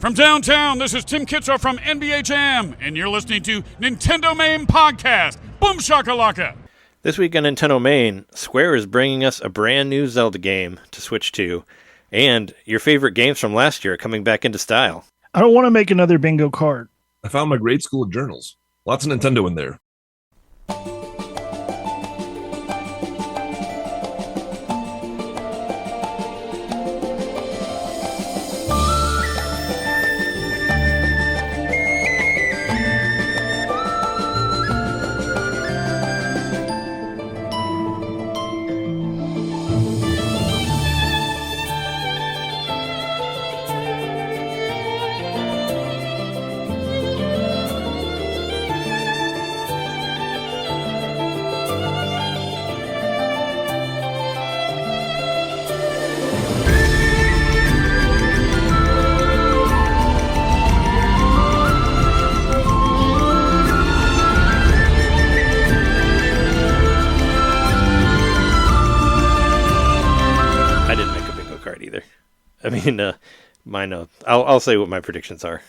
From downtown, this is Tim Kitzer from NBA Jam, and you're listening to NintenDomain Podcast. Boom shakalaka! This week on NintenDomain, Square is bringing us a brand new Zelda game to switch to, and your favorite games from last year are coming back into style. I don't want to make another bingo card. I found my grade school journals. Lots of Nintendo in there. I'll say what my predictions are.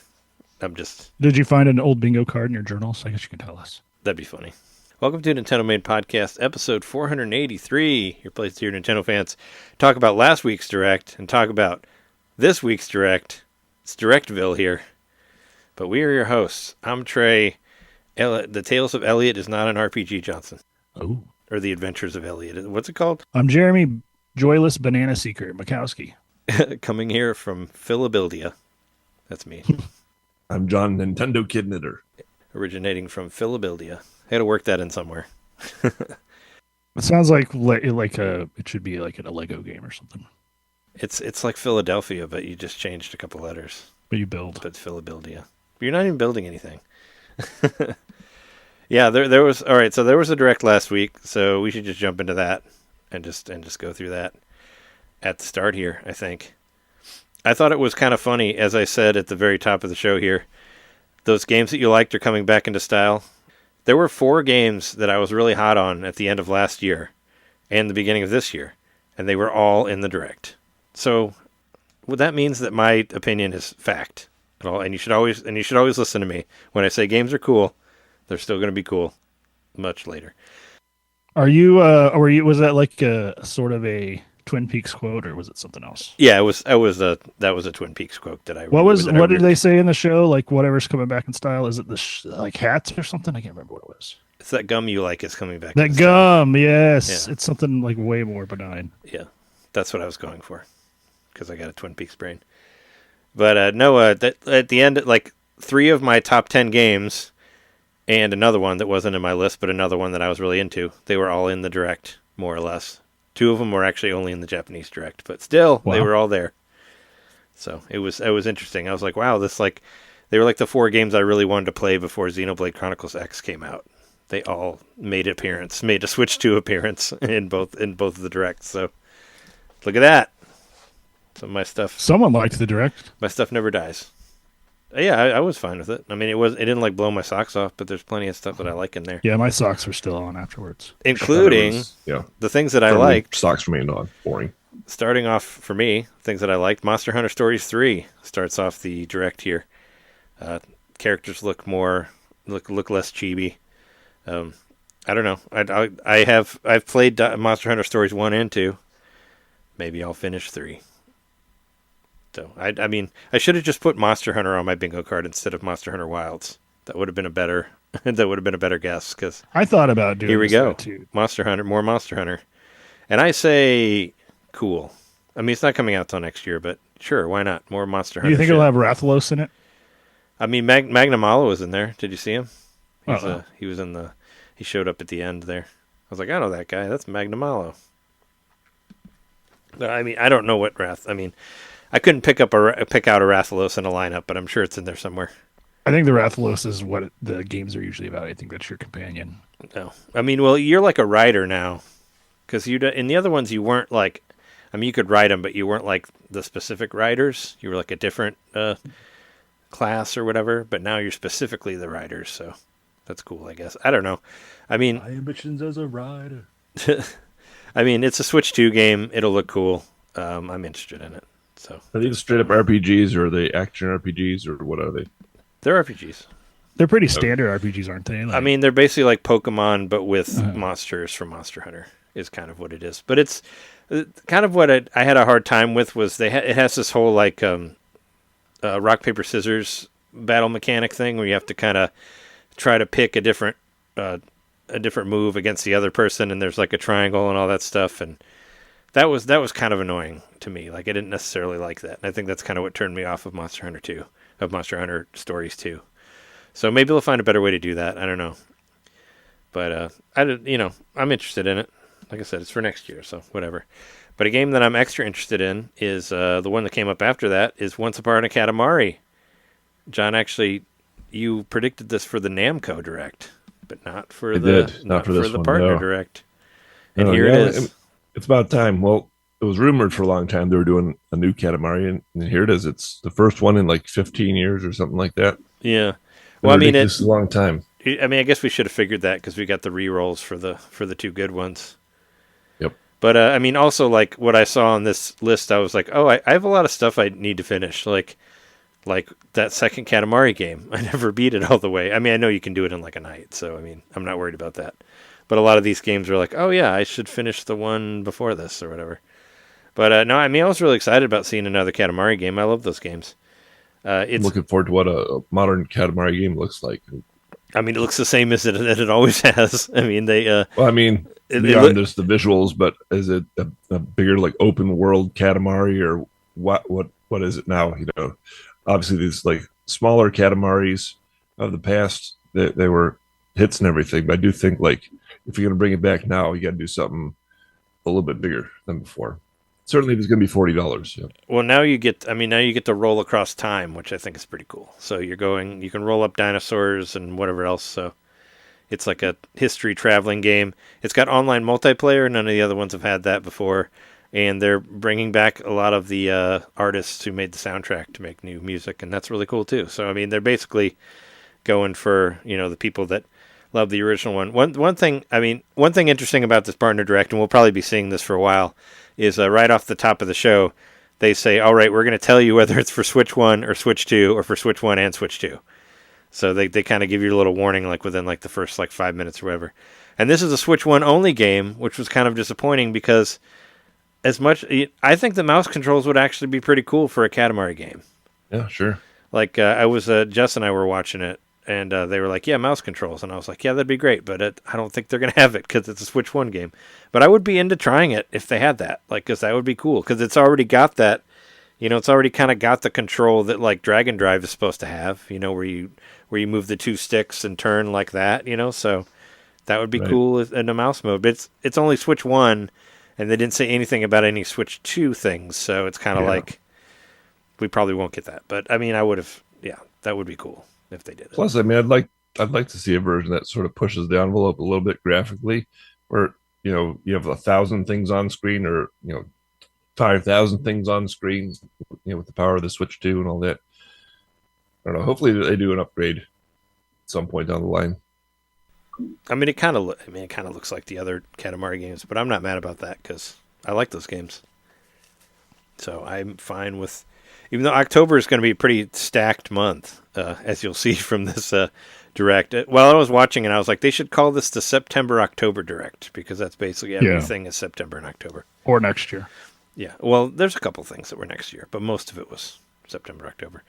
Did you find an old bingo card in your journals? I guess you can tell us. That'd be funny. Welcome to NintenDomain Podcast, episode 483. Your place here, Nintendo fans. Talk about last week's Direct and talk about this week's Direct. It's Directville here. But we are your hosts. I'm Trey. The Tales of Elliot is not an RPG, Johnson. Oh. Or The Adventures of Elliot. What's it called? I'm Jeremy, Joyless Banana Seeker, Mikowski. Coming here from Philadelphia. That's me. I'm John, Nintendo Kid Knitter. Originating from Philadelphia. I had to work that in somewhere. It sounds like it should be like in a Lego game or something. It's like Philadelphia, but you just changed a couple letters. But you build. But it's Philadelphia. But you're not even building anything. Yeah, there was all right. So there was a Direct last week, so we should just jump into that and just go through that at the start here. I think I thought it was kind of funny, as I said at the very top of the show here. Those games that you liked are coming back into style. There were 4 games that I was really hot on at the end of last year and the beginning of this year, and they were all in the Direct. So, well, that means that my opinion is fact at all, and you should always listen to me when I say games are cool. They're still going to be cool much later. Are you? Was that like a sort of a Twin Peaks quote, or was it something else? Yeah, that was a Twin Peaks quote that I. What did they say in the show? Like whatever's coming back in style. Is it like hats or something? I can't remember what it was. It's that gum you like is coming back. That gum, yes. Yeah. It's something like way more benign. Yeah, that's what I was going for, because I got a Twin Peaks brain. But no, at the end, like 3 of my top 10 games, and another one that wasn't in my list, but another one that I was really into. They were all in the Direct, more or less. 2 of them were actually only in the Japanese Direct, but still, Wow. They were all there. So it was interesting. I was like, wow, they were like the 4 games I really wanted to play before Xenoblade Chronicles X came out. They all made a Switch 2 appearance in both of the Directs. So look at that. So my stuff. Someone liked the Direct. My stuff never dies. Yeah, I was fine with it. I mean, it didn't like blow my socks off, but there's plenty of stuff that I like in there. Yeah, my socks were still on afterwards. Including the things that I liked. Socks for me not boring. Starting off for me, things that I liked. Monster Hunter Stories 3 starts off the Direct here. Characters look less chibi. I don't know. I've played Monster Hunter Stories 1 and 2. Maybe I'll finish 3. So I mean, I should have just put Monster Hunter on my bingo card instead of Monster Hunter Wilds. That would have been a better guess. Because I thought about doing. Here we go. Too. Monster Hunter, more Monster Hunter, and I say cool. I mean, it's not coming out till next year, but sure, why not? More Monster Hunter. Do you think it'll have Rathalos in it? I mean, Magnum Malo was in there. Did you see him? He was in the. He showed up at the end there. I was like, I know that guy. That's Magnum Malo. I mean, I don't know what I mean, I couldn't pick out a Rathalos in a lineup, but I'm sure it's in there somewhere. I think the Rathalos is what the games are usually about. I think that's your companion. No, I mean, well, you're like a rider now, because in the other ones you weren't like. I mean, you could ride them, but you weren't like the specific riders. You were like a different class or whatever. But now you're specifically the riders, so that's cool, I guess. I don't know. I mean, my ambitions as a rider. I mean, it's a Switch 2 game. It'll look cool. I'm interested in it. So Are these straight up RPGs or are they action RPGs or what are they? they're RPGs. They're pretty standard RPGs, aren't they? I mean, they're basically like Pokemon, but with Uh-huh. monsters from Monster Hunter is kind of what it is. But it's kind of what I had a hard time with was it has this whole like rock paper scissors battle mechanic thing where you have to kind of try to pick a different move against the other person, and there's like a triangle and all that stuff, and that was kind of annoying to me. Like I didn't necessarily like that, and I think that's kind of what turned me off of Monster Hunter 2, of Monster Hunter Stories 2. So maybe they'll find a better way to do that. I don't know. But I'm interested in it. Like I said, it's for next year, so whatever. But a game that I'm extra interested in is the one that came up after that is Once Upon a Katamari. John, actually, you predicted this for the Namco Direct, but not for the partner no. Direct. And here it is. It's about time. Well, it was rumored for a long time they were doing a new Katamari, and here it is. It's the first one in like 15 years or something like that. Yeah. Well, I mean, it's a long time. I mean, I guess we should have figured that because we got the re-rolls for the two good ones. Yep. But I mean, also like what I saw on this list, I was like, oh, I have a lot of stuff I need to finish. Like that second Katamari game, I never beat it all the way. I mean, I know you can do it in like a night, so I mean, I'm not worried about that. But a lot of these games are like, oh yeah, I should finish the one before this or whatever. But no, I mean, I was really excited about seeing another Katamari game. I love those games. I'm looking forward to what a modern Katamari game looks like. I mean, it looks the same as it always has. I mean, they. Well, I mean, beyond just the visuals, but is it a bigger like open world Katamari or what is it now? You know, obviously these like smaller Katamaris of the past, they were hits and everything. But I do think like if you're going to bring it back now, you got to do something a little bit bigger than before. Certainly, if it's going to be $40. Yeah. Well, now you get to roll across time, which I think is pretty cool. So you can roll up dinosaurs and whatever else. So it's like a history traveling game. It's got online multiplayer. None of the other ones have had that before. And they're bringing back a lot of the artists who made the soundtrack to make new music, and that's really cool too. So I mean, they're basically going for the people that love the original one. One thing interesting about this partner direct, and we'll probably be seeing this for a while, is right off the top of the show, they say, all right, we're going to tell you whether it's for Switch 1 or Switch 2 or for Switch 1 and Switch 2. So they kind of give you a little warning like within like the first like 5 minutes or whatever. And this is a Switch 1 only game, which was kind of disappointing because I think the mouse controls would actually be pretty cool for a Katamari game. Yeah, sure. Like Jess and I were watching it, and they were like, yeah, mouse controls. And I was like, yeah, that'd be great, but I don't think they're going to have it because it's a Switch 1 game. But I would be into trying it if they had that, like, because that would be cool. Because it's already got that, it's already kind of got the control that, like, Dragon Drive is supposed to have, where you move the two sticks and turn like that, so that would be cool in a mouse mode. But it's only Switch 1, and they didn't say anything about any Switch 2 things, so it's kind of like we probably won't get that. But, I mean, I would have, that would be cool if they did it. Plus, I mean, I'd like to see a version that sort of pushes the envelope a little bit graphically, where you have 1,000 things on screen, or 5,000 things on screen, with the power of the Switch 2 and all that. I don't know. Hopefully, they do an upgrade at some point down the line. I mean, it kind of looks like the other Katamari games, but I'm not mad about that because I like those games. So I'm fine with. Even though October is going to be a pretty stacked month, as you'll see from this direct. While I was watching it, I was like, they should call this the September-October direct, because that's basically everything is September and October. Or next year. Yeah, well, there's a couple things that were next year, but most of it was September, October.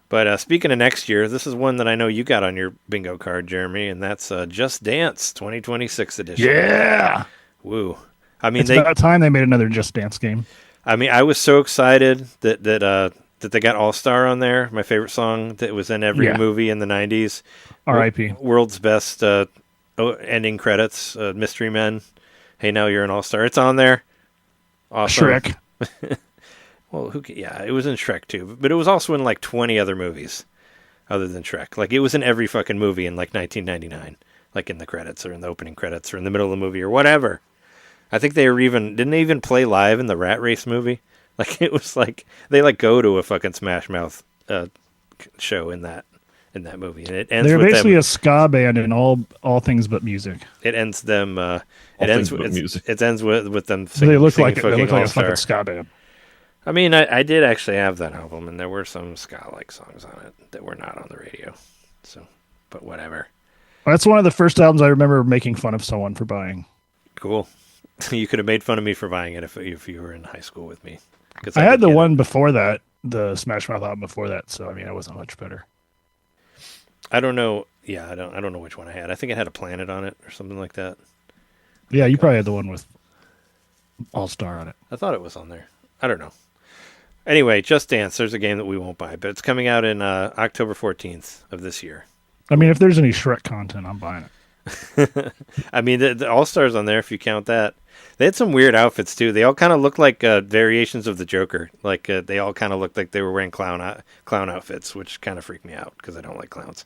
But speaking of next year, this is one that I know you got on your bingo card, Jeremy, and that's Just Dance 2026 edition. Yeah! Woo. I mean, it's about time they made another Just Dance game. I mean, I was so excited that they got All Star on there, my favorite song that was in every movie in the 90s. R.I.P. World's best ending credits, Mystery Men. Hey, now you're an All Star. It's on there. Awesome. Shrek. Well, it was in Shrek too, but it was also in like 20 other movies other than Shrek. Like, it was in every fucking movie in like 1999, like in the credits or in the opening credits or in the middle of the movie or whatever. I think didn't they even play live in the Rat Race movie? Like, it was like they like go to a fucking Smash Mouth show in that movie, and it ends. They're with basically them, a ska band in all things but music. It ends them. It ends music. with them. They look like a All-Star. fucking ska band. I mean, I did actually have that album, and there were some ska-like songs on it that were not on the radio. So, but whatever. That's one of the first albums I remember making fun of someone for buying. Cool. You could have made fun of me for buying it if you were in high school with me. I had the one before that, the Smash Mouth album before that, so I mean, it wasn't much better. I don't know. Yeah, I don't know which one I had. I think it had a Planet on it or something like that. Yeah, you probably had the one with All Star on it. I thought it was on there. I don't know. Anyway, Just Dance. There's a game that we won't buy, but it's coming out in October 14th of this year. I mean, if there's any Shrek content, I'm buying it. I mean, the All Stars on there, if you count that. They had some weird outfits too. They all kind of looked like variations of the Joker. Like they all kind of looked like they were wearing clown outfits, which kind of freaked me out because I don't like clowns.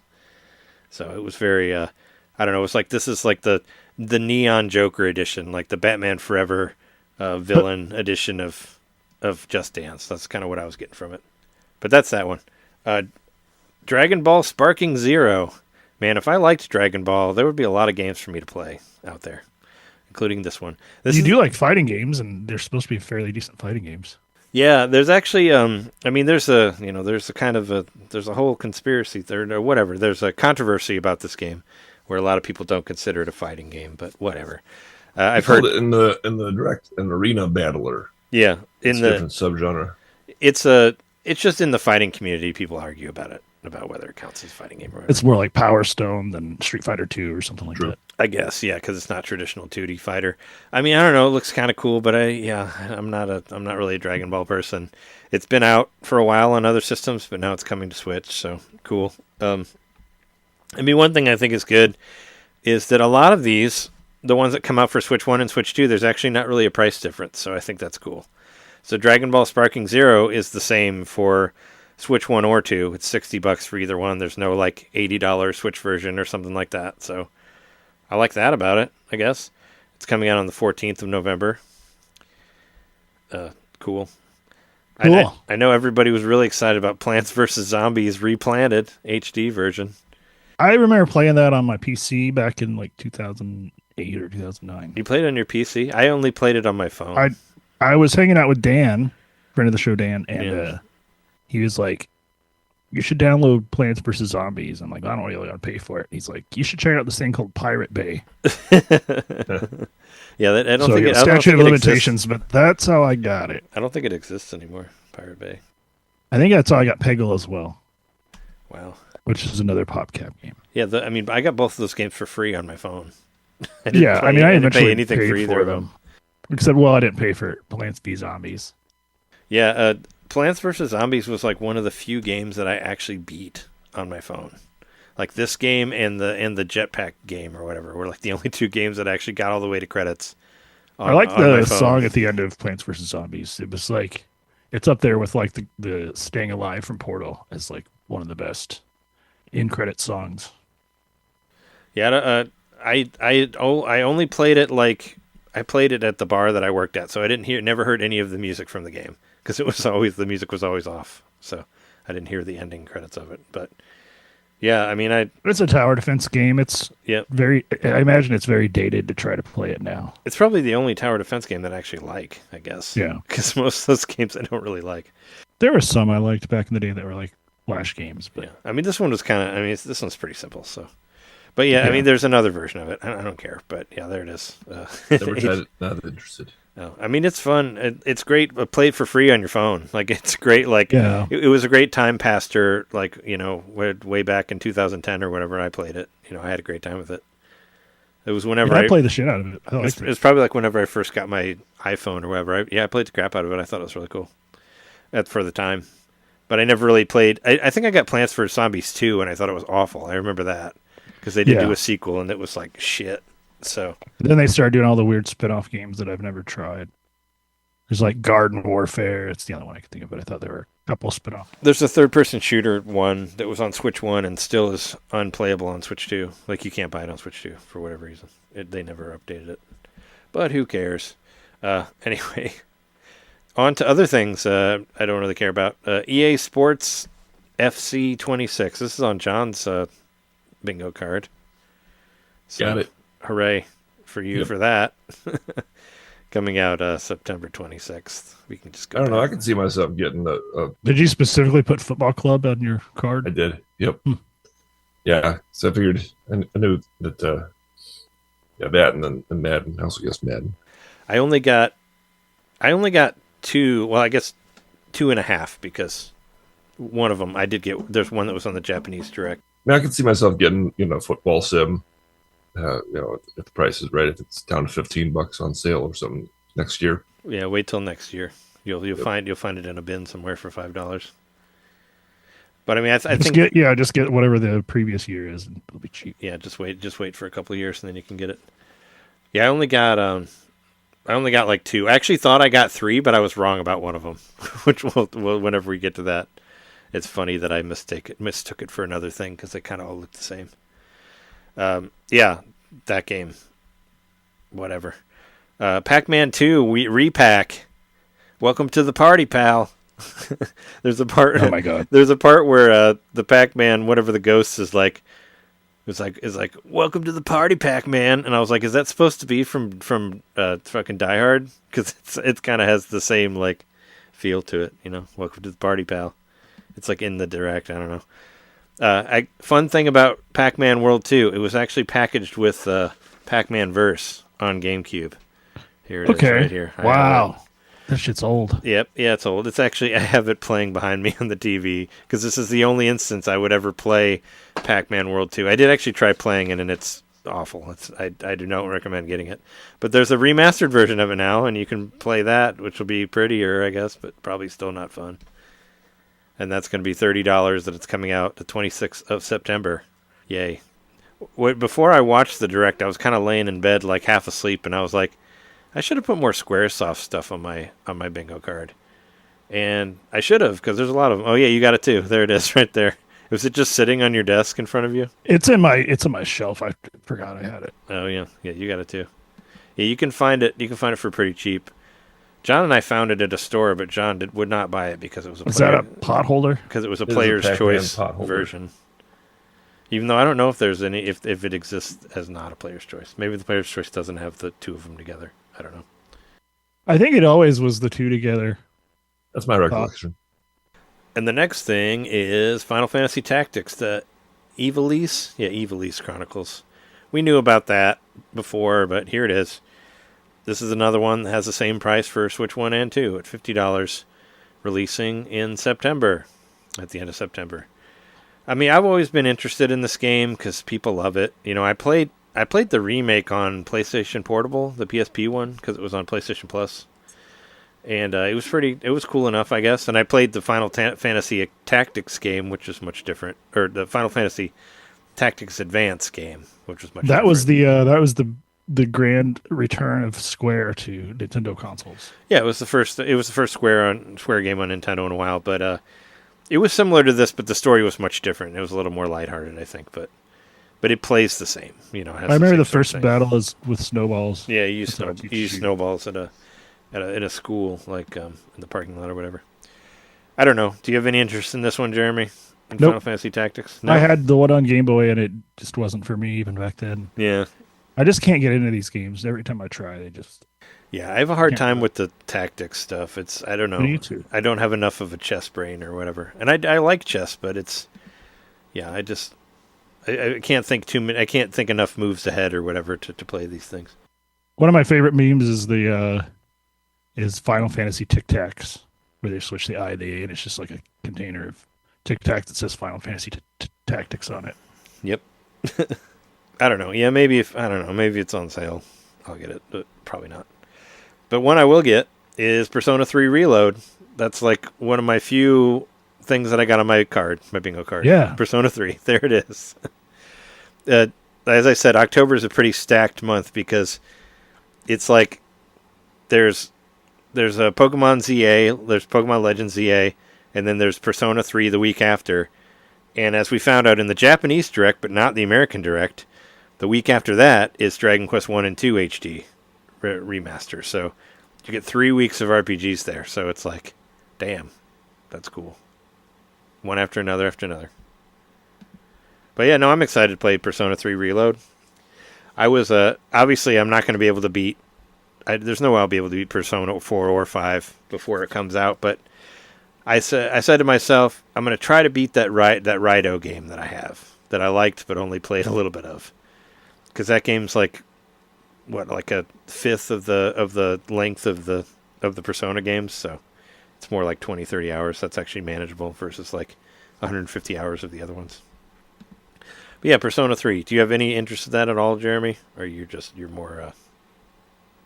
So it was very, I don't know. It was like this is like the Neon Joker edition, like the Batman Forever villain edition of Just Dance. That's kind of what I was getting from it. But that's that one. Dragon Ball Sparking Zero. Man, if I liked Dragon Ball, there would be a lot of games for me to play out there, including this one. You do like fighting games, and they're supposed to be fairly decent fighting games. Yeah, there's actually, I mean, there's a whole conspiracy there, or whatever. There's a controversy about this game, where a lot of people don't consider it a fighting game, but whatever. I've heard it in the direct an arena battler. Yeah, it's a different subgenre. It's just in the fighting community, people argue about it, about whether it counts as a fighting game or whatever. It's more like Power Stone than Street Fighter 2 or something like that. I guess, yeah, because it's not traditional 2D fighter. I mean, I don't know, it looks kind of cool, but I'm not really a Dragon Ball person. It's been out for a while on other systems, but now it's coming to Switch, so cool. I mean, one thing I think is good is that a lot of these, the ones that come out for Switch 1 and Switch 2, there's actually not really a price difference, so I think that's cool. So Dragon Ball Sparking Zero is the same for Switch 1 or 2. It's $60 for either one. There's no like $80 Switch version or something like that, so I like that about it, I guess. It's coming out on the 14th of November. Cool. I know everybody was really excited about Plants vs. Zombies Replanted HD version. I remember playing that on my PC back in like 2008 or 2009. You played it on your PC? I only played it on my phone. I was hanging out with Dan, friend of the show Dan, and he was like, you should download Plants vs. Zombies. I'm like, I don't really want to pay for it. He's like, you should check out this thing called Pirate Bay. Yeah, I don't think it statute of limitations, but that's how I got it. I don't think it exists anymore, Pirate Bay. I think that's how I got Peggle as well. Wow. Which is another PopCap game. Yeah, I mean, I got both of those games for free on my phone. I didn't pay anything for either of them. Except, I didn't pay for Plants vs. Zombies. Yeah, Plants vs. Zombies was like one of the few games that I actually beat on my phone. Like this game and the Jetpack game or whatever were like the only two games that I actually got all the way to credits. I like the song at the end of Plants vs. Zombies. It was like, it's up there with like the Staying Alive from Portal as like one of the best in-credit songs. Yeah, I only played it like I played it at the bar that I worked at, so I never heard any of the music from the game because the music was always off, so I didn't hear the ending credits of it. But yeah, I mean, it's a tower defense game. It's I imagine it's very dated to try to play it now. It's probably the only tower defense game that I actually like, I guess. Yeah, because most of those games I don't really like. There were some I liked back in the day that were like Flash games, but I mean, this one was this one's pretty simple. So, but yeah, I mean, there's another version of it. I don't care, but yeah, there it is. Never tried it. Not interested. No, I mean, it's fun. It's great. Play it for free on your phone. Like, it's great. Like, it was a great time passer. Like, way back in 2010 or whatever I played it. I had a great time with it. It was whenever I played the shit out of it. It was probably like whenever I first got my iPhone or whatever. I played the crap out of it. I thought it was really cool for the time. But I never really played. I think I got Plants vs. Zombies 2, and I thought it was awful. I remember that because they did do a sequel, and it was like shit. So then they started doing all the weird spin-off games that I've never tried. There's like Garden Warfare. It's the only one I can think of, but I thought there were a couple spin-offs. There's a third-person shooter one that was on Switch 1 and still is unplayable on Switch 2. Like, you can't buy it on Switch 2 for whatever reason. They never updated it. But who cares? Anyway, on to other things I don't really care about. EA Sports FC 26. This is on John's bingo card. So, got it. Hooray for you for that. Coming out September 26th. We can just go. I don't know. I back. can see myself getting a. Did you specifically put football club on your card? I did. Yep. Yeah. So I figured I knew that. Yeah, that and then Madden. I also guess Madden. I only got 2. Well, I guess 2.5 because one of them I did get. There's one that was on the Japanese Direct. I mean, I can see myself getting football sim. If the price is right, if it's down to $15 on sale or something next year. Yeah, wait till next year. You'll find it in a bin somewhere for $5. But I mean, I think just get whatever the previous year is, and it'll be cheap. Yeah, just wait for a couple of years, and then you can get it. Yeah, I only got like 2. I actually thought I got 3, but I was wrong about one of them. Which we'll whenever we get to that. It's funny that I mistook it for another thing because they kind of all look the same. Yeah, that game. Whatever. Pac-Man 2 repack. Welcome to the party, pal. There's a part. Oh my god. There's a part where the Pac-Man, whatever the ghost is like, is like, welcome to the party, Pac-Man, and I was like, is that supposed to be from fucking Die Hard? Because it kind of has the same like feel to it, Welcome to the party, pal. It's like in the Direct. I don't know. Fun thing about Pac-Man World 2, it was actually packaged with Pac-Man Verse on GameCube. Here it is, right here. Wow. That shit's old. Yep, yeah, it's old. It's actually, I have it playing behind me on the TV, because this is the only instance I would ever play Pac-Man World 2. I did actually try playing it, and it's awful. I do not recommend getting it. But there's a remastered version of it now, and you can play that, which will be prettier, I guess, but probably still not fun. And that's going to be $30 that it's coming out the 26th of September. Yay. Before I watched the Direct, I was kind of laying in bed like half asleep, and I was like, I should have put more Squaresoft stuff on my bingo card. And I should have, because there's a lot of them. Oh yeah, you got it too. There it is right there. Was it just sitting on your desk in front of you? It's in my shelf. I forgot I had it. Oh yeah. Yeah, you got it too. Yeah, you can find it for pretty cheap. John and I found it at a store, but John would not buy it because it was Is that a pot holder? Because it was a player's choice version. Even though I don't know if there's any if it exists as not a player's choice. Maybe the player's choice doesn't have the two of them together. I don't know. I think it always was the two together. That's my recollection. And the next thing is Final Fantasy Tactics, the Ivalice. Yeah, Ivalice Chronicles. We knew about that before, but here it is. This is another one that has the same price for Switch 1 and 2 at $50, releasing in September, at the end of September. I mean, I've always been interested in this game because people love it. I played the remake on PlayStation Portable, the PSP one, because it was on PlayStation Plus. And it was cool enough, I guess. And I played the Final Fantasy Tactics game, which is much different, or the Final Fantasy Tactics Advance game, which was much different. That was the grand return of Square to Nintendo consoles. Yeah, it was the first Square game on Nintendo in a while, but it was similar to this, but the story was much different. It was a little more lighthearted, I think, but it plays the same. It has I remember the first battle is with snowballs. Yeah, you use snowballs in a school, like in the parking lot or whatever. I don't know. Do you have any interest in this one, Jeremy? In Nope. Final Fantasy Tactics? No? I had the one on Game Boy, and it just wasn't for me even back then. Yeah. I just can't get into these games. Every time I try, they just... Yeah, I have a hard time with the tactics stuff. I don't know. Me too. I don't have enough of a chess brain or whatever. And I like chess, but it's... Yeah, I can't think too many. I can't think enough moves ahead or whatever to play these things. One of my favorite memes is is Final Fantasy Tic Tacs, where they switch the I and the A, and it's just like a container of Tic Tacs that says Final Fantasy Tactics on it. Yep. I don't know. Yeah, maybe maybe it's on sale. I'll get it, but probably not. But one I will get is Persona 3 Reload. That's like one of my few things that I got on my bingo card. Yeah. Persona 3. There it is. As I said, October is a pretty stacked month because it's like there's a Pokemon ZA, there's Pokemon Legends ZA, and then there's Persona 3 the week after. And as we found out in the Japanese Direct, but not the American Direct, the week after that is Dragon Quest 1 and 2 HD remaster. So you get 3 weeks of RPGs there. So it's like, damn, that's cool. One after another after another. But yeah, no, I'm excited to play Persona 3 Reload. I was, obviously I'm not going to be able to beat there's no way I'll be able to beat Persona 4 or 5 before it comes out. But I said to myself, I'm going to try to beat that Raito game that I have that I liked but only played a little bit of, because that game's like a fifth of the length of the Persona games, so it's more like 20-30 hours. That's actually manageable versus like 150 hours of the other ones. But yeah, Persona 3. Do you have any interest in that at all, Jeremy? Or you're more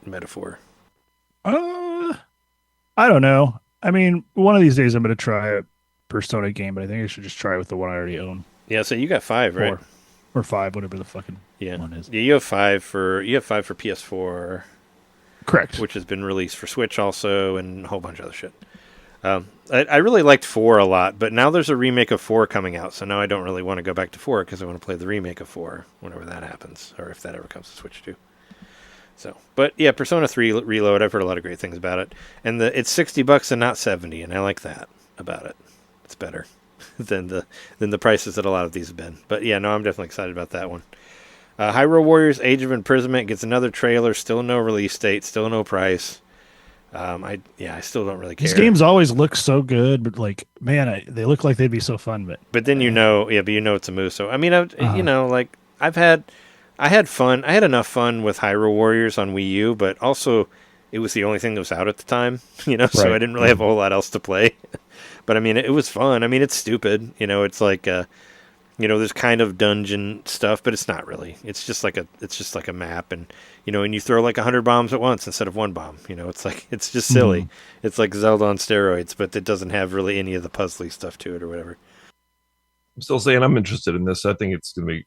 metaphor? I don't know. I mean, one of these days I'm going to try a Persona game, but I think I should just try it with the one I already own. Yeah, so you got 5, right? Or 5, whatever the fucking one is. Yeah, you have 5 for PS4. Correct. Which has been released for Switch also, and a whole bunch of other shit. I really liked 4 a lot, but now there's a remake of 4 coming out, so now I don't really want to go back to 4 because I want to play the remake of 4 whenever that happens, or if that ever comes to Switch 2. So, but yeah, Persona 3 Reload, I've heard a lot of great things about it, and it's $60 and not $70, and I like that about it. It's better than the prices that a lot of these have been. But yeah, no, I'm definitely excited about that one. Hyrule Warriors Age of Imprisonment gets another trailer, still no release date, still no price. I still don't really care. These games always look so good, but like, man, they look like they'd be so fun. But then it's a Muso. I mean, I had fun. I had enough fun with Hyrule Warriors on Wii U, but also it was the only thing that was out at the time, so I didn't really have a whole lot else to play. But I mean, it was fun. I mean, it's stupid, it's like there's kind of dungeon stuff, but it's not really. It's just like a map, and and you throw like 100 bombs at once instead of one bomb. It's just silly. Mm-hmm. It's like Zelda on steroids, but it doesn't have really any of the puzzly stuff to it or whatever. I'm still saying I'm interested in this. I think it's going to be,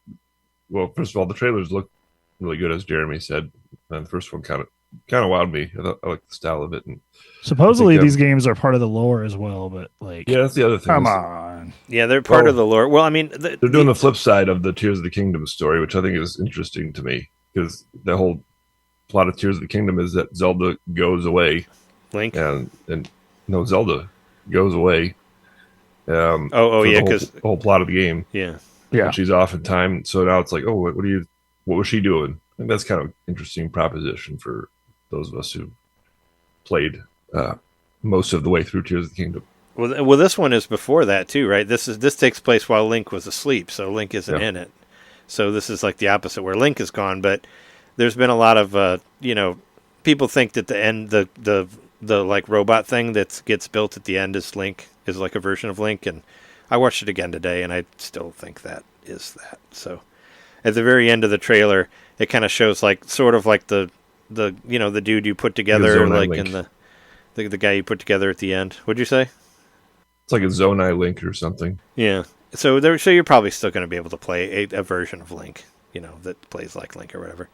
well, first of all, the trailers look really good, as Jeremy said. And the first one kind of wowed me. I like the style of it. And supposedly these games are part of the lore as well, but like, yeah, that's the other thing. Come on. Yeah, they're part of the lore. Well, I mean, they're doing the flip side of the Tears of the Kingdom story, which I think is interesting to me, because the whole plot of Tears of the Kingdom is that Zelda goes away. Link? And no, Zelda goes away. Because the whole plot of the game. Yeah. Yeah. And she's off in time. So now it's like, oh, what was she doing? I think that's kind of an interesting proposition for those of us who played most of the way through Tears of the Kingdom. Well, this one is before that too, right? This takes place while Link was asleep, so Link isn't in it. So this is like the opposite, where Link is gone. But there's been a lot of people think that the like robot thing that gets built at the end is Link, is like a version of Link, and I watched it again today, and I still think that is that. So at the very end of the trailer, it kind of shows like sort of like the dude you put together, like Link. In the guy you put together at the end. What'd you say? It's like a Zonai Link or something. Yeah. So you're probably still going to be able to play a version of Link, that plays like Link or whatever.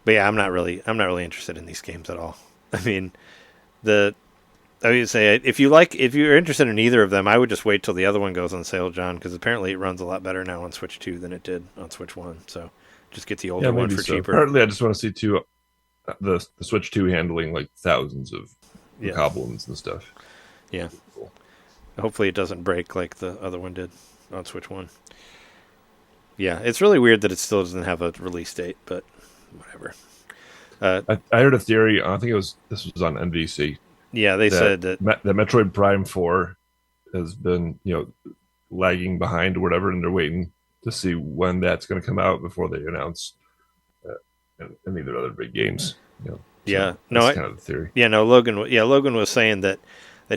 But yeah, I'm not really interested in these games at all. I mean, I would say if you're interested in either of them, I would just wait till the other one goes on sale, John, because apparently it runs a lot better now on Switch 2 than it did on Switch 1. So just get the older one for cheaper. Partly, I just want to see the Switch 2 handling like thousands of goblins and stuff. Yeah. Cool. Hopefully it doesn't break like the other one did on Switch 1. Yeah, it's really weird that it still doesn't have a release date, but whatever. I heard a theory. I think this was on NBC. Yeah, they said that Metroid Prime 4 has been lagging behind or whatever, and they're waiting to see when that's going to come out before they announce any of their other big games. That's kind of the theory. Yeah, no, Logan was saying that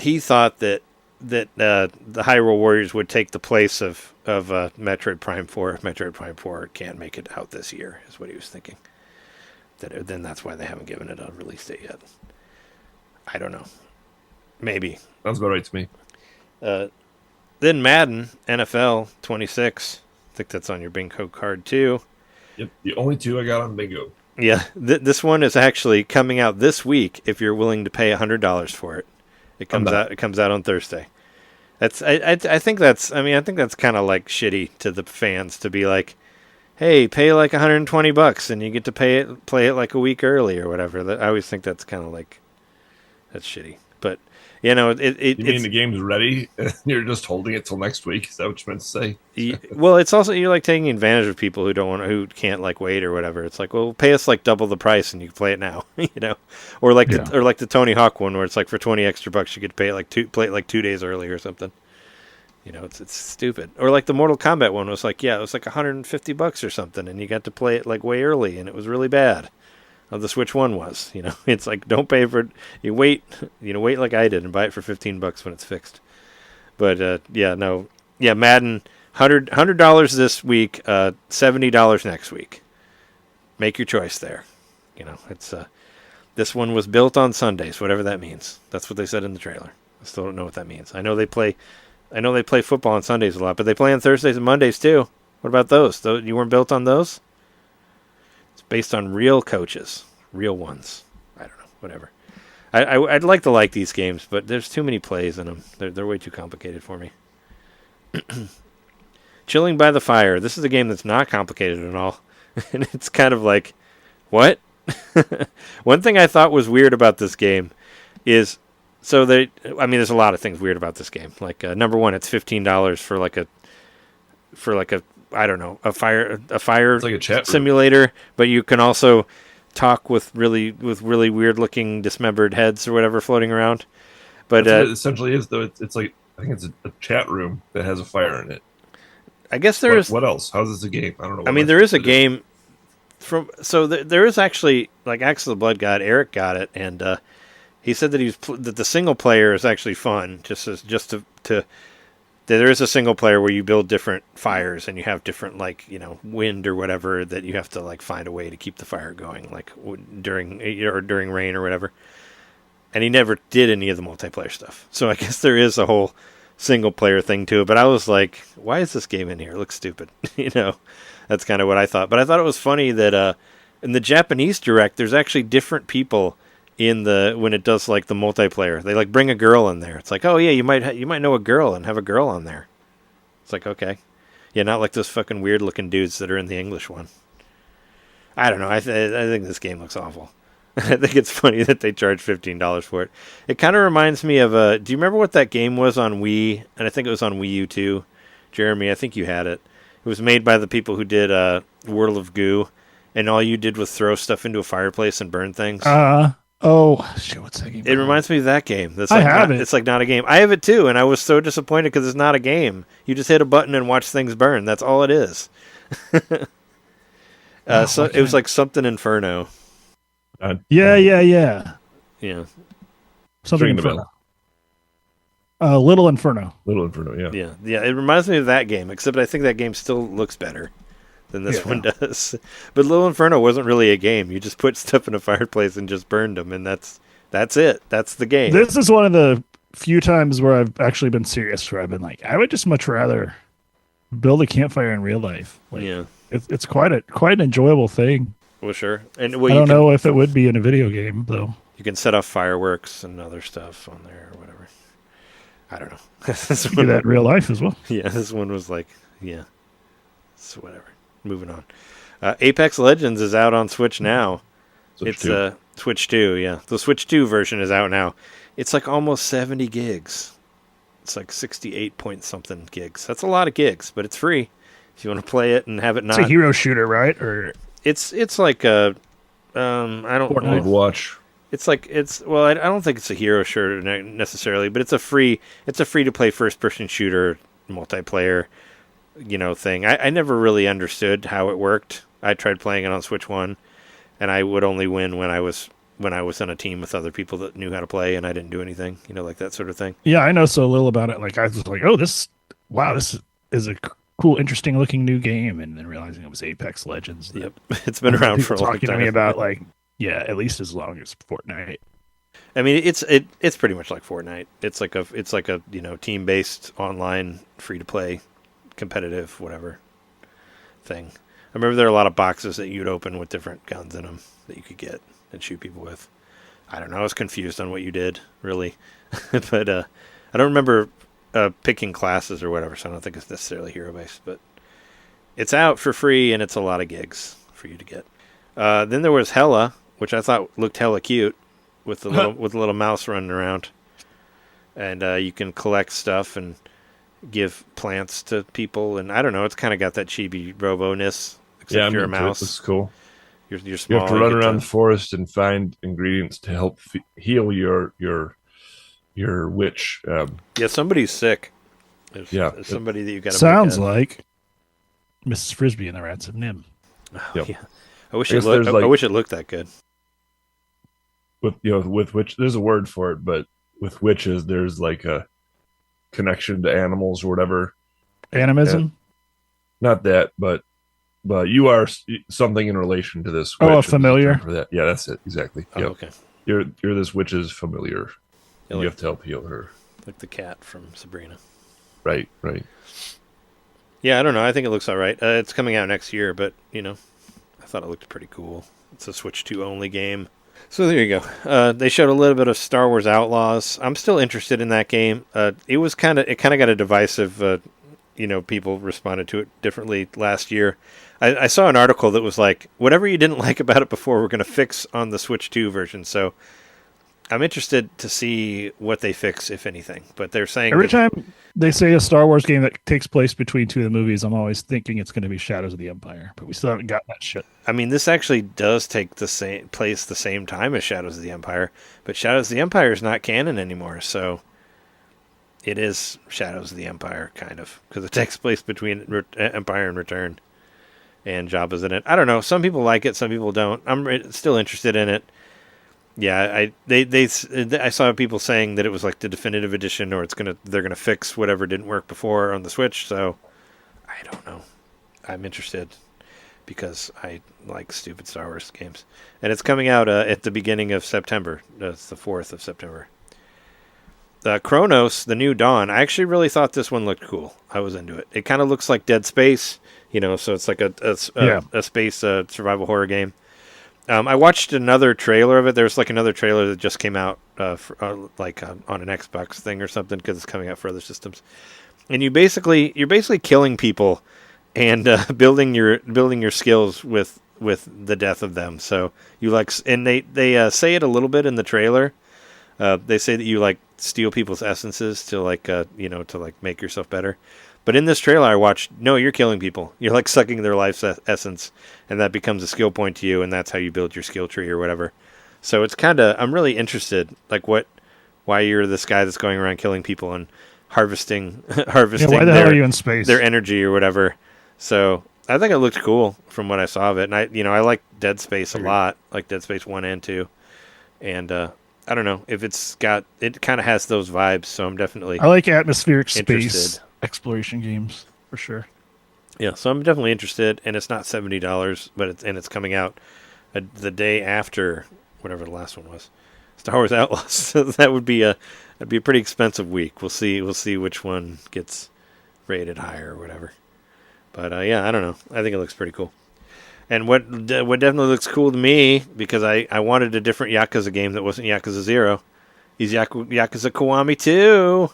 he thought that the Hyrule Warriors would take the place of Metroid Prime 4 if Metroid Prime 4 can't make it out this year, is what he was thinking. Then that's why they haven't given it a release date yet. I don't know. Maybe. Sounds about right to me. Then Madden NFL 26. I think that's on your bingo card too. Yep, the only two I got on bingo. Yeah, this one is actually coming out this week if you're willing to pay $100 for it. It comes out on Thursday. I think that's kind of like shitty to the fans to be like, hey, pay like $120 and you get to play it like a week early or whatever. I always think that's kind of like, that's shitty. But You know, You mean the game's ready and you're just holding it till next week? Is that what you meant to say? Well, it's also, you're like taking advantage of people who can't like wait or whatever. It's like, well, pay us like double the price and you can play it now, you know, or like the Tony Hawk one where it's like for $20 you get to pay it play it like 2 days early or something. You know, it's stupid. Or like the Mortal Kombat one was like, it was like $150 or something, and you got to play it like way early, and it was really bad. The Switch one was, you know, it's like, don't pay for it. You wait like I did and buy it for $15 when it's fixed. But Madden, $100 this week, $70 next week. Make your choice there. You know, it's this one was built on Sundays, whatever that means. That's what they said in the trailer. I still don't know what that means. I know they play football on Sundays a lot, but they play on Thursdays and Mondays too. What about those? You weren't built on those? It's based on real coaches, real ones. I don't know, whatever. I'd like to like these games, but there's too many plays in them. They're way too complicated for me. Chilling by the Fire. This is a game that's not complicated at all. And it's kind of like, what? One thing I thought was weird about this game is, there's a lot of things weird about this game. Like, number one, it's $15 for a fire It's like a chat simulator, but you can also talk with really weird looking dismembered heads or whatever floating around. But that's what it essentially is, though. It's like, I think it's a chat room that has a fire in it. I guess there is. What else? How's this a game? I don't know. I mean, there is a game there is actually, like, Axe of the Blood God. Eric got it, and he said that that the single player is actually fun. There is a single player where you build different fires and you have different, like, you know, wind or whatever that you have to, like, find a way to keep the fire going, like during rain or whatever. And he never did any of the multiplayer stuff. So I guess there is a whole single player thing to it. But I was like, why is this game in here? It looks stupid. You know, that's kind of what I thought. But I thought it was funny that in the Japanese Direct, there's actually different people when it does like the multiplayer. They like bring a girl in there. It's like, oh yeah, you might know a girl and have a girl on there. It's like, okay, yeah, not like those fucking weird looking dudes that are in the English one. I don't know. I think this game looks awful. I think it's funny that they charge $15 for it. It kind of reminds me of do you remember what that game was on Wii? And I think it was on Wii U too. Jeremy, I think you had it. It was made by the people who did World of Goo, and all you did was throw stuff into a fireplace and burn things. Oh shit! What's that game? It reminds me of that game. I have it. It's like not a game. I have it too, and I was so disappointed because it's not a game. You just hit a button and watch things burn. That's all it is. It was like something Inferno. Yeah. Yeah. Something Inferno. Little Inferno. Little Inferno. Yeah. Yeah. It reminds me of that game, except I think that game still looks better than this one does. But Little Inferno wasn't really a game. You just put stuff in a fireplace and just burned them, and that's it. That's the game. This is one of the few times where I've actually been serious, where I've been like, I would just much rather build a campfire in real life. Like, yeah. It's quite an enjoyable thing. Well, sure. And I don't know if it would be in a video game, though. You can set off fireworks and other stuff on there or whatever. I don't know. You do that in real life as well. Yeah, this one was like, so whatever. Moving on. Apex Legends is out on Switch now. Switch 2, yeah. The Switch 2 version is out now. It's like almost 70 gigs. It's like 68 point something gigs. That's a lot of gigs, but it's free if you want to play it and have it not. It's a hero shooter, right? Or it's like a I don't know. Overwatch. I don't think it's a hero shooter necessarily, but it's a free to play first person shooter multiplayer, you know, thing. I never really understood how it worked. I tried playing it on Switch 1, and I would only win when I was on a team with other people that knew how to play, and I didn't do anything, you know, like that sort of thing. Yeah, I know so little about it. Like, I was like, oh, this is a cool, interesting looking new game, and then realizing it was Apex Legends. Yep, it's been around for a long time. Talking to me about, like, at least as long as Fortnite. I mean, it's pretty much like Fortnite. It's like a you know, team based online free to play competitive whatever thing. I remember there were a lot of boxes that you'd open with different guns in them that you could get and shoot people with. I don't know. I was confused on what you did, really. But I don't remember picking classes or whatever, so I don't think it's necessarily hero-based. But it's out for free, and it's a lot of gigs for you to get. Then there was Hella, which I thought looked hella cute with the little mouse running around. and you can collect stuff and give plants to people, and I don't know, it's kind of got that chibi robo-ness, except you're a mouse. It's cool. You're small. You have to run around the forest and find ingredients to help heal your witch. Yeah, somebody's sick. There's somebody that you got to. Sounds like Mrs. Frisbee and the Rats of Nim. Yep. Yeah. I wish it looked that good. With witch, there's a word for it, but with witches, there's like a connection to animals or whatever. Animism? And not that, but you are something in relation to this witch. Oh, a familiar? For that. Yeah, that's it. Exactly. Oh, yep. Okay. You're this witch's familiar. Yeah, you have to help heal her. Like the cat from Sabrina. Right. Yeah, I don't know. I think it looks all right. It's coming out next year, but, I thought it looked pretty cool. It's a Switch 2 only game. So there you go. They showed a little bit of Star Wars Outlaws. I'm still interested in that game. It kind of got a divisive, people responded to it differently last year. I saw an article that was like, whatever you didn't like about it before, we're going to fix on the Switch 2 version. So I'm interested to see what they fix, if anything. But they're saying every time they say a Star Wars game that takes place between two of the movies, I'm always thinking it's going to be Shadows of the Empire, but we still haven't gotten that shit. I mean, this actually does take the same time as Shadows of the Empire, but Shadows of the Empire is not canon anymore, so it is Shadows of the Empire, kind of, because it takes place between Empire and Return, and Jabba's in it. I don't know. Some people like it, some people don't. I'm still interested in it. Yeah, I saw people saying that it was like the definitive edition, or they're gonna fix whatever didn't work before on the Switch. So I don't know. I'm interested because I like stupid Star Wars games, and it's coming out at the beginning of September. It's the 4th of September. Chronos, the New Dawn. I actually really thought this one looked cool. I was into it. It kind of looks like Dead Space, so it's like a space survival horror game. I watched another trailer of it. There's like another trailer that just came out on an Xbox thing or something, because it's coming out for other systems. And you're basically killing people and building your skills with the death of them. So and they say it a little bit in the trailer. They say that you steal people's essences to to make yourself better. But in this trailer I watched, no, you're killing people. You're sucking their life's essence, and that becomes a skill point to you, and that's how you build your skill tree or whatever. So it's I'm really interested, why you're this guy that's going around killing people and harvesting why the hell are you in space? Their energy or whatever. So I think it looked cool from what I saw of it, and I like Dead Space a lot, like Dead Space 1 and 2, and I don't know if it kind of has those vibes, so I'm definitely I like atmospheric interested. Space exploration games for sure. Yeah, so I'm definitely interested, and it's not $70, but it's coming out the day after whatever the last one was, Star Wars Outlaws. So that would be a pretty expensive week. We'll see which one gets rated higher or whatever. But yeah, I don't know. I think it looks pretty cool. And what definitely looks cool to me, because I wanted a different Yakuza game that wasn't Yakuza 0, is Yakuza Kiwami 2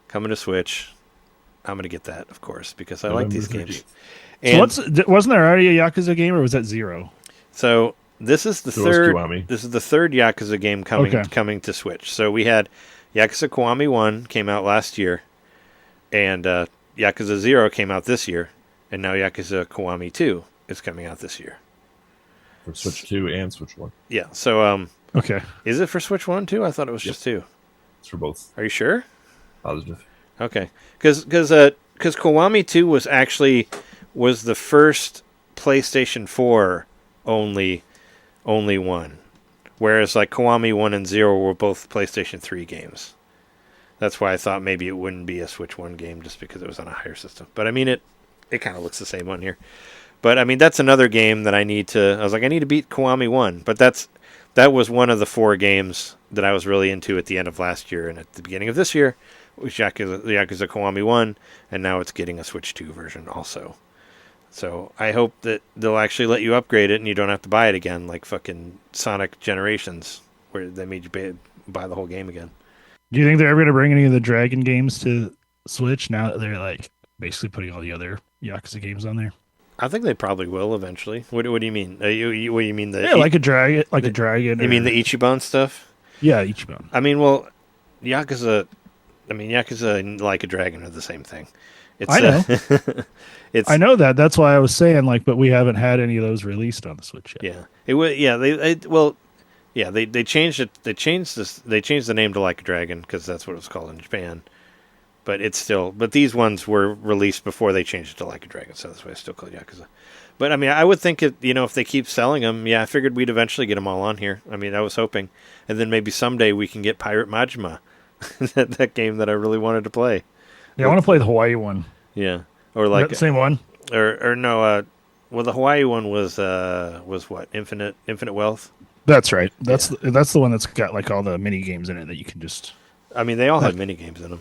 coming to Switch. I'm going to get that, of course, because I like these games. And so wasn't there already a Yakuza game, or was that 0? So this is the third. This is the third Yakuza game coming to Switch. So we had Yakuza Kiwami 1 came out last year, and Yakuza 0 came out this year, and now Yakuza Kiwami 2 is coming out this year. For Switch 2 and Switch 1. Yeah. So okay. Is it for Switch 1 too? I thought it was just 2. It's for both. Are you sure? Positive. Okay, because Kiwami 2 was the first PlayStation 4 only one, whereas Kiwami 1 and 0 were both PlayStation 3 games. That's why I thought maybe it wouldn't be a Switch 1 game, just because it was on a higher system. But I mean, it kind of looks the same on here. But I mean, that's another game that I need to beat Kiwami 1, but that was one of the 4 games that I was really into at the end of last year and at the beginning of this year. Yakuza Kiwami 1, and now it's getting a Switch 2 version also. So I hope that they'll actually let you upgrade it and you don't have to buy it again, like fucking Sonic Generations, where they made you buy the whole game again. Do you think they're ever going to bring any of the Dragon games to Switch now that they're basically putting all the other Yakuza games on there? I think they probably will eventually. What do you mean? What do you mean? Like a dragon, a dragon. You mean the Ichiban stuff? Yeah, Ichiban. I mean, well, Yakuza. I mean, Yakuza and Like a Dragon are the same thing. It's, I know. it's I know that. That's why I was saying like, but we haven't had any of those released on the Switch yet. yeah. It was they changed it. They changed this. They changed the name to Like a Dragon because that's what it was called in Japan. But it's still. But these ones were released before they changed it to Like a Dragon, so that's why it's still called Yakuza. But I mean, I would think it. If they keep selling them, I figured we'd eventually get them all on here. I mean, I was hoping, and then maybe someday we can get Pirate Majima, that game that I really wanted to play. Yeah, I want to play the Hawaii one. Yeah, or Is like that the same one. or no. Well, the Hawaii one was what? Infinite Wealth. That's right. That's the one that's got like all the mini games in it that you can just. I mean, they all have mini games in them.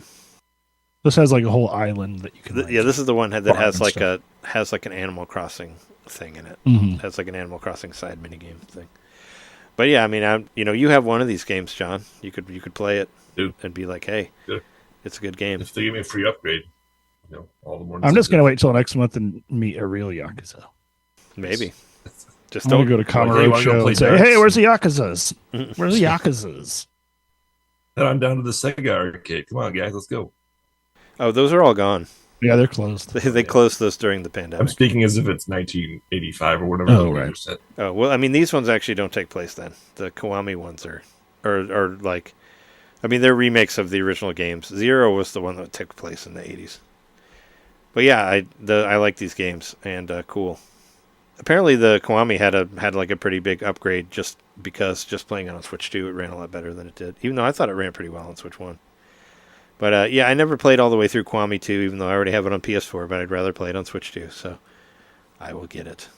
This has like a whole island that you can. This is the one that has like an Animal Crossing thing in it. Mm-hmm. It has like an Animal Crossing side mini game thing. But yeah, I mean, you have one of these games, John. You could play it and be like, hey, it's a good game. If they give me a free upgrade, all the more. I'm just gonna wait till next month and meet a real Yakuza. Maybe. Just I'm gonna don't go to Kama Like, hey, wanna go Roadshow play and say, darts? "Hey, where's the Yakuzas? Where's the Yakuzas?" Then I'm down to the Sega arcade. Come on, guys, let's go. Oh, those are all gone. Yeah, they're closed. They closed those during the I'm pandemic. speaking as if it's 1985 or whatever. Oh, the right. year said. Oh well, I mean, these ones actually don't take place then. The Kiwami ones are like, I mean, they're remakes of the original games. Zero was the one that took place in the 80s. But yeah, I like these games and cool. Apparently, the Kiwami had like a pretty big upgrade just because playing it on Switch 2, it ran a lot better than it did. Even though I thought it ran pretty well on Switch 1. But I never played all the way through Kiwami 2, even though I already have it on PS4. But I'd rather play it on Switch 2, so I will get it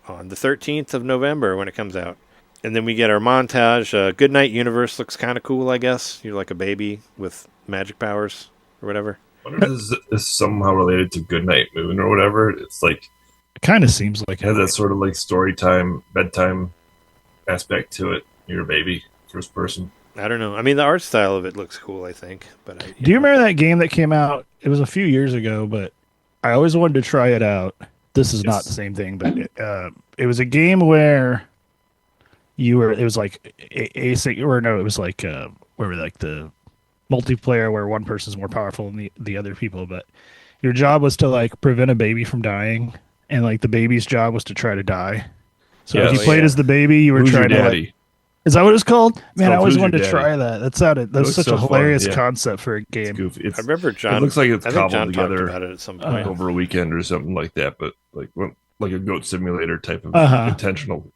on the 13th of November when it comes out. And then we get our montage. Goodnight Universe looks kind of cool, I guess. You're like a baby with magic powers or whatever. I wonder if this is somehow related to Goodnight Moon or whatever. It's like It kind of seems like it has that sort of like story time, bedtime aspect to it. You're a baby, first person. I don't know. I mean, the art style of it looks cool, I think. But Do you remember that game that came out? It was a few years ago, but I always wanted to try it out. This is not the same thing, but it was a game where you were. It was like async, or no, it was like where like the multiplayer where one person's more powerful than the other people, but your job was to like prevent a baby from dying, and like the baby's job was to try to die. So if you played as the baby, you were Who's trying your to. daddy? Like, is that what it's called? Man, I always Who's wanted Your to try that. That's looks such so a hilarious fun, yeah. concept for a It's game. goofy. I remember John. It looks like it's I think cobbled John talked together about it at some point. over a weekend or something like that, but like a goat simulator type of intentional.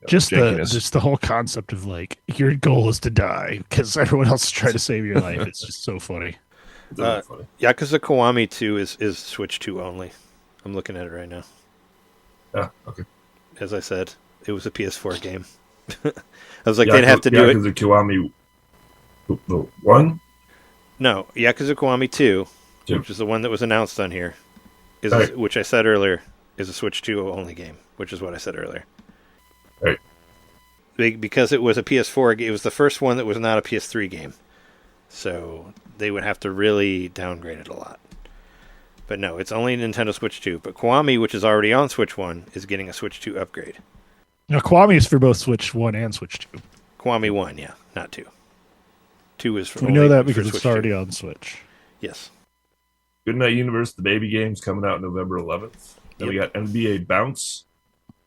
Just jankiness. the whole concept of like your goal is to die because everyone else is trying to save your life. It's just so funny. It's funny. Yakuza Kiwami 2 is Switch 2 only. I'm looking at it right now. Okay. As I said, it was a PS4 game. I was like, they'd have to do it. Yakuza Kiwami, the one? No, Yakuza Kiwami 2, Two. which is the one that was announced on here, Right. which I said earlier is a Switch 2 only game, which is what I said earlier. Right. Because it was a PS4 game, it was the first one that was not a PS3 game. So they would have to really downgrade it a lot. But no, it's only Nintendo Switch 2. But Kiwami, which is already on Switch 1, is getting a Switch 2 upgrade. Now, Kiwami is for both Switch 1 and Switch 2. Kiwami 1, yeah, not 2. 2 is for We know that for because Switch it's already 2. on Switch. Yes. Goodnight Universe, the baby game's coming out November 11th. Then we got NBA Bounce,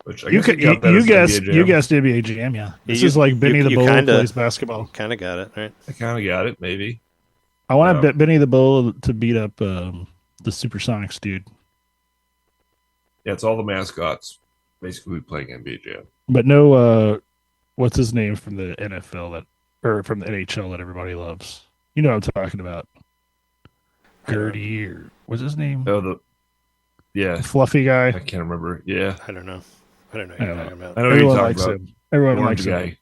which I You guess you guessed NBA Jam, yeah. This is like Benny the you Bull kinda- plays basketball. Kind of got it, right? I kind of got it, maybe. I want Yeah. Benny the Bull to beat up the Supersonics dude, Yeah, it's all the mascots basically playing NBA Jam. but no, what's his name from the NFL or from the NHL that everybody loves? You know what I'm talking about. Gertie or what's his name? Oh, The fluffy guy. I can't remember. Yeah, I don't know. I don't know what I you're don't talking about. I know what Everyone you're likes talking about. him. Everyone Orange likes guy. him.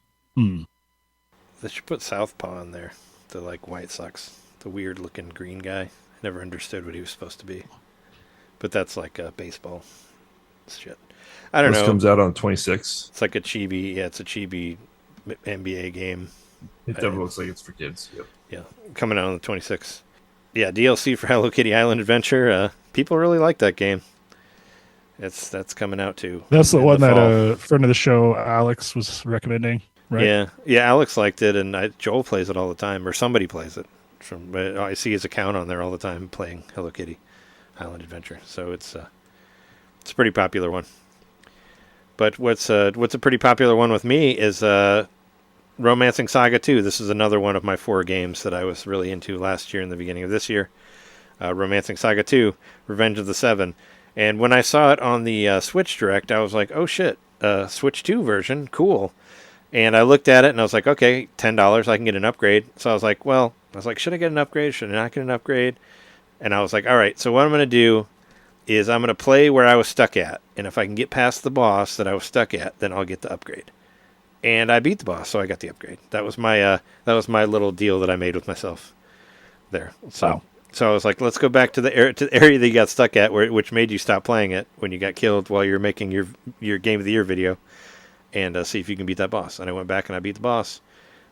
Hmm. They should put Southpaw in there. The like White Sox, the weird looking green guy. I never understood what he was supposed to be. But that's like baseball shit. I don't This know. comes out on 26th. It's like a chibi. Yeah, it's a chibi NBA game. It definitely looks like it's for kids. Yep. Yeah, coming out on the 26th. Yeah, DLC for Hello Kitty Island Adventure. People really like that game. That's coming out too. That's the in one that fall. a friend of the show, Alex, was recommending. right? Yeah. Alex liked it, and Joel plays it all the time, or somebody plays it. I see his account on there all the time playing Hello Kitty Island Adventure. So it's a pretty popular one. But what's a pretty popular one with me is Romancing Saga 2. This is another one of my 4 games that I was really into last year and the beginning of this year. Romancing Saga 2, Revenge of the Seven. And when I saw it on the Switch Direct, I was like, oh shit, Switch 2 version, cool. And I looked at it and I was like, okay, $10, I can get an upgrade. So I was like, should I get an upgrade? Should I not get an upgrade? And I was like, all right, so what I'm going to do is I'm going to play where I was stuck at. And if I can get past the boss that I was stuck at, then I'll get the upgrade. And I beat the boss, so I got the upgrade. That was my little deal that I made with myself there. So, wow. So I was like, let's go back to the area that you got stuck at, which made you stop playing it when you got killed while you were making your Game of the Year video, and see if you can beat that boss. And I went back and I beat the boss,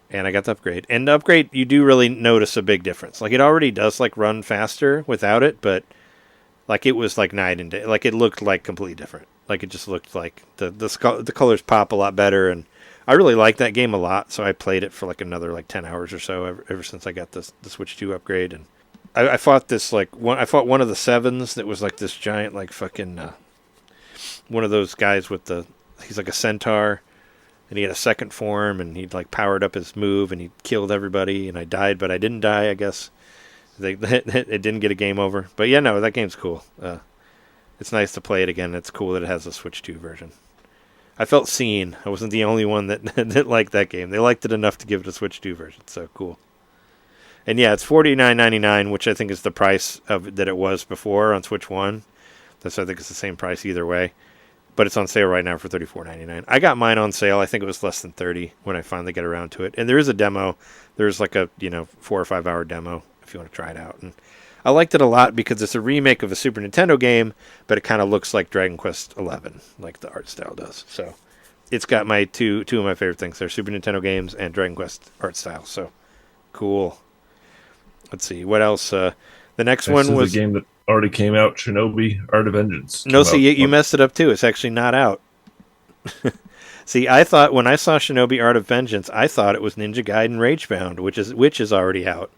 and I got the upgrade. And the upgrade, you do really notice a big difference. Like, it already does like run faster without it, but like it was like night and day. Like, it looked like completely different. Like, it just looked like the colors pop a lot better, and I really liked that game a lot, so I played it for like another 10 hours or so ever since I got the Switch 2 upgrade. And I fought I fought one of the sevens that was like this giant fucking one of those guys he's like a centaur, and he had a second form, and he'd powered up his move, and he killed everybody, and I died, but I didn't die, I guess. It didn't get a game over. But yeah, no, that game's cool. It's nice to play it again. It's cool that it has a Switch 2 version. I felt seen. I wasn't the only one that liked that game. They liked it enough to give it a Switch 2 version, so cool. And yeah, it's $49.99, which I think is the price that it was before on Switch 1. I think it's the same price either way. But it's on sale right now for $34.99. I got mine on sale. I think it was less than $30 when I finally get around to it. And there is a demo. There's like a 4 or 5 hour demo if you want to try it out. And I liked it a lot because it's a remake of a Super Nintendo game, but it kind of looks like Dragon Quest XI, like the art style does. So it's got my two of my favorite things. They're Super Nintendo games and Dragon Quest art style. So cool. Let's see what else. The next one was a game that already came out. Shinobi Art of Vengeance. No, see, you messed it up too. It's actually not out. See, I thought when I saw Shinobi Art of Vengeance, I thought it was Ninja Gaiden Ragebound, which is already out.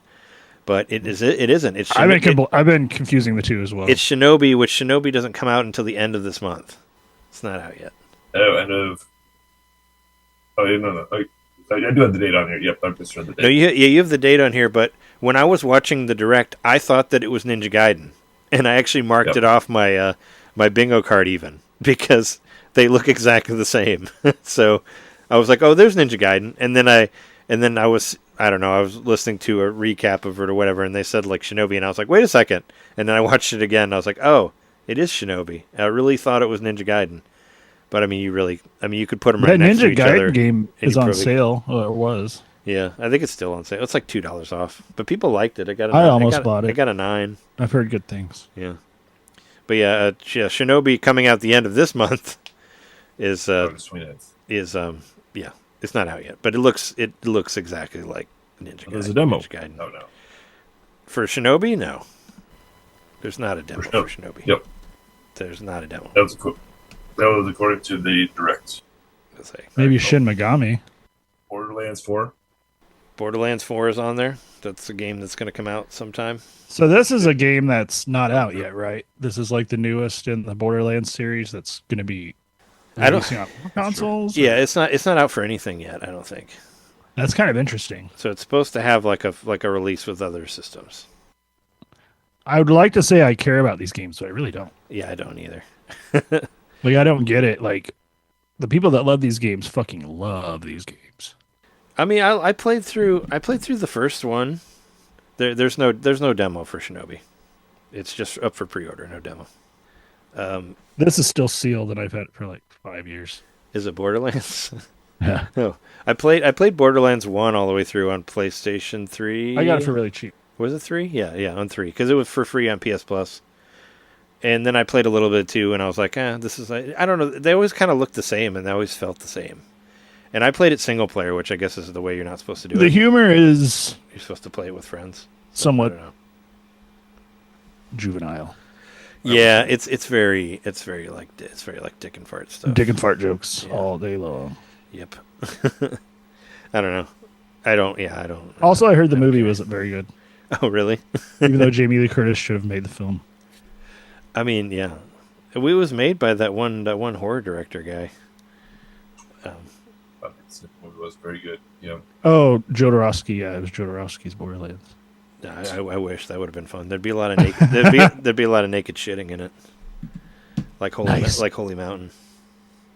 But it isn't. It's I've been confusing the two as well. It's Shinobi, which Shinobi doesn't come out until the end of this month. It's not out yet. Oh, end of. Oh, no. I do have the date on here. Yep, I've just read the date. No, you have the date on here, but when I was watching the Direct, I thought that it was Ninja Gaiden. And I actually marked it off my my bingo card even, because they look exactly the same. So I was like, oh, there's Ninja Gaiden. And then I was listening to a recap of it or whatever, and they said Shinobi, and I was like, wait a second. And then I watched it again, and I was like, oh, it is Shinobi. I really thought it was Ninja Gaiden. But you could put them right next to each other. That Ninja Gaiden game is on sale. Or it was. Yeah, I think it's still on sale. It's like $2 off. But people liked it. I almost bought it. I got a 9. I've heard good things. Yeah. But yeah, Shinobi coming out the end of this month is it's not out yet, but it looks exactly like Ninja Gaiden. There's a demo. Oh, no. For Shinobi, no. There's not a demo for Shinobi. Yep. There's not a demo. That was according to the Direct. Maybe Shin Megami. Borderlands 4. Borderlands 4 is on there. That's a game that's going to come out sometime. So this is a game that's not out yet, right? This is like the newest in the Borderlands series that's going to be releasing on consoles. Yeah, it's not out for anything yet, I don't think. That's kind of interesting. So it's supposed to have like a release with other systems. I would like to say I care about these games, but I really don't. Yeah, I don't either. I don't get it. Like, the people that love these games fucking love these games. I mean, I played through the first one. There's no demo for Shinobi. It's just up for pre-order, no demo. This is still sealed, and I've had it for like 5 years. Is it Borderlands? Yeah. Oh, I played Borderlands 1 all the way through on PlayStation 3. I got it for really cheap. Was it 3? Yeah, on 3, because it was for free on PS Plus. And then I played a little bit too, and I was like, this is... I don't know. They always kind of looked the same, and they always felt the same. And I played it single player, which I guess is the way you're not supposed to do it. The humor is... You're supposed to play it with friends. Somewhat juvenile. Yeah, it's very like dick and fart stuff. Dick and fart jokes all day long. Yep. I don't know. I don't. Also, I heard the movie wasn't very good, Oh, really? even though Jamie Lee Curtis should have made the film. I mean, yeah. It was made by that one horror director guy. The movie was very good. Yeah. Oh, Jodorowsky. Yeah, it was Jodorowsky's Borderlands. I wish that would have been fun. There'd be a lot of naked. there'd be a lot of naked shitting in it, like Holy Mountain.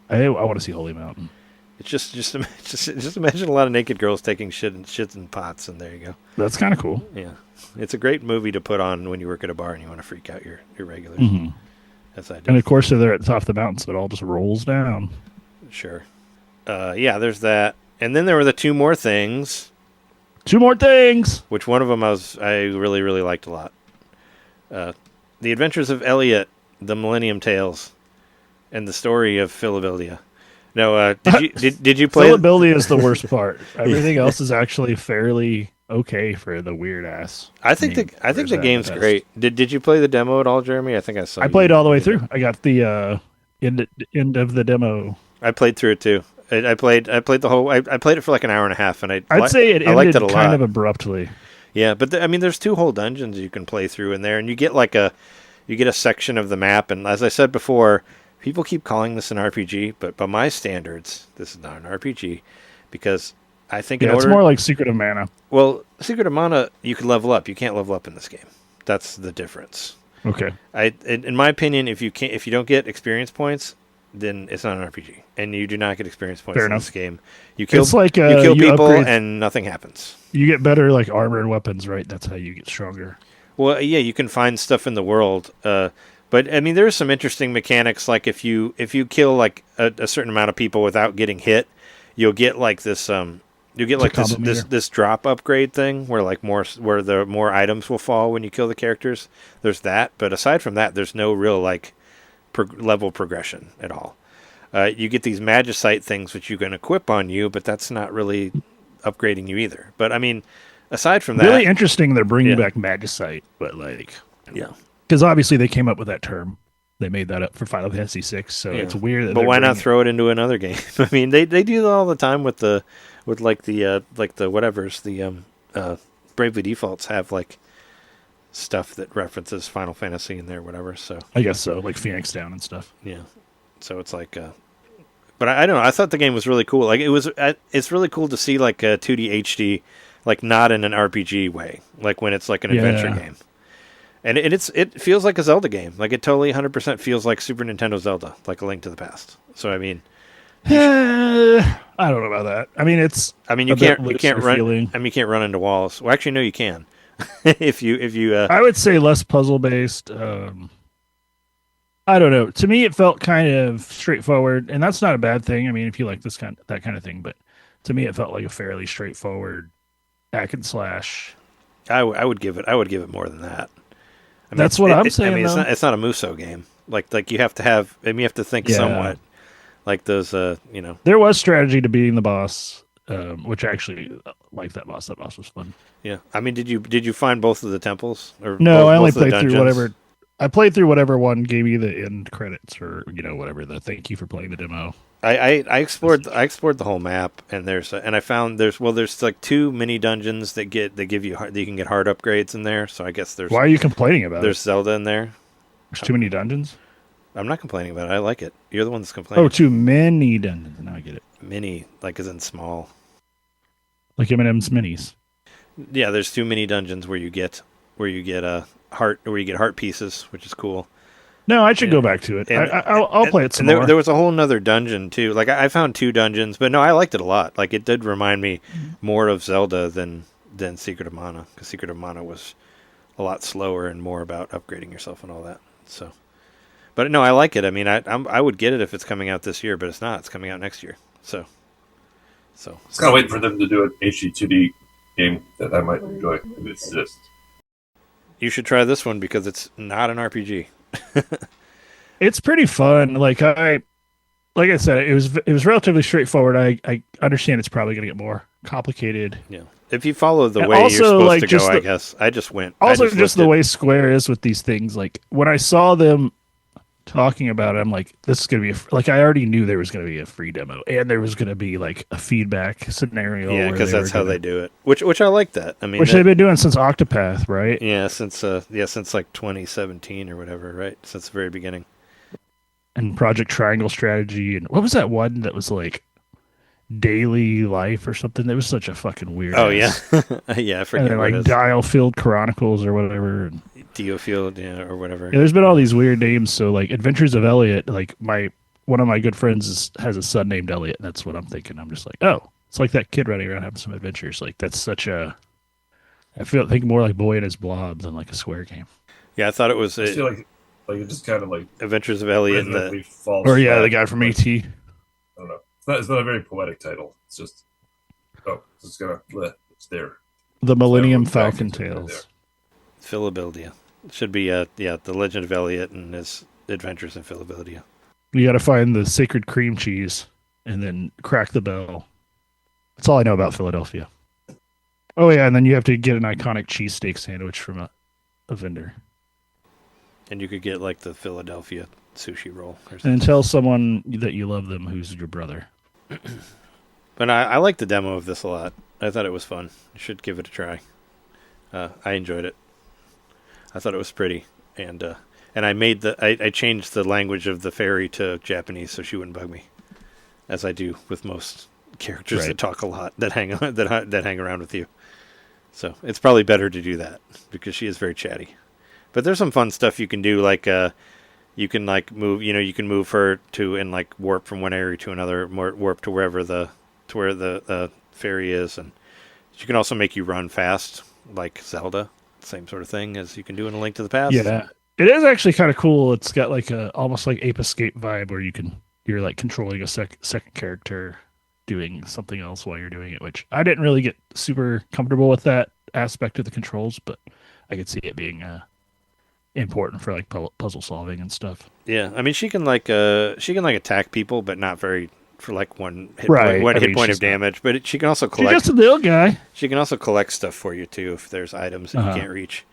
I want to see Holy Mountain. It's just imagine a lot of naked girls taking shits in pots, and there you go. That's kind of cool. Yeah, it's a great movie to put on when you work at a bar and you want to freak out your regulars. Mm-hmm. That's what I do. And of course, they're there at the top of the mountain, so it all just rolls down. Sure. Yeah, there's that, and then there were the two more things. Two more things. Which one of them I really really liked a lot. The Adventures of Elliot, the Millennium Tales, and the Story of Philadelphia. No, did you play? Philadelphia is the worst part. Everything else is actually fairly okay for the weird ass. I think the game's great. Did you play the demo at all, Jeremy? I think I saw. I played all the way through. I got the end of the demo. I played through it too. I played the whole. I played it for like an hour and a half, and I'd say it ended ended kind of abruptly. Yeah, but there's two whole dungeons you can play through in there, and you get a section of the map. And as I said before, people keep calling this an RPG, but by my standards, this is not an RPG, because I think it's more like Secret of Mana. Well, Secret of Mana, you can level up. You can't level up in this game. That's the difference. Okay. In my opinion, if you don't get experience points, then it's not an RPG, and you do not get experience points in this game. You kill you kill people, and nothing happens. You get better like armor and weapons, right? That's how you get stronger. Well, yeah, you can find stuff in the world, but I mean, there's some interesting mechanics. Like if you kill like a certain amount of people without getting hit, you'll get like this this drop upgrade thing where the more items will fall when you kill the characters. There's that, but aside from that, there's no real like level progression at all. You get these magicite things which you can equip on you, but that's not really upgrading you either. But I mean, aside from that, really interesting. They're bringing back magicite, but because obviously they came up with that term. They made that up for Final Fantasy VI, so it's weird. But why not throw it into another game? I mean, they do that all the time with the Bravely Defaults have like stuff that references Final Fantasy in there, whatever. So I guess so, like Phoenix Down and stuff. Yeah. So it's like, but I don't know. I thought the game was really cool. Like it's really cool to see like a 2D HD, like not in an RPG way, like when it's like an adventure game. And it feels like a Zelda game. Like it totally 100% feels like Super Nintendo Zelda, like A Link to the Past. So I mean, I don't know about that. I mean, you can't run. Feeling. I mean, you can't run into walls. Well, actually, no, you can. if you I would say less puzzle based. I don't know. To me, it felt kind of straightforward, and that's not a bad thing. I mean, if you like that kind of thing, but to me, it felt like a fairly straightforward hack and slash. I would give it more than that. I mean, that's what I'm saying. I mean, it's not a Muso game. Like you have to have. I mean, you have to think somewhat. Like those, There was strategy to beating the boss, which actually like that boss. That boss was fun. Yeah, I mean, did you find both of the temples? Or no, I only played through whatever. I played through whatever one gave me the end credits, or whatever the thank you for playing the demo. I explored the whole map, and I found there's like 2 mini dungeons that give you that you can get hard upgrades in there. So I guess there's. Why are you complaining about it? There's Zelda in there. There's too many dungeons. I'm not complaining about it. I like it. You're the one that's complaining. Oh, too many dungeons. Now I get it. Mini, like as in small. Like M&M's minis. Yeah, there's 2 mini dungeons where you get heart pieces, which is cool. No, I should go back to it. I'll play it some more. There was a whole nother dungeon too. Like I found 2 dungeons, but no, I liked it a lot. Like it did remind me more of Zelda than Secret of Mana, because Secret of Mana was a lot slower and more about upgrading yourself and all that. So, but no, I like it. I mean, I would get it if it's coming out this year, but it's not. It's coming out next year. So it's kind of waiting for them to do an HD 2D game that I might enjoy if it exists. You should try this one because it's not an RPG. It's pretty fun. Like I said, it was relatively straightforward. I understand it's probably going to get more complicated. Yeah, if you follow the way you're supposed to go, I guess. I just went. Also, just the way Square is with these things. Like when I saw them talking about it, I'm like, this is gonna be like I already knew there was gonna be a free demo, and there was gonna be like a feedback scenario. Yeah, because that's how they do it. Which I like that. I mean, which they've been doing since Octopath, right? Yeah, since like 2017 or whatever, right? Since the very beginning. And Project Triangle Strategy, and what was that one that was like Daily Life or something? That was such a fucking weird. Oh yeah, yeah, I forget. And like Dial Field Chronicles or whatever. And Dio Field, yeah, or whatever. Yeah, there's been all these weird names. So like Adventures of Elliot, like one of my good friends has a son named Elliot, and that's what I'm thinking. I'm just like, oh, it's like that kid running around having some adventures. Like that's such a. think more like Boy and His Blob than like a Square game. Yeah, I thought it was. I feel like it just kind of like Adventures of Elliot, the guy from ET. I don't know. It's not a very poetic title. It's just it's there. The Millennium Falcon Tales. Philadelphia. It should be The Legend of Elliot and His Adventures in Philadelphia. You got to find the sacred cream cheese and then crack the bell. That's all I know about Philadelphia. Oh yeah, and then you have to get an iconic cheesesteak sandwich from a vendor. And you could get like the Philadelphia sushi roll or something. And tell someone that you love them who's your brother. But I like the demo of this a lot. I thought it was fun. You should give it a try. I enjoyed it. I thought it was pretty. And I changed the language of the fairy to Japanese so she wouldn't bug me. As I do with most characters that talk a lot, that hang around with you. So it's probably better to do that because she is very chatty. But there's some fun stuff you can do, like you can like move. You can move her to and like warp from one area to another, warp to where the fairy is, and she can also make you run fast, like Zelda. Same sort of thing as you can do in A Link to the Past. Yeah, it is actually kind of cool. It's got like a almost like Ape Escape vibe where you're like controlling a second character doing something else while you're doing it, which I didn't really get super comfortable with that aspect of the controls, but I could see it being important for like puzzle solving and stuff. Yeah, I mean she can attack people, but not very for like one hit point of damage. But she can also collect. She's just a little guy. She can also collect stuff for you too if there's items that you can't reach,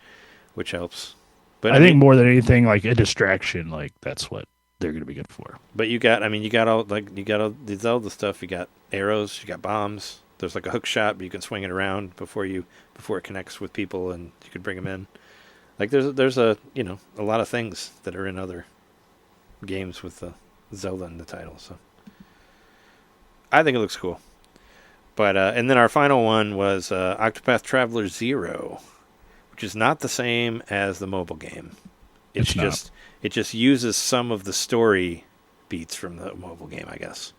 which helps. But I think more than anything, like a distraction, like that's what they're going to be good for. But you got all the Zelda stuff. You got arrows, you got bombs. There's like a hook shot, but you can swing it around before it connects with people, and you can bring them in. Like there's a lot of things that are in other games with Zelda in the title. So I think it looks cool. But and then our final one was Octopath Traveler 0, which is not the same as the mobile game. It just uses some of the story beats from the mobile game, I guess.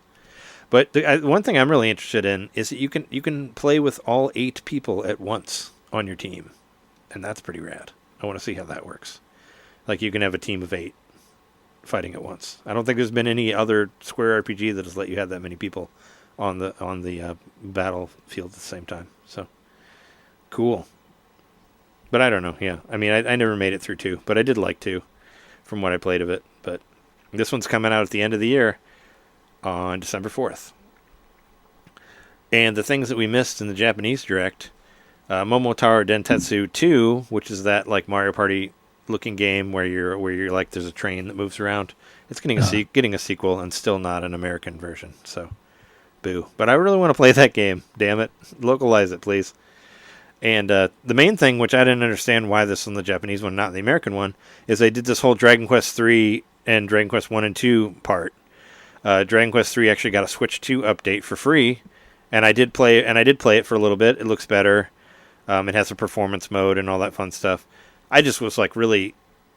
But one thing I'm really interested in is that you can play with all 8 people at once on your team, and that's pretty rad. I want to see how that works. Like you can have a team of 8 fighting at once. I don't think there's been any other Square RPG that has let you have that many people on the battlefield at the same time. So cool. But I don't know. Yeah, I mean, I never made it through 2, but I did like 2 from what I played of it. But this one's coming out at the end of the year on December 4th. And the things that we missed in the Japanese Direct, Momotaro Dentetsu 2, which is that like Mario Party looking game where you're like there's a train that moves around. It's getting a sequel and still not an American version. So, boo. But I really want to play that game. Damn it, localize it, please. And the main thing, which I didn't understand why this is on the Japanese one, not the American one, is they did this whole Dragon Quest 3 and Dragon Quest 1 and 2 part. Dragon Quest 3 actually got a Switch 2 update for free, and I did play it for a little bit. It looks better. It has a performance mode and all that fun stuff. I just was like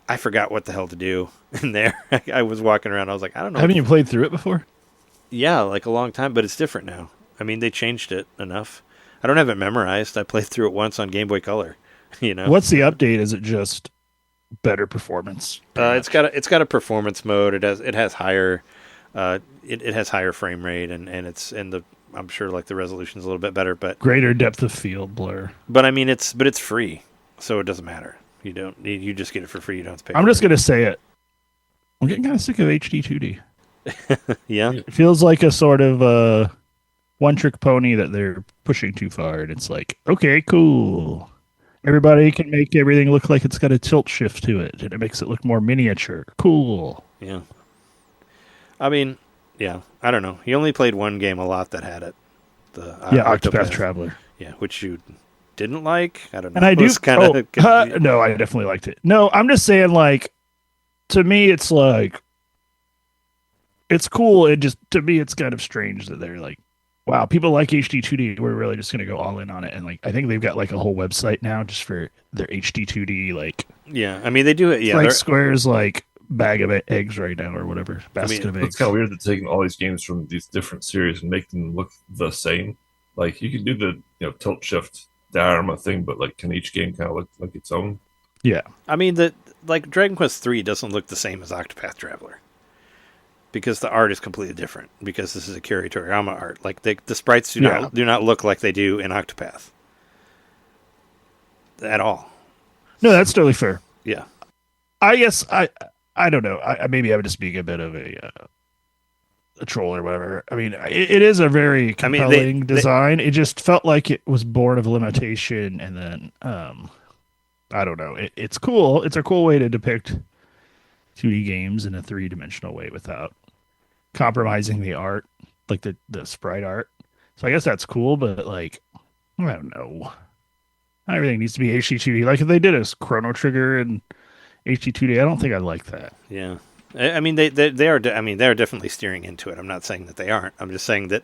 I forgot what the hell to do in there. I was walking around. I was like, I don't know. Haven't you played through it before? Yeah, like a long time, but it's different now. I mean, they changed it enough. I don't have it memorized. I played through it once on Game Boy Color. What's the update? Is it just better performance? It's got a performance mode. It has higher it has higher frame rate and it's I'm sure like the resolution's a little bit better, but greater depth of field blur. But I mean it's free, so it doesn't matter. You just get it for free. You don't have to pay. I'm just gonna say it. I'm getting kind of sick of HD 2D. Yeah, it feels like a sort of one-trick pony that they're pushing too far, and it's like, okay, cool. Everybody can make everything look like it's got a tilt shift to it, and it makes it look more miniature. Cool. Yeah. I mean, yeah, I don't know. He only played one game a lot that had it. The Octopath Traveler. Yeah, which you didn't like. I don't know. And I do. Kinda, no, I definitely liked it. No, I'm just saying, like, to me, it's like, it's cool. It just, to me, it's kind of strange that they're like, wow, people like HD 2D. We're really just going to go all in on it. And like, I think they've got like a whole website now just for their HD 2D. Like, yeah, I mean, they do it. Yeah, like Square's like bag of eggs right now or whatever. Basket of eggs. It's kind of weird that taking all these games from these different series and make them look the same. Like, you can do the tilt shift diorama thing, but like, can each game kind of look like its own? Yeah. I mean, like Dragon Quest 3 doesn't look the same as Octopath Traveler. Because the art is completely different. Because this is a Akira Toriyama art. Like the sprites do not look like they do in Octopath at all. No, that's totally fair. Yeah, I guess I don't know. Maybe I would just be a bit of a troll or whatever. I mean, it is a very compelling design. It just felt like it was born of limitation, and then I don't know. It's cool. It's a cool way to depict 2D games in a 3-dimensional way without compromising the art, like the sprite art. So I guess that's cool, but like, I don't know. Not everything needs to be HD 2D. Like if they did a Chrono Trigger and HD 2D, I don't think I'd like that. Yeah. I mean, they are. I mean, they're definitely steering into it. I'm not saying that they aren't. I'm just saying that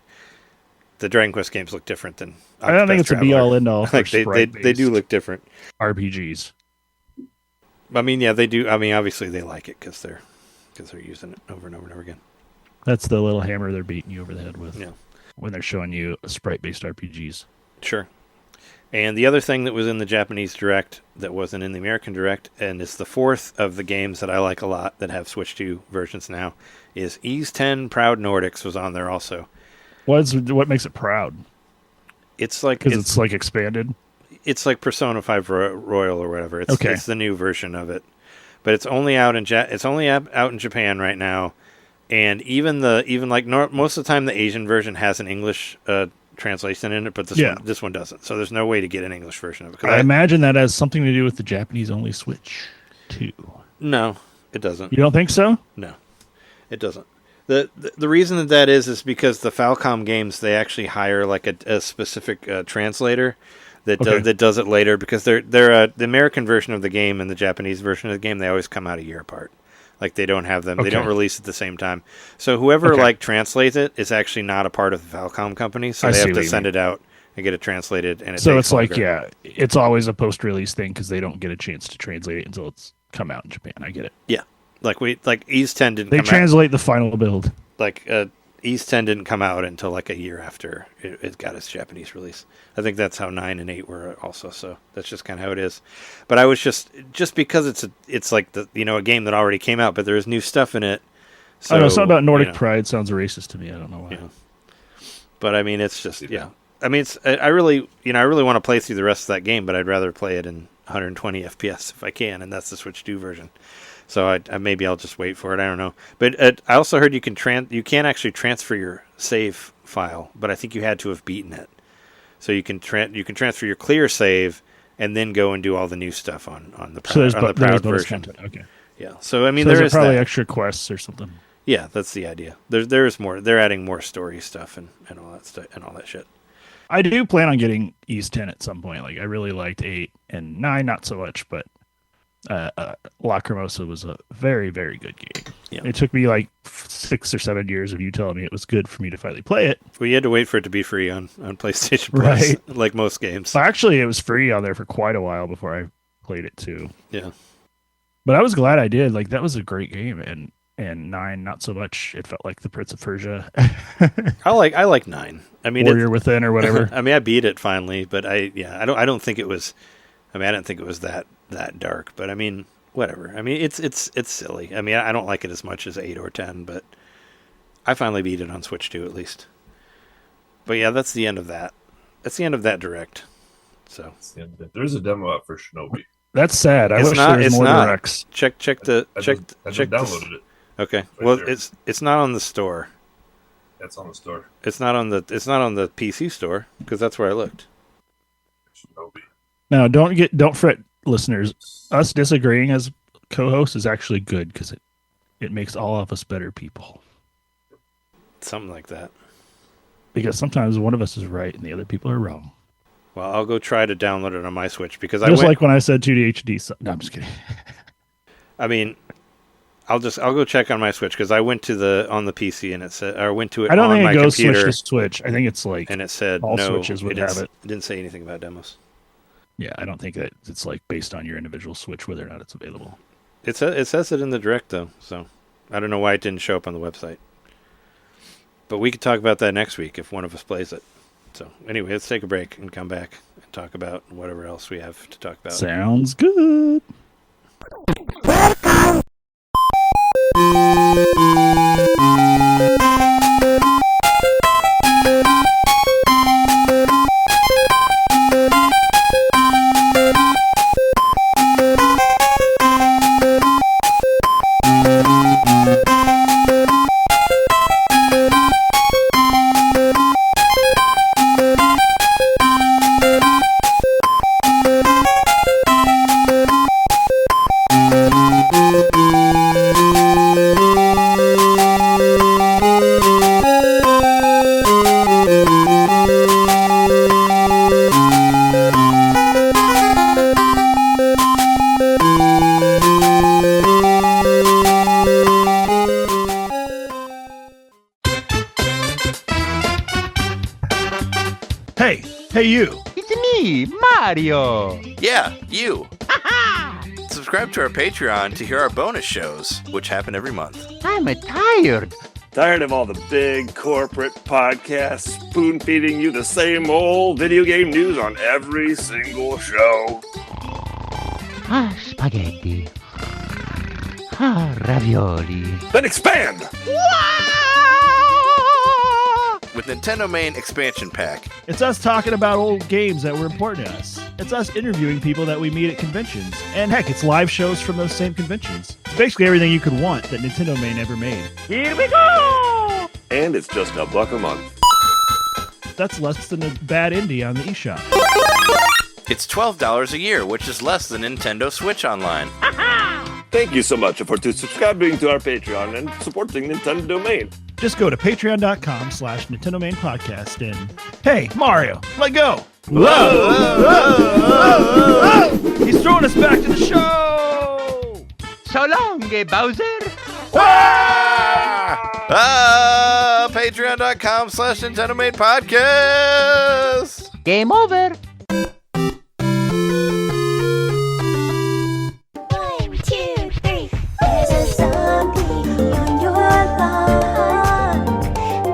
the Dragon Quest games look different than I don't think it's a be all end all. Like they do look different. RPGs. I mean, yeah, they do. I mean, obviously they like it because they're using it over and over and over again. That's the little hammer they're beating you over the head with. Yeah. When they're showing you sprite-based RPGs. Sure. And the other thing that was in the Japanese Direct that wasn't in the American Direct, and it's the fourth of the games that I like a lot that have Switch 2 versions now, is Ys 10 Proud Nordics was on there also. What makes it proud? It's like because it's like expanded. It's like Persona 5 Royal or whatever. It's okay. It's the new version of it, but it's only out in out in Japan right now, and most of the time the Asian version has an English translation in it, but this one doesn't. So there's no way to get an English version of it. I imagine that has something to do with the Japanese only Switch 2. No, it doesn't. You don't think so? No, it doesn't. The reason that is because the Falcom games, they actually hire like a specific translator that does it later, because they're the American version of the game and the Japanese version of the game, they always come out a year apart. Like they don't have them, they don't release at the same time. So whoever translates it is actually not a part of the Falcom company, so they have to send it out and get it translated. And so it's longer. It's always a post-release thing because they don't get a chance to translate it until it's come out in Japan. I get it. Yeah. Like Ys 10 didn't. They translate the final build. Like Ys 10 didn't come out until like a year after it got its Japanese release. I think that's how 9 and 8 were also. So that's just kind of how it is. But I was just because it's like a game that already came out, but there's new stuff in it. So, I know something about Nordic Pride sounds racist to me. I don't know why. Yeah. But I mean, it's just I mean, I really want to play through the rest of that game, but I'd rather play it in 120 FPS if I can, and that's the Switch 2 version. So maybe I'll just wait for it. I don't know. But I also heard you can actually transfer your save file, but I think you had to have beaten it. So you can transfer your clear save and then go and do all the new stuff on the Proud version. Okay. Yeah. So I mean, there's probably extra quests or something. Yeah, that's the idea. There's more. They're adding more story stuff and all that stuff and all that shit. I do plan on getting Ys 10 at some point. Like I really liked 8 and 9, not so much, but Lacrimosa was a very, very good game. Yeah. It took me like 6 or 7 years of you telling me it was good for me to finally play it. Well, you had to wait for it to be free on PlayStation Plus, right? Like most games. Well, actually, it was free on there for quite a while before I played it too. Yeah. But I was glad I did. Like that was a great game, and 9 not so much. It felt like the Prince of Persia. I like 9. I mean, Warrior Within or whatever. I mean, I beat it finally, but I don't think it was. I mean, I didn't think it was that dark, but I mean, whatever. I mean, it's silly. I mean, I don't like it as much as 8 or 10, but I finally beat it on Switch 2 at least. But yeah, that's the end of that. That's the end of that Direct. So there's a demo out for Shinobi. That's sad. I wish there was more Directs. Check the. I downloaded it. Okay. Well, it's not on the store. That's on the store. It's not on the PC store because that's where I looked. Shinobi. Now, don't fret, listeners. Us disagreeing as co-hosts is actually good because it makes all of us better people. Something like that. Because sometimes one of us is right and the other people are wrong. Well, I'll go try to download it on my Switch because like when I said 2D HD. No, I'm just kidding. I mean, I'll go check on my Switch because I went to on the PC and it said, or went to it. I don't on think my it goes computer, Switch to Switch. I think it's like, and it said all no. Switches would have it. It didn't say anything about demos. Yeah, I don't think that it's like based on your individual Switch whether or not it's available. It says it in the Direct though, so I don't know why it didn't show up on the website. But we could talk about that next week if one of us plays it. So anyway, let's take a break and come back and talk about whatever else we have to talk about. Sounds good. Hey, you. It's me, Mario. Yeah, you. Subscribe to our Patreon to hear our bonus shows, which happen every month. I'm tired. Tired of all the big corporate podcasts spoon-feeding you the same old video game news on every single show? Spaghetti. Ravioli. Then expand! With NintenDomain Expansion Pack. It's us talking about old games that were important to us. It's us interviewing people that we meet at conventions. And heck, it's live shows from those same conventions. It's basically everything you could want that NintenDomain ever made. Here we go! And it's just $1 a month. That's less than a bad indie on the eShop. It's $12 a year, which is less than Nintendo Switch Online. Thank you so much for subscribing to our Patreon and supporting NintenDomain. Just go to patreon.com/NintenDomain podcast and, hey, Mario, let go. Whoa! He's throwing us back to the show. So long, Bowser. Patreon.com/NintenDomain podcast. Game over. 1, 2, 3. There's a zombie on your lawn.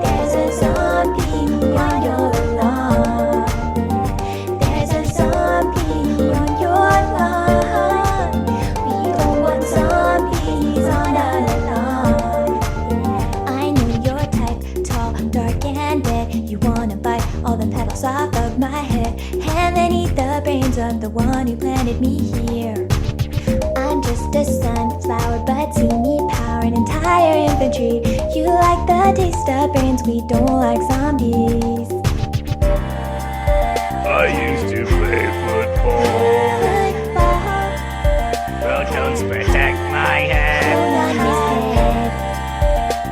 There's a zombie on your lawn. There's a zombie on your lawn. We don't want zombies on our lawn. I know your type, tall, dark, and red. You wanna bite all the petals off of my head and then eat the brains of the one who planted me here. I'm just a sunflower, but see me power an entire infantry. You like the taste of brains, we don't like zombies. I used to play football. Protons protect my head.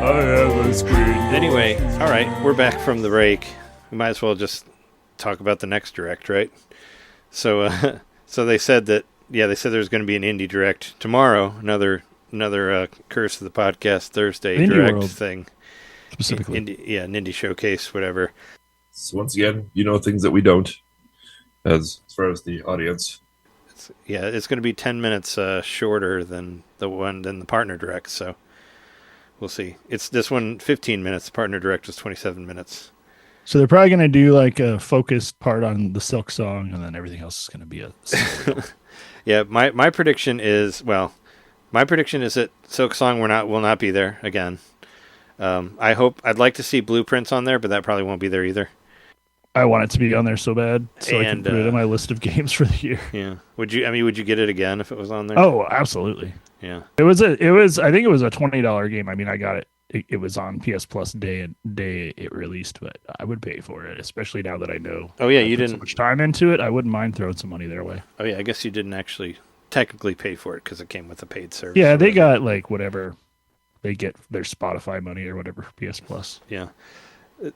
I have a screen. Anyway, all right, we're back from the break. We might as well just talk about the next Direct, right? So, so they said that, yeah, they said there's going to be an Indie Direct tomorrow. Another Curse of the Podcast Thursday Indie Direct World, thing. specifically. An Indie Showcase, whatever. So once again, you know things that we don't, as far as the audience. It's going to be 10 minutes shorter than the Partner Direct, so we'll see. It's this one 15 minutes. The Partner Direct was 27 minutes. So they're probably going to do like a focused part on the Silk Song, and then everything else is going to be a Yeah, my prediction is that Silk Song will not be there again. I'd like to see Blueprints on there, but that probably won't be there either. I want it to be on there so bad, so I can put it on my list of games for the year. Yeah. Would you get it again if it was on there? Oh, absolutely. Yeah. I think it was a $20 game. I mean, I got it. It was on PS Plus day it released, but I would pay for it, especially now that I know. Oh yeah, I you put didn't so much time into it. I wouldn't mind throwing some money their way. Oh yeah, I guess you didn't actually technically pay for it because it came with a paid service. Yeah, they got like whatever, they get their Spotify money or whatever for PS Plus. Yeah.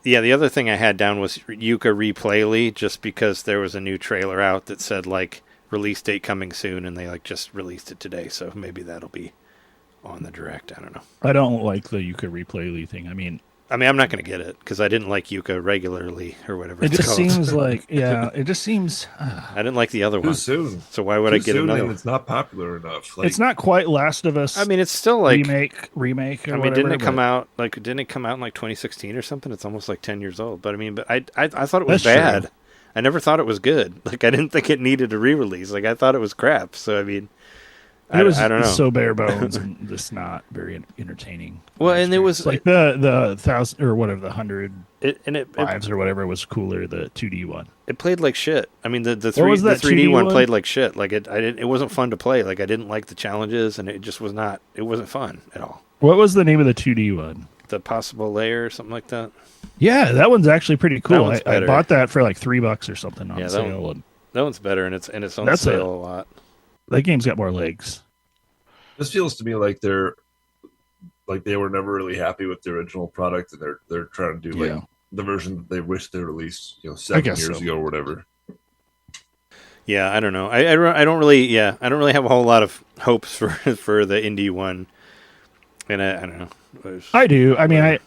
Yeah, the other thing I had down was Yuka Replayly, just because there was a new trailer out that said, like, release date coming soon, and they, like, just released it today, so maybe that'll be on the Direct. I don't know. I don't like the Yuka Replayly thing. I mean, I'm not going to get it, because I didn't like Yuka regularly, or whatever it it's just called. seems like, it just seems... I didn't like the other Too one. soon. So why would I get another one? It's not popular enough. Like, it's not quite Last of Us. I mean, it's still like... Remake or I mean, whatever, didn't it come out in like 2016 or something? It's almost like 10 years old. But I mean, I thought it was That's bad. true. I never thought it was good. Like, I didn't think it needed a re-release. Like, I thought it was crap. So I mean, I don't know. So bare bones and just not very entertaining. Well, and it was like the 1,000 or whatever, the 100 it lives or whatever was cooler. The 2D one. It played like shit. I mean, the What was that 3D 2D one one? played like shit. Like it wasn't fun to play. Like I didn't like the challenges, and it just was not. It wasn't fun at all. What was the name of the 2D one? The Possible Layer or something like that. Yeah, that one's actually pretty cool. one's I better. bought that for like $3 or something on Yeah, that sale. one- That one's better, and it's on That's sale a lot. That game's got more legs. this feels to me like they were never really happy with the original product, and they're trying to do like the version that they wish they released, 7 guess years so. ago or whatever. Yeah, I don't know. I don't really have a whole lot of hopes for the indie one, and I don't know. I do. I mean,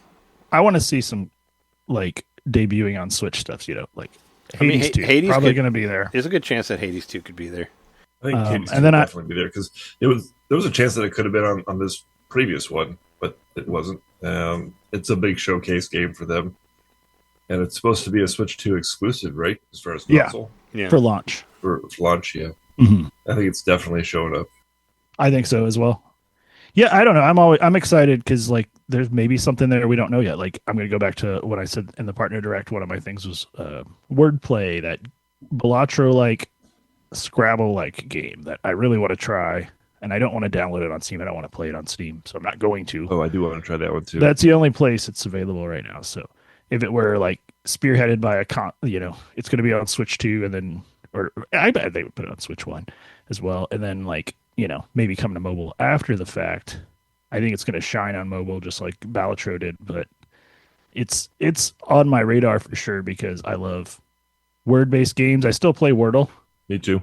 I want to see some like debuting on Switch stuff. Like Hades 2 Hades probably could- going to be there. There's a good chance that Hades 2 could be there. I think Hades and will then definitely be there because there was a chance that it could have been on this previous one, but it wasn't. It's a big showcase game for them, and it's supposed to be a Switch 2 exclusive, right? As far as console Yeah. for launch. for launch, yeah. Mhm. I think it's definitely showing up. I think so as well. Yeah, I don't know. I'm excited because like there's maybe something there we don't know yet. Like I'm going to go back to what I said in the partner direct. One of my things was wordplay, that Balatro like Scrabble like game that I really want to try, and I don't want to download it on Steam. I don't want to play it on Steam, so I'm not going to. Oh, I do want to try that one too. That's the only place it's available right now. So if it were like spearheaded by it's going to be on Switch 2, and then or I bet they would put it on Switch 1 as well, and then like maybe come to mobile after the fact. I think it's going to shine on mobile just like Balatro did, but it's on my radar for sure because I love word-based games. I still play Wordle. Me too.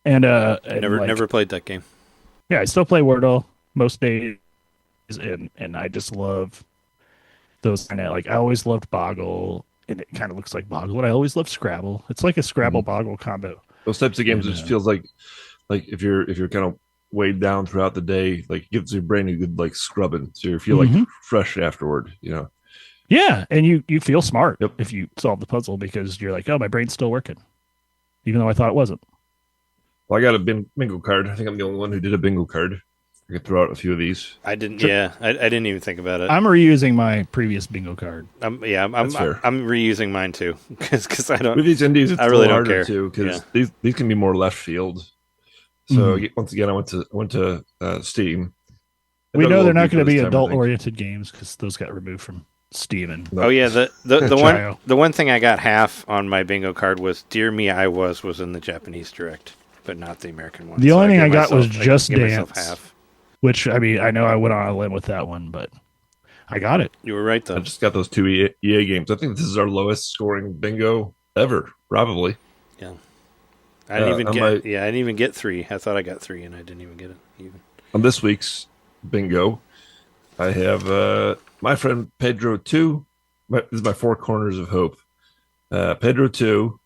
And Never played that game. Yeah, I still play Wordle most days, and I just love those kind of like I always loved Boggle, and it kind of looks like Boggle. And I always loved Scrabble. It's like a Scrabble Boggle combo. Those types of games, it just feels like if you're kind of weighed down throughout the day, like it gives your brain a good like scrubbing, so you feel like fresh afterward. Yeah, and you feel smart Yep. if you solve the puzzle because you're like, oh, my brain's still working, even though I thought it wasn't. Well, I got a bingo card. I think I'm the only one who did a bingo card. I could throw out a few of these. I didn't. Yeah, I didn't even think about it. I'm reusing my previous bingo card. I'm That's fair. I'm reusing mine too because I don't. With these indies, it's I really a little don't harder care. too because Yeah. these can be more left field. So once again, I went to Steam. We know they're not going to be adult-oriented adult-oriented games because those got removed from Steam. And Oh yeah, the Child. one thing I got half on my bingo card was "Dear Me, I Was" in the Japanese Direct, but not the American one. The only thing gave I got was myself- Just gave myself Dance. half. which I mean, I know I went on a limb with that one, but I got it. You were right though. I just got those two EA games. I think this is our lowest scoring bingo ever, probably. Yeah. I didn't even on get. my- Yeah, I didn't even get 3. I thought I got 3, and I didn't even get it. Even. On this week's bingo, I have my friend Pedro 2. This is my 4 corners of hope. Pedro 2,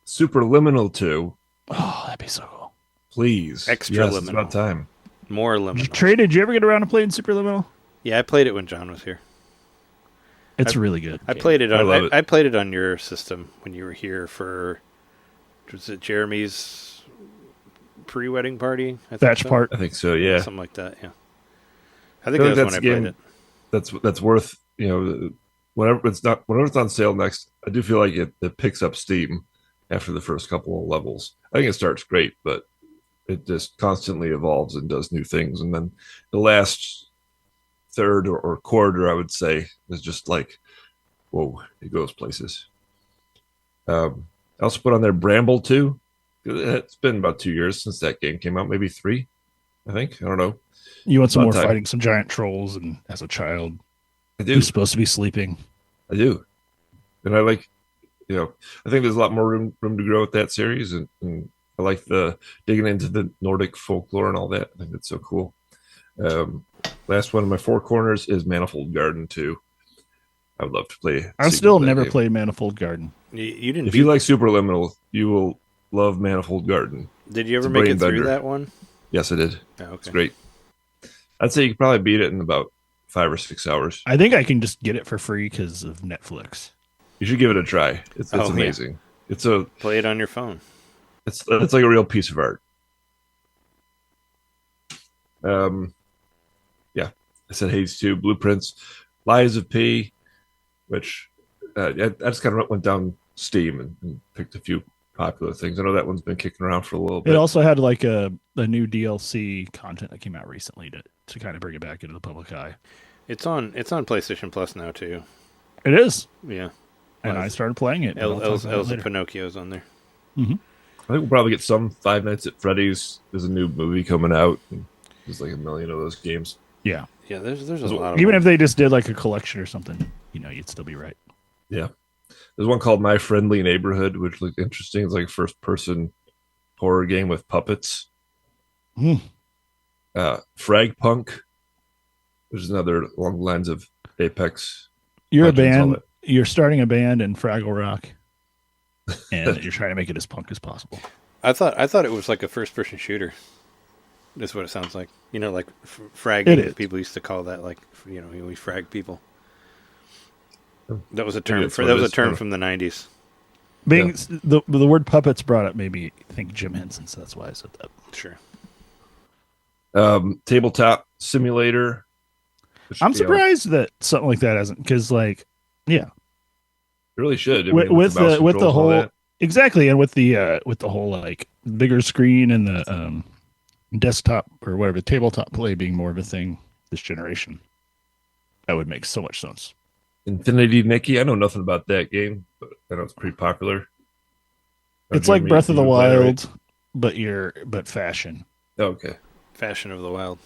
Superliminal 2. Oh, that'd be so cool. Please. Extra Yes, it's liminal. about time. More Did you liminal. trade? Did you ever get around to playing Superliminal? Yeah, I played it when John was here. It's really good. I played it on. love it. I played it on your system when you were here for. Was it Jeremy's pre-wedding party? I think Batch so. part. I think so, yeah. Something like that. Yeah. I think that was when I played it. That's worth, whenever it's on sale next. I do feel like it picks up steam after the first couple of levels. I think it starts great, but it just constantly evolves and does new things. And then the last third or quarter, I would say, is just like, whoa, it goes places. I also put on there Bramble 2. It's been about 2 years since that game came out, maybe 3. I think. I don't know. You want some more About time. fighting some giant trolls, and as a child, I do. who's supposed to be sleeping. I do. And I like, I think there's a lot more room to grow with that series, and I like the digging into the Nordic folklore and all that. I think that's so cool. Last one of my four corners is Manifold Garden 2. I would love to play. I've still never played Manifold Garden. You didn't. If you like Superliminal, you will love Manifold Garden. Did you ever make it through that one? Yes, I did. Oh, okay. It's great. I'd say you could probably beat it in about 5 or 6 hours. I think I can just get it for free because of Netflix. You should give it a try. It's amazing. Yeah. Play it on your phone. It's like a real piece of art. Yeah, I said Hades 2, Blueprints, Lies of P, which I just kind of went down Steam and picked a few popular things. I know that one's been kicking around for a little bit. It also had like a new DLC content that came out recently to kind of bring it back into the public eye. It's on PlayStation Plus now too. It is. Yeah. And I started playing it. Elsa Pinocchio's on there. Mm-hmm. I think we'll probably get some Five Nights at Freddy's. There's a new movie coming out. And there's like 1 million of those games. Yeah. Yeah, there's a lot of even them. if they just did like a collection or something, you'd still be right. Yeah. There's one called My Friendly Neighborhood, which looks interesting. It's like a first-person horror game with puppets. Frag Punk, which is another along the lines of Apex. You're Legends, a band. You're starting a band in Fraggle Rock, and you're trying to make it as punk as possible. I thought it was like a first-person shooter. That's what it sounds like. Like fragging. People used to call that like we frag people. That was a term. That was a term from the 90s. The word puppets brought up made me think Jim Henson, so that's why I said that. Sure. Tabletop Simulator. I'm surprised that something like that hasn't, because it really should. With the whole exactly, and with the whole like bigger screen and the desktop or whatever tabletop play being more of a thing this generation, that would make so much sense. Infinity Nikki, I know nothing about that game, but I know it's pretty popular. It's like Breath of the Wild, but fashion. Okay. Fashion of the Wild.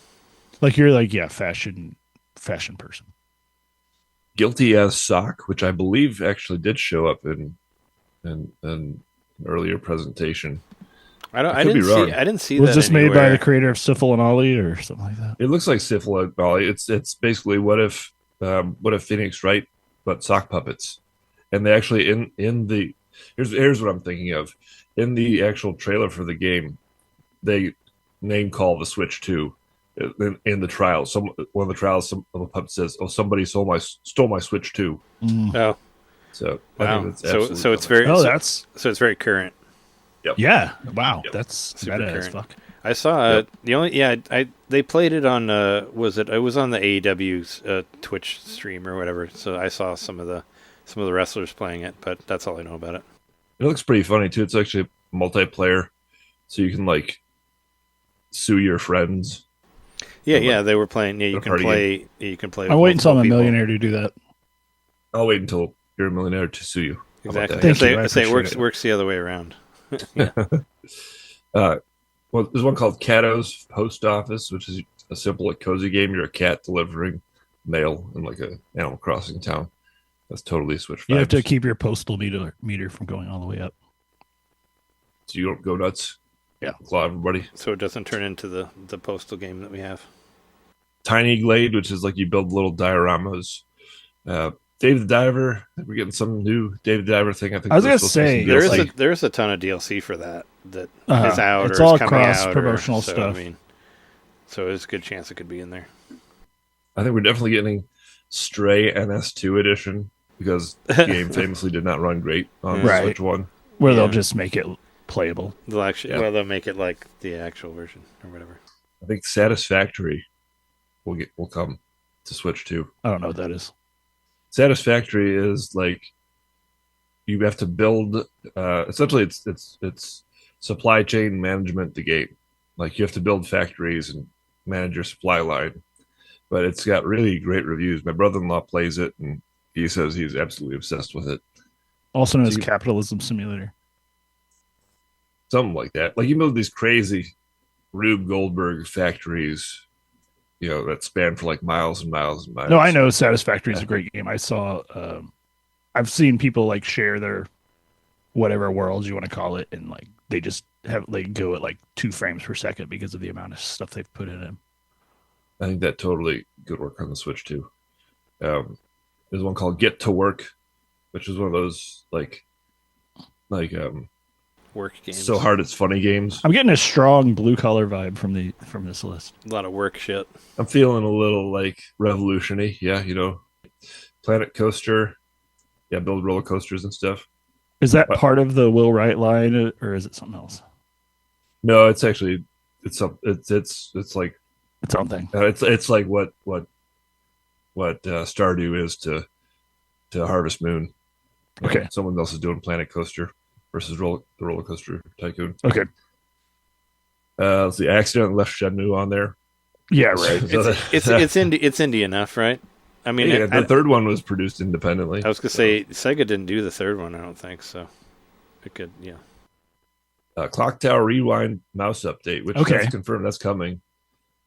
Like you're like fashion person. Guilty as Sock, which I believe actually did show up in an earlier presentation. I didn't see that. Was this made by anywhere. the creator of Syphil and Ollie or something like that? It looks like Syphil and Ollie. It's basically what if Phoenix Wright but sock puppets, and they actually in the here's what I'm thinking of. In the actual trailer for the game, they name call the Switch 2 in the trial. One of the trials, some of the puppet says, "Oh, somebody stole my Switch 2." Oh, so wow. So it's very so it's very current. Yep. Yeah. Wow. Yep. That's Super meta as current. fuck. I saw they played it on it was on the AEW's Twitch stream or whatever. So I saw some of the wrestlers playing it, but that's all I know about it. It looks pretty funny too. It's actually multiplayer, so you can like sue your friends. Yeah, they were playing. Yeah, you can play. Game. You can play. I'm waiting until I'm a people. millionaire to do that. I'll wait until you're a millionaire to sue you. How about Exactly. that? Thank you. I I say appreciate it it. works the other way around. Well, there's one called Cato's Post Office, which is a simple, like, cozy game. You're a cat delivering mail in like a Animal Crossing town. That's totally Switch vibes. You have to keep your postal meter from going all the way up. So you don't go nuts. Yeah. Claw everybody. So it doesn't turn into the postal game that we have. Tiny Glade, which is like you build little dioramas. Dave the Diver. We're getting some new Dave the Diver thing. I think I was there's gonna supposed to be say, some DLC. There's a ton of DLC for that is Uh-huh. out It's or all is coming out. cross-promotional so, stuff. So there's a good chance it could be in there. I think we're definitely getting Stray NS2 edition because the game famously did not run great on the Right. Switch 1. Where they'll Yeah. just make it playable. They'll make it like the actual version or whatever. I think Satisfactory will come to Switch 2. I don't know what that is. Satisfactory is like you have to build. Essentially, it's supply chain management. The game, like you have to build factories and manage your supply line. But it's got really great reviews. My brother-in-law plays it, and he says he's absolutely obsessed with it. Also known as So Capitalism Simulator. Something like that. Like you build these crazy Rube Goldberg factories, that span for like miles and miles and miles. No, I know Satisfactory is a great game. I saw, I've seen people like share their whatever worlds you want to call it, and like they just go at like 2 frames per second because of the amount of stuff they've put in it. I think that totally could work on the Switch too. There's one called Get to Work, which is one of those like work games. So hard it's funny games. I'm getting a strong blue collar vibe from this list. A lot of work shit. I'm feeling a little like revolution-y. Yeah, Planet Coaster. Yeah, build roller coasters and stuff. Is that part of the Will Wright line, or is it something else? No, it's actually it's like its own thing. It's like what Stardew is to Harvest Moon. Okay, someone else is doing Planet Coaster versus the Roller Coaster Tycoon. Okay. Let's see, Accident left Shenmue on there. Yeah, right. It's indie enough, right? I mean, the third one was produced independently. I was gonna say Sega didn't do the third one. I don't think so. It could, yeah. Clock Tower Rewind mouse update, which Okay. that's confirmed. That's coming.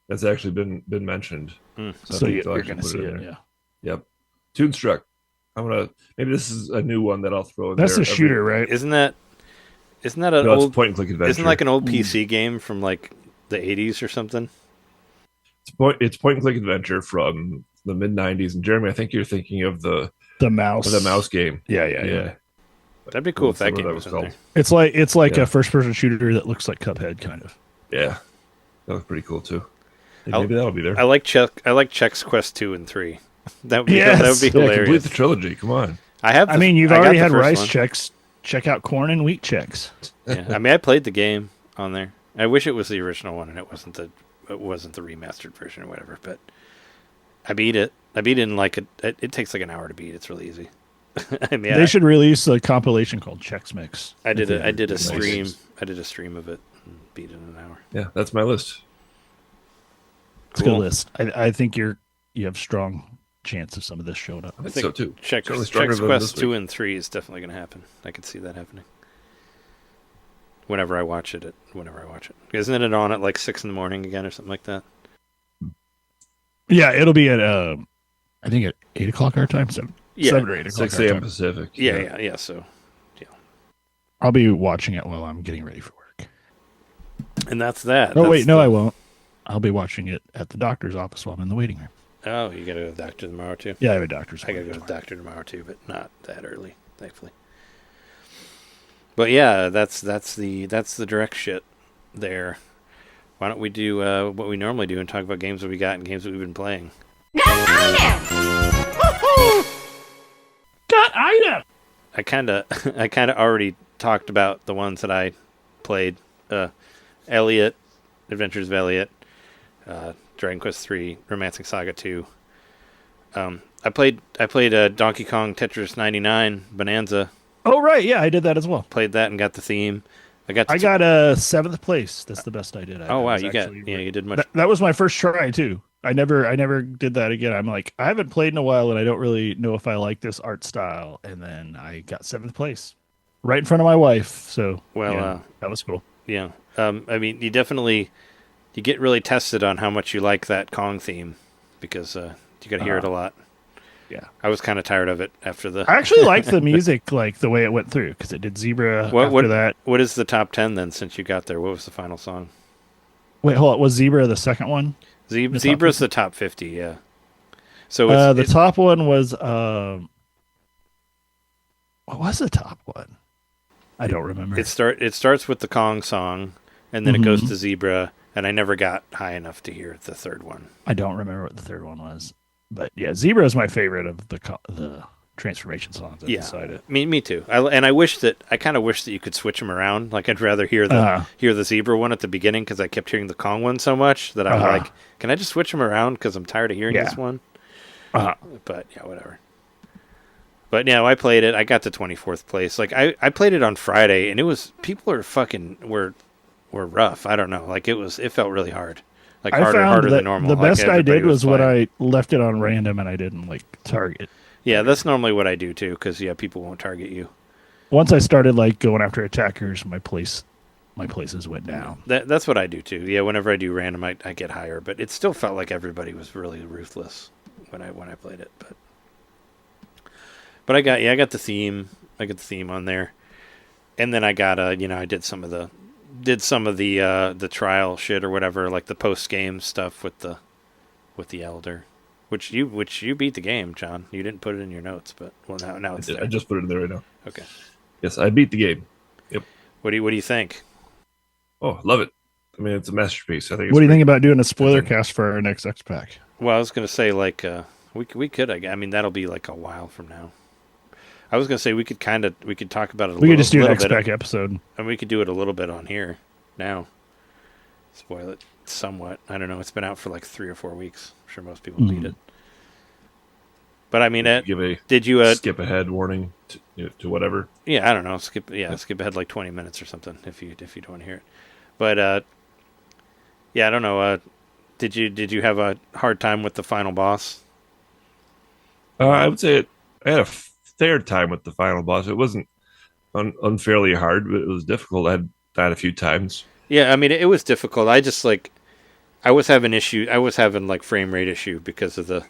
That's actually been mentioned. So you're going to see it, yeah. Yep. Toonstruck. Maybe this is a new one that I'll throw in That's there. a shooter, right? Isn't that an No, old it's point and click adventure. Isn't like an old PC game from like the 80s or something? It's point and click adventure from the mid 90s. And Jeremy, I think you're thinking of the mouse game. Yeah. That'd be cool if that What game that was was in called. there. It's like a first person shooter that looks like Cuphead, kind of. Yeah, that was pretty cool too. Maybe that'll be there. I like Chex Quest 2 and 3. That would be Yes. hilarious. Complete the trilogy. Come on. You've I got already the had first rice one. checks. Check out corn and wheat checks. Yeah, I mean, I played the game on there. I wish it was the original one and it wasn't the remastered version or whatever. But I beat it. I beat it in like it takes like an hour to beat. It's really easy. I mean, They should release a compilation called Chex Mix. I did a Nice. stream. I did a stream of it and beat it in an hour. Yeah, that's my list. It's a good list. I think you have strong chance of some of this showing up. I think so too. Certainly Chex stronger than Quest this 2 week. and 3 is definitely going to happen. I could see that happening. Whenever I watch it. Isn't it on at like 6 in the morning again or something like that? Yeah, it'll be at I think at 8 o'clock our time, 7 or 8 o'clock 6 our a.m. time. Pacific. Yeah. So, I'll be watching it while I'm getting ready for work. and that's that. Oh wait, no, I won't. I'll be watching it at the doctor's office while I'm in the waiting room. Oh, you got to go to the doctor tomorrow too? Yeah, I have a doctor's I got to appointment go to the tomorrow. doctor tomorrow too, but not that early, thankfully. But yeah, that's the direct shit there. Why don't we do what we normally do and talk about games that we got and games that we've been playing? Got item! I kind of already talked about the ones that I played. Elliot, Adventures of Elliot, Dragon Quest 3, Romancing Saga 2. I played Donkey Kong Tetris 99 Bananza. Oh right, yeah, I did that as well. Played that and got the theme. I got 7th place. That's the best I did. Oh wow, you did much. That was my first try too. I never did that again. I'm like, I haven't played in a while, and I don't really know if I like this art style. And then I got 7th place, right in front of my wife. So that was cool. Yeah. I mean, you get really tested on how much you like that Kong theme because you got to hear it a lot. Yeah. I was kind of tired of it after the. I actually liked the music, like the way it went through, because it did Zebra after that. What is the top 10 then? Since you got there, what was the final song? Wait, hold on. Was Zebra the second one? Zebra's the top 50. Yeah. So the top one was what was the top one? I don't remember. It starts with the Kong song, and then it goes to Zebra, and I never got high enough to hear the third one. I don't remember what the third one was, but yeah, Zebra is my favorite of the transformation songs. I decided. Me too. I kind of wish that you could switch them around. Like I'd rather hear the Zebra one at the beginning because I kept hearing the Kong one so much that I'm like, can I just switch them around because I'm tired of hearing this one? But yeah, whatever. But yeah, I played it. I got to 24th place. Like I played it on Friday, and people were rough. I don't know. Like it felt really hard. Like harder than normal. The best I did was when fine. I left it on random and I didn't like target. Yeah, that's normally what I do too, because people won't target you. Once I started like going after attackers, my place my places went down. That's what I do too. Yeah, whenever I do random, I get higher, but it still felt like everybody was really ruthless when I played it. But I got the theme. I got the theme on there, and then I got I did some of the trial shit or whatever, like the post game stuff with the Elder, which you beat the game, John. You didn't put it in your notes, but now it's there. I just put it in there right now. Okay. Yes, I beat the game. Yep. What do you think? Oh, love it. I mean, it's a masterpiece. I think. What do you think about doing a spoiler cast for our next X Pack? Well, I was going to say we could. I mean, that'll be like a while from now. I was going to say we could talk about it. We could just do an X Pack episode, and we could do it a little bit on here now. Spoil it somewhat. I don't know. It's been out for like 3 or 4 weeks. I'm sure most people beat it. But I mean, did you skip ahead warning to whatever? Yeah, I don't know. Skip ahead like 20 minutes or something if you don't want to hear it. But I don't know. Did you have a hard time with the final boss? I would say I had a fair time with the final boss. It wasn't unfairly hard, but it was difficult. I had died a few times. Yeah, I mean, it was difficult. I just I was having issue. I was having like frame rate issue because of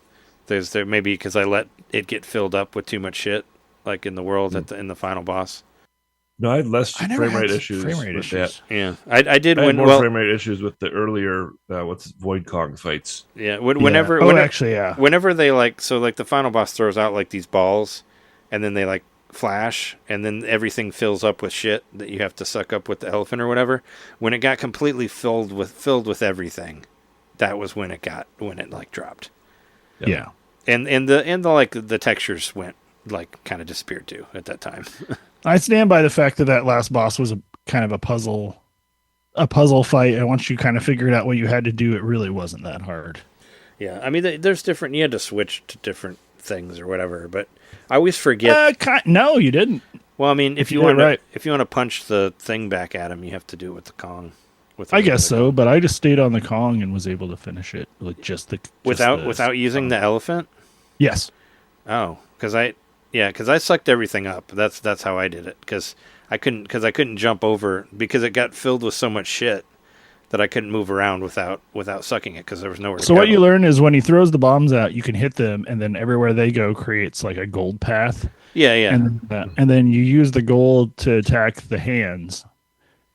maybe because I let it get filled up with too much shit, like in the world in the final boss. No, I had less frame rate issues. That. Yeah, I did. I had more frame rate issues with the earlier Void Kong fights. Yeah, whenever they the final boss throws out like these balls, and then they like flash, and then everything fills up with shit that you have to suck up with the elephant or whatever. When it got completely filled with everything, that was when it like dropped. Yeah. And the textures went like kind of disappeared too at that time. I stand by the fact that last boss was a kind of a puzzle fight, and once you kind of figured out what you had to do, it really wasn't that hard. Yeah, I mean, there's different. You had to switch to different things or whatever, but I always forget. No, you didn't. Well, I mean, if you want to punch the thing back at him, you have to do it with the Kong. I guess so, but I just stayed on the Kong and was able to finish it with without using the elephant. Yes. Oh, because I sucked everything up. That's how I did it. Because I couldn't jump over because it got filled with so much shit that I couldn't move around without sucking it because there was nowhere to go. So what you learn is when he throws the bombs out, you can hit them, and then everywhere they go creates like a gold path. Yeah. And then you use the gold to attack the hands.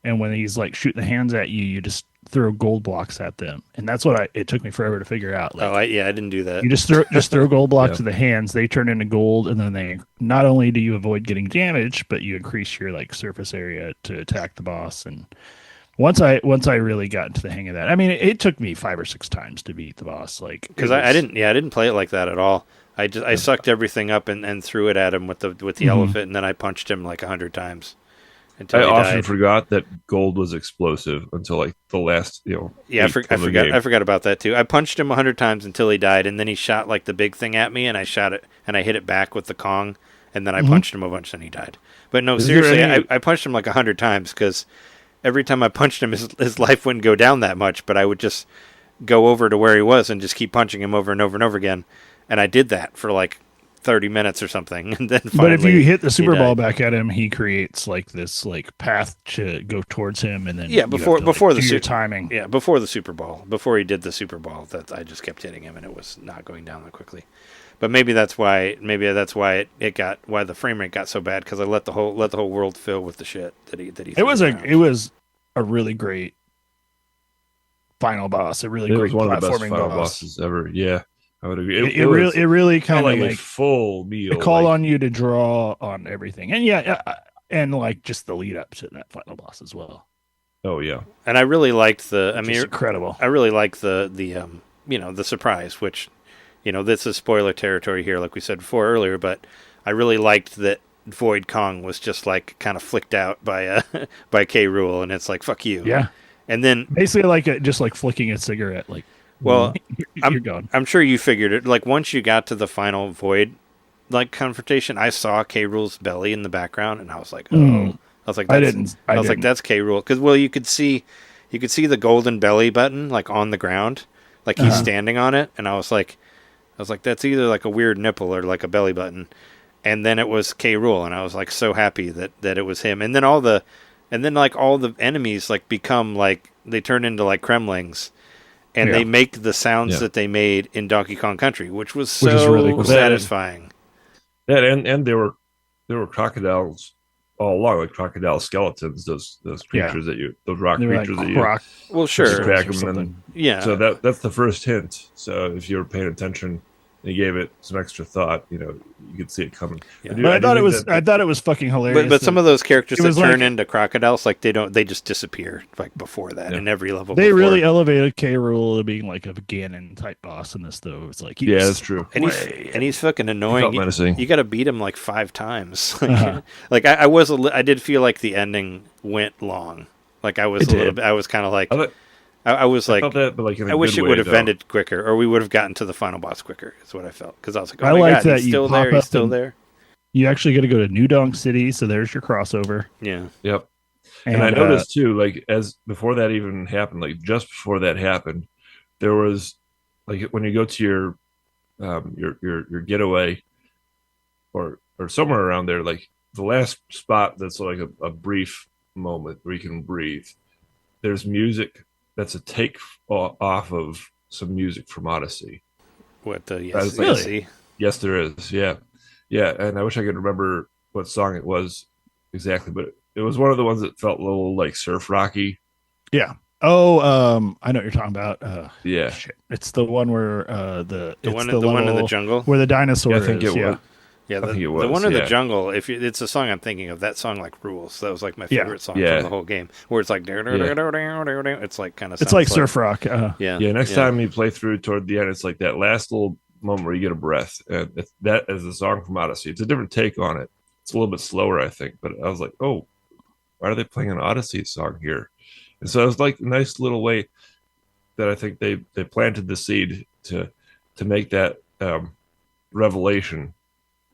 And when he's like shooting the hands at you, you just throw gold blocks at them, and that's what it took me forever to figure out. Like, I didn't do that. You just throw gold blocks to the hands; they turn into gold, and then they not only do you avoid getting damage, but you increase your like surface area to attack the boss. And once I really got into the hang of that, I mean, it took me 5 or 6 times to beat the boss. Like because I didn't play it like that at all. I sucked everything up and threw it at him with the elephant, and then I punched him like 100 times. I often forgot that gold was explosive until like the last, Yeah, I forgot about that too. I punched him 100 times until he died, and then he shot like the big thing at me, and I shot it, and I hit it back with the Kong, and then I punched him a bunch, and he died. But no, seriously, I punched him like 100 times because every time I punched him, his life wouldn't go down that much, but I would just go over to where he was and just keep punching him over and over and over again, and I did that for like 30 minutes or something, and then finally, but if you hit the super ball back at him, he creates like this like path to go towards him, and then before the timing. Yeah, before the super ball, before he did the super ball, that I just kept hitting him, and it was not going down that quickly. But maybe that's why why the frame rate got so bad, because I let the whole world fill with the shit that he. It was a really great final boss, a really great one of the best platforming final boss. bosses ever. Yeah. I would agree. It really kind of like a full meal. It called on you to draw on everything, and and like just the lead up to that final boss as well. Oh yeah, and I really liked incredible. I really liked the surprise, which this is spoiler territory here, like we said before earlier. But I really liked that Void Kong was just like kind of flicked out by K. Rool, and it's like fuck you. Yeah, and then basically just like flicking a cigarette, like. Well, you're gone. I'm sure you figured it. Like once you got to the final Void, like confrontation, I saw K. Rool's belly in the background, and I was like, oh, I was like, that's K. Rool, because you could see the golden belly button like on the ground, like he's standing on it, and I was like, that's either like a weird nipple or like a belly button, and then it was K. Rool, and I was like so happy that it was him, and then all the And then like all the enemies like become like they turn into like Kremlings, and they make the sounds that they made in Donkey Kong Country, which is really cool. Satisfying. Yeah, and there were crocodiles all along, like crocodile skeletons, those creatures those rock creatures that you well, sure, crack them, and so that's the first hint. So if you were paying attention, and you gave it some extra thought, you could see it coming. Yeah. But I thought it was fucking hilarious. But some of those characters that turn into crocodiles, like they just disappear like before that in every level. They really elevated K. Rool to being like a Ganon type boss in this, though. It's like that's true, and he's fucking annoying. You got to beat him like 5 times. Like I did feel like the ending went long. Like I was kind of like. I was like, I wish it would have ended quicker, or we would have gotten to the final boss quicker. Is what I felt, because I was like, oh my god, he's still there. He's still there. You actually got to go to New Donk City, so there's your crossover. Yeah. Yep. And I noticed too, like as before that even happened, like just before that happened, there was like when you go to your getaway, or somewhere around there, like the last spot that's like a brief moment where you can breathe. There's music. That's a take off of some music from Odyssey. What the yes, really? Yes, there is. Yeah, and I wish I could remember what song it was exactly, but it was one of the ones that felt a little like surf rocky. Yeah. Oh, I know what you're talking about. Yeah, shit. It's the one where the one in the jungle where the dinosaur I think is. It was. Yeah, the one in the jungle. It's a song I'm thinking of. That song like rules. That was like my favorite song from the whole game. Where it's like it's like kind of. It's like surf rock. Yeah. Next time you play through toward the end, it's like that last little moment where you get a breath, and that is the song from Odyssey. It's a different take on it. It's a little bit slower, I think. But I was like, oh, why are they playing an Odyssey song here? And so it was like a nice little way that I think they planted the seed to make that revelation.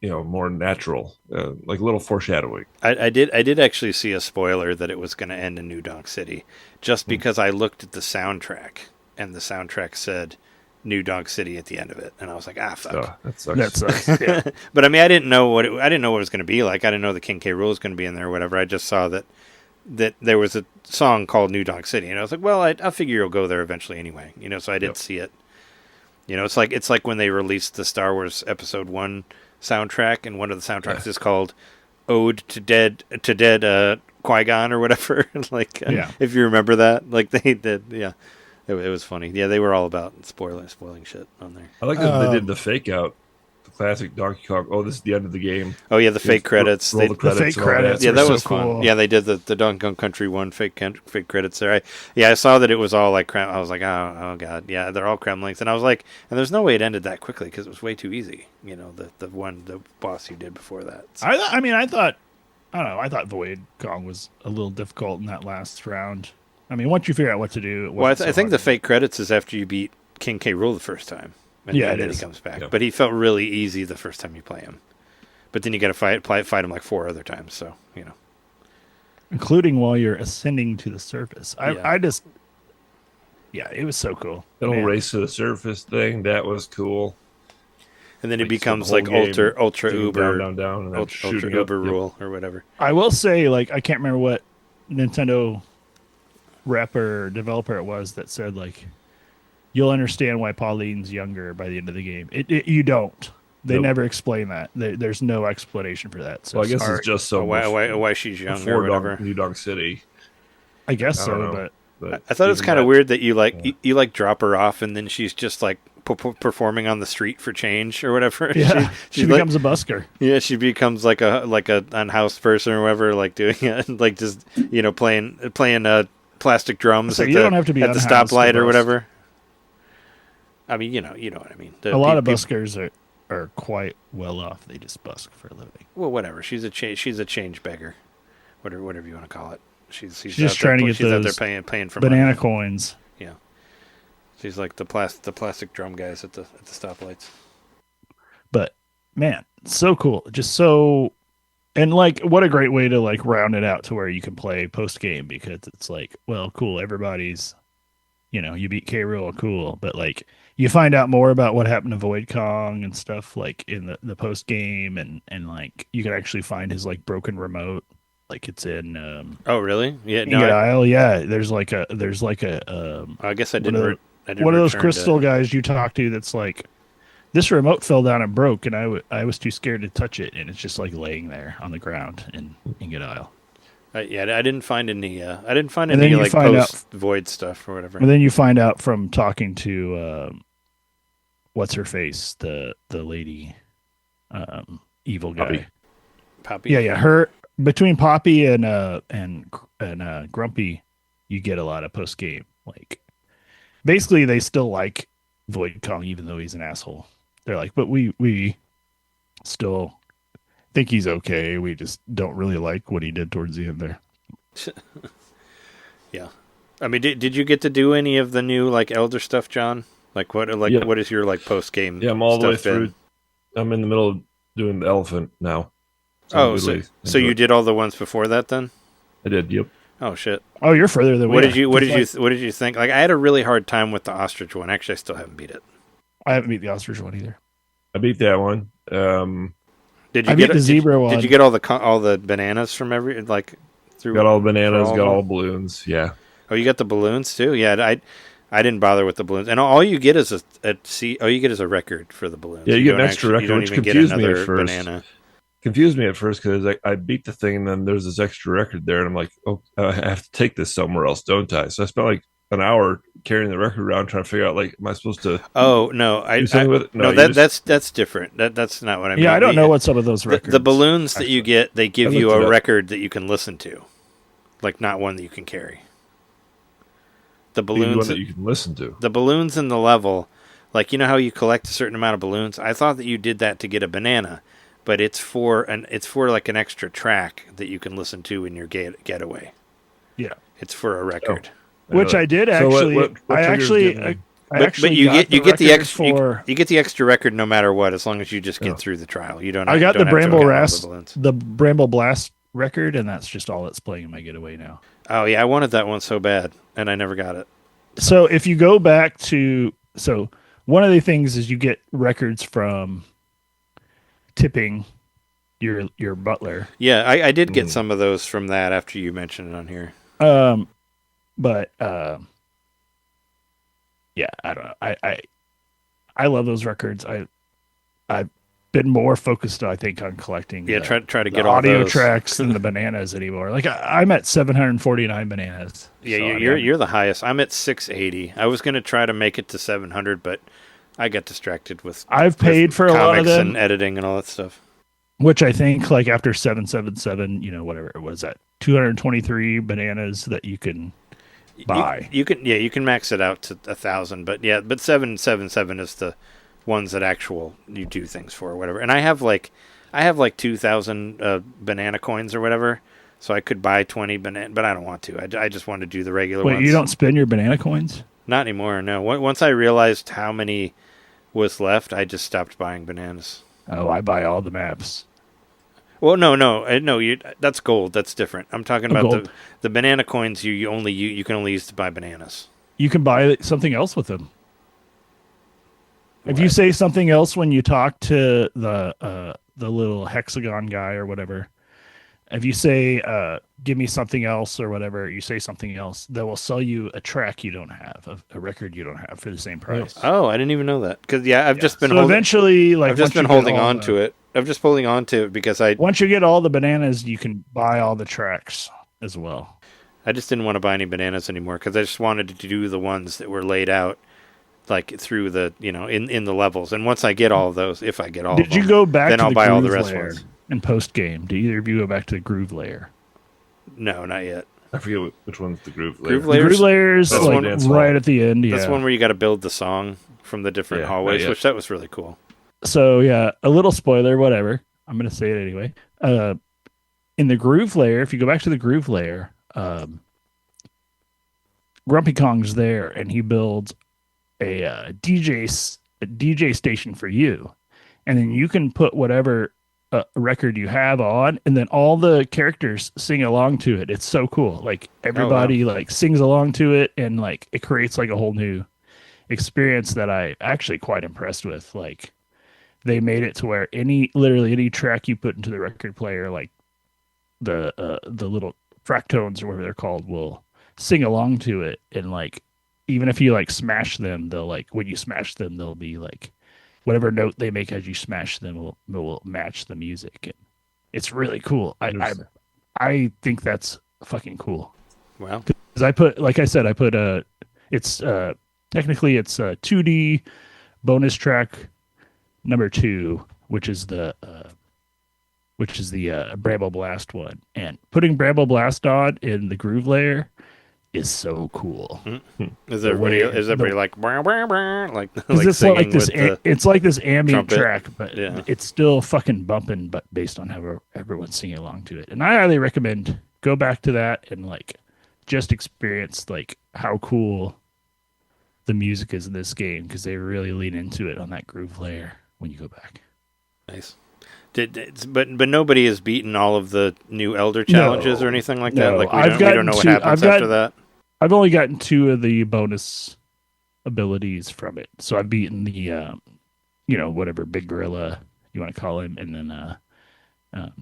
More natural, like a little foreshadowing. I did actually see a spoiler that it was going to end in New Donk City, just because I looked at the soundtrack, and the soundtrack said New Donk City at the end of it, and I was like, fuck, that sucks. That sucks. Yeah. But I mean, I didn't know what it was going to be like. I didn't know the King K. Rool was going to be in there or whatever. I just saw that there was a song called New Donk City, and I was like, well, I figure you'll go there eventually anyway. So I did see it. It's like when they released the Star Wars Episode 1 soundtrack, and one of the soundtracks is called Ode to Dead Qui-Gon or whatever. If you remember that, like they did, it was funny. Yeah, they were all about spoiling shit on there. I like that they did the fake out, the classic Donkey Kong. Oh, this is the end of the game. Oh yeah, the fake credits. Roll the credits. The fake credits. Yeah, that was so fun. Cool. Yeah, they did the Donkey Kong Country 1 fake credits there. I saw that it was all like I was like, oh god, yeah, they're all Kremlings, and I was like, and there's no way it ended that quickly because it was way too easy. The boss you did before that. So. I thought Void Kong was a little difficult in that last round. I mean, once you figure out what to do, I think the fake credits is after you beat King K. Rool the first time. And then he comes back. Yeah. But he felt really easy the first time you play him. But then you got to fight him like 4 other times. So, including while you're ascending to the surface. It was so cool. The little race to the surface thing, that was cool. And then it becomes like ultra uber down, and ultra uber rule or whatever. I will say, like, I can't remember what Nintendo rep or developer it was that said, like, you'll understand why Pauline's younger by the end of the game. You don't. They never explain that. There's no explanation for that. So I guess it's just so why she's younger or whatever. New Donk City. I guess so, but I thought it was kind of weird that you like drop her off and then she's just like performing on the street for change or whatever. Yeah, she becomes a busker. Yeah, she becomes like a unhoused person or whatever, like doing it, like just playing plastic drums at the stoplight or whatever. I mean, you know what I mean. A lot of buskers are quite well off. They just busk for a living. Well, whatever. She's a change beggar, whatever you want to call it. She's just trying to get those out there paying for banana money. Coins. Yeah, she's like the plastic drum guys at the stoplights. But man, so cool. Just so, and like, what a great way to like round it out to where you can play post game, because it's like, well, cool. Everybody's, you beat K. Rool, cool, but like you find out more about what happened to Void Kong and stuff like in the post game, and like you can actually find his like broken remote Like it's in Oh, really? Yeah. No. Ingot Isle. Yeah, there's like a I guess I one didn't. of, I didn't one of those return crystal to- guys you talk to that's like, this remote fell down and broke, and I was too scared to touch it, and it's just like laying there on the ground in Ingot Isle. Yeah, I didn't find any. I didn't find And then any you like find out- post void stuff or whatever. And then you find out from talking to what's her face, the lady, evil guy. Poppy. Poppy. Yeah, her between Poppy and Grumpy, you get a lot of post game. Like basically, they still like Void Kong, even though he's an asshole. They're like, but we still think he's okay. We just don't really like what he did towards the end there. Yeah. I mean, did you get to do any of the new like Elder stuff, John? Like what? Like Yeah. what is your like post game? Yeah, I'm all the way stuff been? through. I'm in the middle of doing the elephant now. Oh, I'm so really so into you it. did all the ones before that then? I did. Yep. Oh shit! Oh, you're further than What we did are. you what did It's you what did you think? Like I had a really hard time with the ostrich one. Actually, I still haven't beat it. I haven't beat the ostrich one either. I beat that one. Did you I get beat the zebra one. Did you get all the bananas from every like through? Got all the bananas. for Got of all them? balloons. Yeah. Oh, you got the balloons too? Yeah, I didn't bother with the balloons, and all you get is a record for the balloons. Yeah, you get an don't extra you record, don't which even get confused me at another first. banana. Confused me at first because I beat the thing and then there's this extra record there and I'm like, oh, I have to take this somewhere else, don't I? So I spent like an hour carrying the record around trying to figure out like, am I supposed to? Oh no, I do something with it? no, you that just- that's different. That's not what I mean. Yeah, I don't know what some of those records. The balloons that you get, they give I you looked it a up. record that you can listen to, like not one that you can carry. The the one balloons that you can listen to. the balloons in the level, like you know how you collect a certain amount of balloons. I thought that you did that to get a banana, but it's for like an extra track that you can listen to in your getaway. Yeah. It's for a record. Which I did So actually. what I triggers actually. getting- But you get the record extra for. you get the extra record no matter what, as long as you just get Yeah. through the trial. You don't. I got don't the have to Bramble get all the Rast, balloons. the Bramble Blast record, and that's just all that's playing in my getaway now. Oh yeah, I wanted that one so bad, and I never got it. So if you go back to one of the things is you get records from tipping your butler. Yeah, I did get some of those from that after you mentioned it on here. But yeah, I don't know. I love those records. I've been more focused, I think, on collecting. Yeah, try to the get all audio those. tracks than the bananas anymore. Like I'm at 749 bananas. Yeah, So, I mean, you're the highest. I'm at 680. I was gonna try to make it to 700, but I got distracted with. I've paid with for a lot of comics them. and editing and all that stuff. Which I think, like after 777, whatever it was, that 223 bananas that you can buy. You can max it out to 1,000, but 777 is the ones that you do things for or whatever. And I have like 2,000 banana coins or whatever, so I could buy 20 banana, but I don't want to. I just want to do the regular Wait, ones. you don't spend your banana coins? Not anymore. No. Once I realized how many was left, I just stopped buying bananas. Oh, I buy all the maps. Well, no. That's gold. That's different. I'm talking about gold. the banana coins. You can only use to buy bananas. You can buy something else with them. If you say something else when you talk to the little hexagon guy or whatever, if you say give me something else or whatever, you say something else, they will sell you a track you don't have, a record you don't have for the same price. Oh, I didn't even know that. Because I've just been so eventually, like I've just been holding on to it. I'm just holding on to it because once you get all the bananas, you can buy all the tracks as well. I just didn't want to buy any bananas anymore because I just wanted to do the ones that were laid out like through the in the levels. And once I get all of those, if I get all of them, Did you go back then to I'll the buy all the groove rest layer ones. in post game? Do either of you go back to the groove layer? No, not yet. I forget which one's the groove layer. Groove The layer? groove layers That's like one dance right hall. at the end. That's Yeah. one where you got to build the song from the different Yeah, hallways, not yet. which that was really cool. So yeah, a little spoiler, whatever. I'm gonna say it anyway. In the groove layer, if you go back to the groove layer, Grumpy Kong's there, and he builds a DJ station for you, and then you can put whatever record you have on, and then all the characters sing along to it. It's so cool. Like everybody like sings along to it, and like it creates like a whole new experience that I actually quite impressed with. Like they made it to where literally any track you put into the record player, like the little fractones or whatever they're called will sing along to it, and like even if you like smash them, they'll like when you smash them, they'll be like whatever note they make as you smash them will match the music. And it's really cool. I think that's fucking cool. Wow. Because I put, like I said, it's technically it's a 2D bonus track number 2, which is the Bramble Blast one, and putting Bramble Blast on in the groove layer is so cool. Mm-hmm. Is everybody like brr, brr, brr, like it's singing like this with it's like this ambient trumpet? track, but it's still fucking bumping, but based on how everyone's singing along to it. And I highly recommend go back to that and like just experience like how cool the music is in this game, because they really lean into it on that groove layer when you go back. Nice. But nobody has beaten all of the new Elder challenges or anything like that. Like we don't know what happens after that. I've only gotten 2 of the bonus abilities from it. So I've beaten the whatever big gorilla you want to call him, and then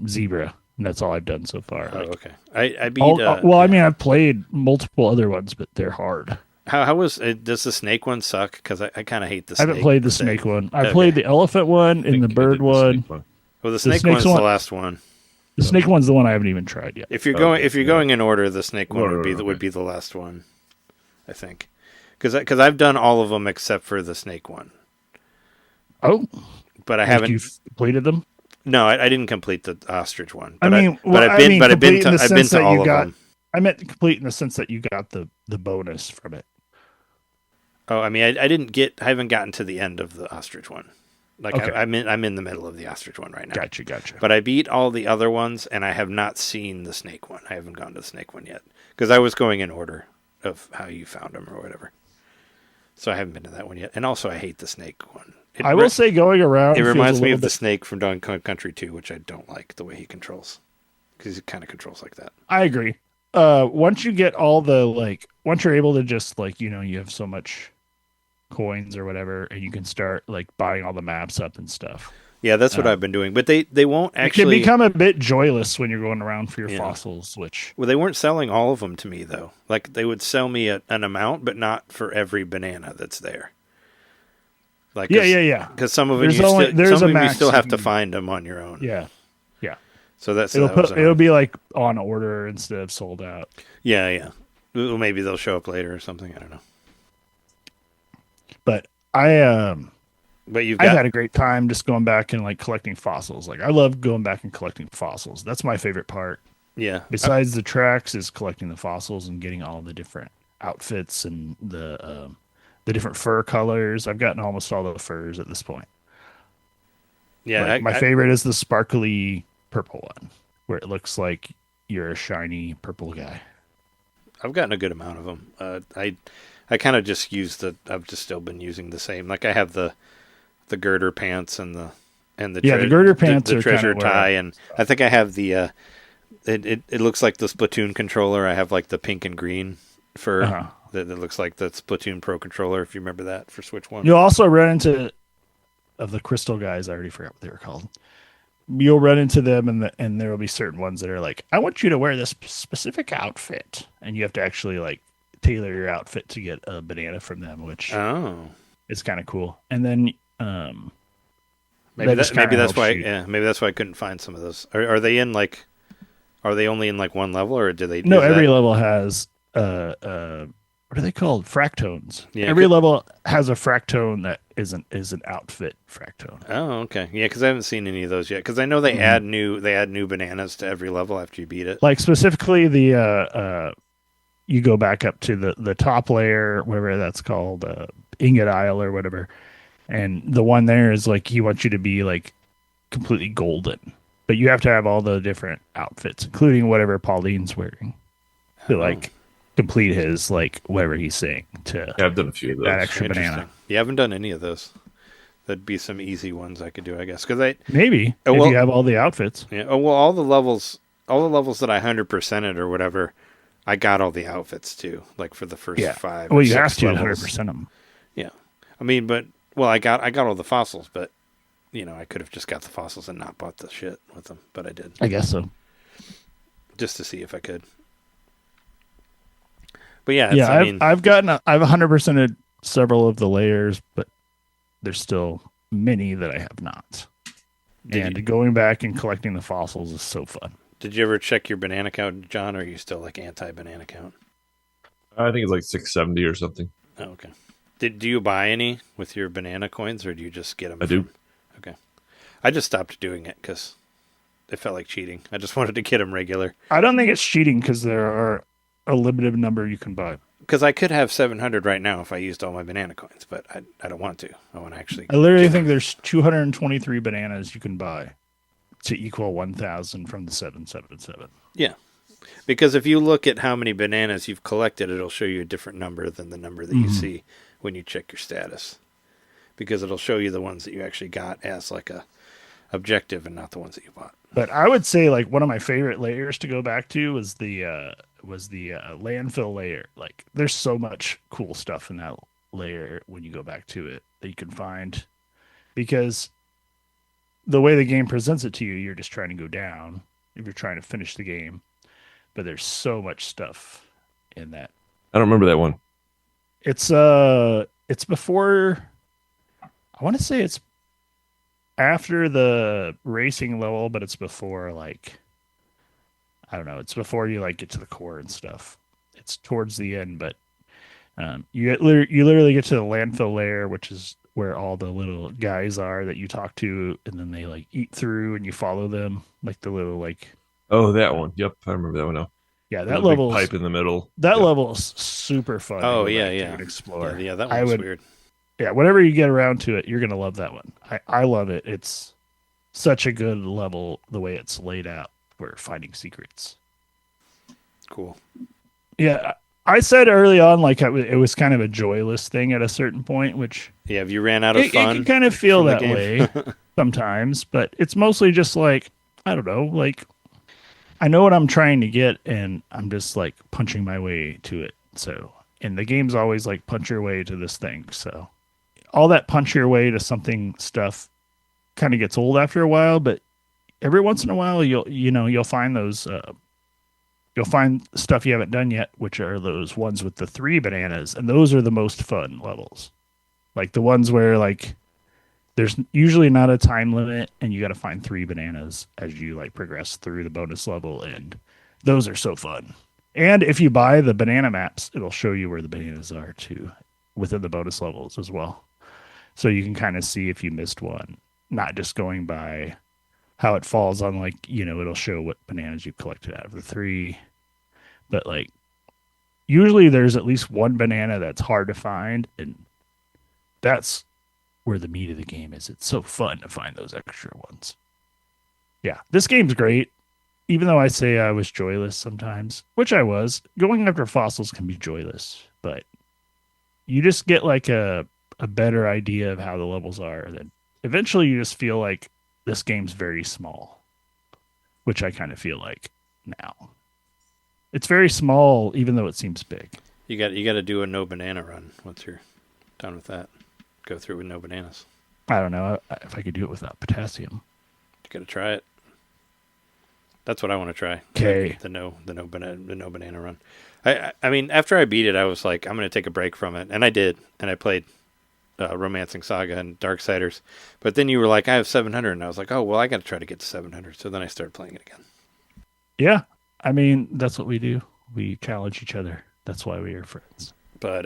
zebra, and that's all I've done so far. Oh, okay. I beat. I mean, I've played multiple other ones, but they're hard. How was does the snake one suck? Because I kind of hate the snake. I haven't played the snake one. I played the elephant one and the bird one. Well, the snake one's the last one. The snake one's the one I haven't even tried yet. If you're going in order, the snake one would be the last one, I think, because I've done all of them except for the snake one. Oh, but I haven't. You've completed them? No, I didn't complete the ostrich one. But I've been to all of them. I meant complete in the sense that you got the bonus from it. Oh, I mean, I haven't gotten to the end of the ostrich one. Like okay. I'm in the middle of the ostrich one right now. Gotcha. But I beat all the other ones, and I have not seen the snake one. I haven't gone to the snake one yet because I was going in order of how you found them or whatever. So I haven't been to that one yet. And also, I hate the snake one. I will say going around, it reminds me of the snake from Donkey Kong Country 2, which I don't like the way he controls, because he kind of controls like that. I agree. Once you get all the once you're able to just you have so much coins or whatever, and you can start buying all the maps up and stuff. Yeah, that's what I've been doing. But they won't actually. It can become a bit joyless when you're going around for your fossils, which. Well, they weren't selling all of them to me though. Like they would sell me an amount, but not for every banana that's there. Like yeah. Because some of them you still have to find them on your own. Yeah. So it'll be on order instead of sold out. Yeah. Well, maybe they'll show up later or something. I don't know. But I've had a great time just going back and collecting fossils. I love going back and collecting fossils. That's my favorite part. Yeah. Besides the tracks, is collecting the fossils and getting all the different outfits and the different fur colors. I've gotten almost all the furs at this point. Yeah. My favorite is the sparkly purple one, where it looks like you're a shiny purple guy. I've gotten a good amount of them. I kind of just I've just still been using the same. I have the girder pants and the the girder pants the are treasure tie, and I think I have the it looks like the Splatoon controller. I have the pink and green fur that looks like the Splatoon Pro controller, if you remember that for Switch 1. You'll also run into the crystal guys. I already forgot what they were called. You'll run into them, and there will be certain ones that are I want you to wear this specific outfit, and you have to actually tailor your outfit to get a banana from them, which is kind of cool. And then maybe that's why maybe that's why I couldn't find some of those. Are they in are they only in one level, or do they? No, every level has what are they called? Fractones. Yeah, every level has a fractone that is an outfit fractone. Oh, okay. Yeah, because I haven't seen any of those yet. Because I know they add new bananas to every level after you beat it. Specifically the you go back up to the top layer, whatever that's called, Ingot Isle or whatever, and the one there is he wants you to be completely golden, but you have to have all the different outfits, including whatever Pauline's wearing, to complete his whatever he's saying to. Yeah, I've done a few of those. That extra banana. Yeah, I haven't done any of those. That'd be some easy ones I could do, I guess. Because maybe if you have all the outfits. Yeah. Oh well, all the levels that I 100%ed or whatever, I got all the outfits too. For the first 5. Well, you have to 100% them. Yeah, I mean, I got all the fossils, but I could have just got the fossils and not bought the shit with them, but I did. I guess so. just to see if I could. But yeah, Yeah, I mean, I've 100%ed several of the layers, but there's still many that I have not. And going back and collecting the fossils is so fun. Did you ever check your banana count, John, or are you still like anti-banana count? I think it's like 670 or something. Oh, okay. Do you buy any with your banana coins, or do you just get them? I do. Okay. I just stopped doing it because it felt like cheating. I just wanted to get them regular. I don't think it's cheating because there are a limited number you can buy. Because I could have 700 right now if I used all my banana coins, but I don't want to. I want to actually... I literally think there's 223 bananas you can buy to equal 1,000 from the 777. Yeah. Because if you look at how many bananas you've collected, it'll show you a different number than the number that you see when you check your status. Because it'll show you the ones that you actually got as like a objective and not the ones that you bought. But I would say like one of my favorite layers to go back to was the landfill layer. Like there's so much cool stuff in that layer when you go back to it that you can find, because the way the game presents it to you, you're just trying to go down if you're trying to finish the game. But there's so much stuff in that. I don't remember that one. It's before, I want to say it's after the racing level, but it's before like, I don't know, it's before you like get to the core and stuff. It's towards the end, but you literally get to the landfill layer, which is where all the little guys are that you talk to, and then they like eat through and you follow them, like the little like. Oh, that one. Yep, I remember that one now. Yeah, that level pipe in the middle. That level is super fun. Oh yeah, to explore. Yeah, that one's weird. Yeah, whenever you get around to it, you're gonna love that one. I love it. It's such a good level the way it's laid out for finding secrets. Cool. Yeah, I said early on like it was kind of a joyless thing at a certain point, which yeah, if you ran out of fun, it can kind of feel that way sometimes, but it's mostly just like I don't know, like. I know what I'm trying to get, and I'm just like punching my way to it. So, and the game's always like punch your way to this thing. So, all that punch your way to something stuff kind of gets old after a while. But every once in a while, you'll find those. You'll find stuff you haven't done yet, which are those ones with the 3 bananas, and those are the most fun levels. Like the ones where like. There's usually not a time limit, and you got to find 3 bananas as you like progress through the bonus level, and those are so fun. And if you buy the banana maps, it'll show you where the bananas are too within the bonus levels as well. So you can kind of see if you missed one, not just going by how it falls on like, it'll show what bananas you collected out of the 3. But like usually there's at least one banana that's hard to find, and that's where the meat of the game is. It's so fun to find those extra ones. Yeah, this game's great. Even though I say I was joyless sometimes, which I was, going after fossils can be joyless, but you just get like a better idea of how the levels are. Then eventually you just feel like this game's very small, which I kind of feel like now. It's very small, even though it seems big. You got to do a no banana run once you're done with that. Go through with no bananas. I don't know if I could do it without potassium. You got to try it. That's what I want to try. Okay. The no banana run. I mean, after I beat it, I was like, I'm going to take a break from it, and I did, and I played Romancing Saga and Darksiders. But then you were like, I have 700, and I was like, oh well, I got to try to get to 700. So then I started playing it again. Yeah, I mean that's what we do. We challenge each other. That's why we are friends. But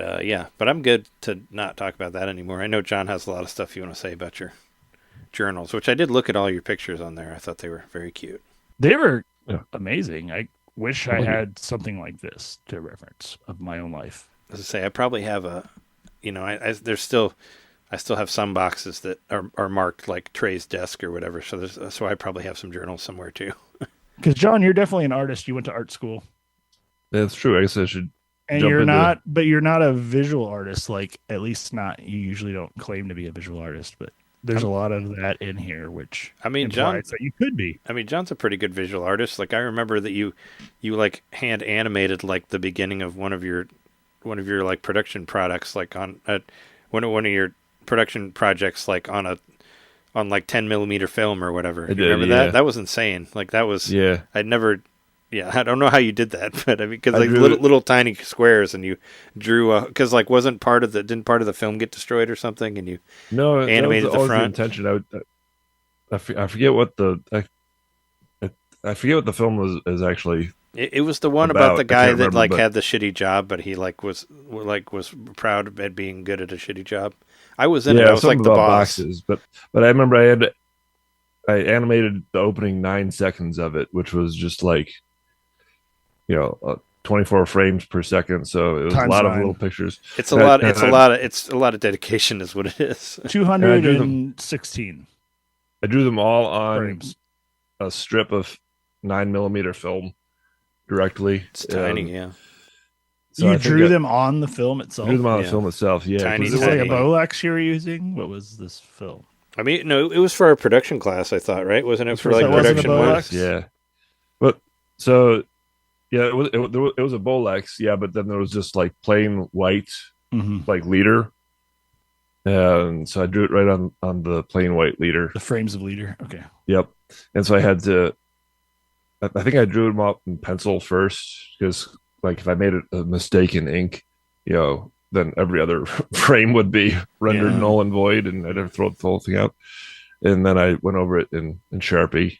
but I'm good to not talk about that anymore. I know John has a lot of stuff you want to say about your journals, which I did look at all your pictures on there. I thought they were very cute. They were amazing. I wish I had something like this to reference of my own life. As I say, I probably have I still have some boxes that are marked like Trey's desk or whatever. So I probably have some journals somewhere too. Because John, you're definitely an artist. You went to art school. That's true. I guess I should. And you're not, but you're not a visual artist. Like at least not. You usually don't claim to be a visual artist, but there's a lot of that in here, which implies that you could be. I mean, John's a pretty good visual artist. Like I remember that you like hand animated like the beginning of one of your like production products, like on one of your production projects, like on like 10mm film or whatever. I did, remember that? That was insane. Like that was. Yeah. I'd never Yeah, I don't know how you did that, but I mean, because I like drew- little tiny squares, and you drew because like wasn't part of the didn't part of the film get destroyed or something, and you No, animated that was the always front? the intention. I forget what I forget what the film is actually. It was the one about the I guy can't that remember, like but- had the shitty job, but he was proud at being good at a shitty job. I was in it. I was like something the about boss. boxes, but I remember I animated the opening 9 seconds of it, which was just like 24 frames per second. So it was Times a lot of 9. little pictures. It's a And I- lot. and It's a I- lot of. It's a lot of dedication, is what it is. 216 I drew them all on frames. a strip of 9mm film directly. It's tiny, yeah. So You I think drew I them on the film drew itself? them on Yeah. the film itself. Yeah, Tiny, 'cause Was it this like a tiny. Bolex you were using? What was this film? I mean, no, it was for our production class. I thought, right? Wasn't it for So like it wasn't a production Bolex? work? Yeah, but so yeah, it was a Bolex. Yeah, but then there was just like plain white Mm-hmm. like leader, and so I drew it right on the plain white leader. The frames of leader. Okay. Yep, and so I had to. I think I drew them up in pencil first because, like, if I made a mistake in ink, then every other frame would be rendered Yeah. null and void, and I'd have to throw the whole thing out. And then I went over it in Sharpie.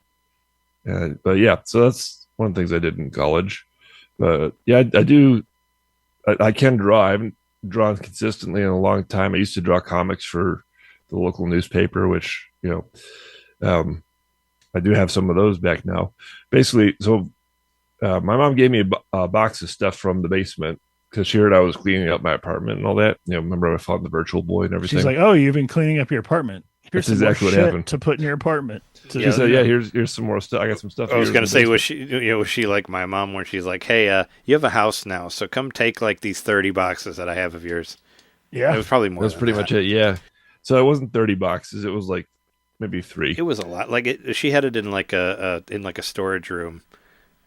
But yeah, so that's one of the things I did in college. But yeah, I do. I can draw. I haven't drawn consistently in a long time. I used to draw comics for the local newspaper, which I do have some of those back now. Basically, so my mom gave me a box of stuff from the basement because she heard I was cleaning up my apartment and all that. Remember I found the Virtual Boy and everything. She's like, "Oh, you've been cleaning up your apartment. Here's That's some more exactly what shit happened. to put in your apartment." She said, "Yeah, here's some more stuff. I got some stuff." I was here gonna in the say, basement." was she like my mom, where she's like, "Hey, you have a house now, so come take like these 30 boxes that I have of yours." Yeah. It was probably more. That's than pretty that. much it. Yeah. So it wasn't 30 boxes. It was like maybe 3. It was a lot. Like she had it in like a storage room,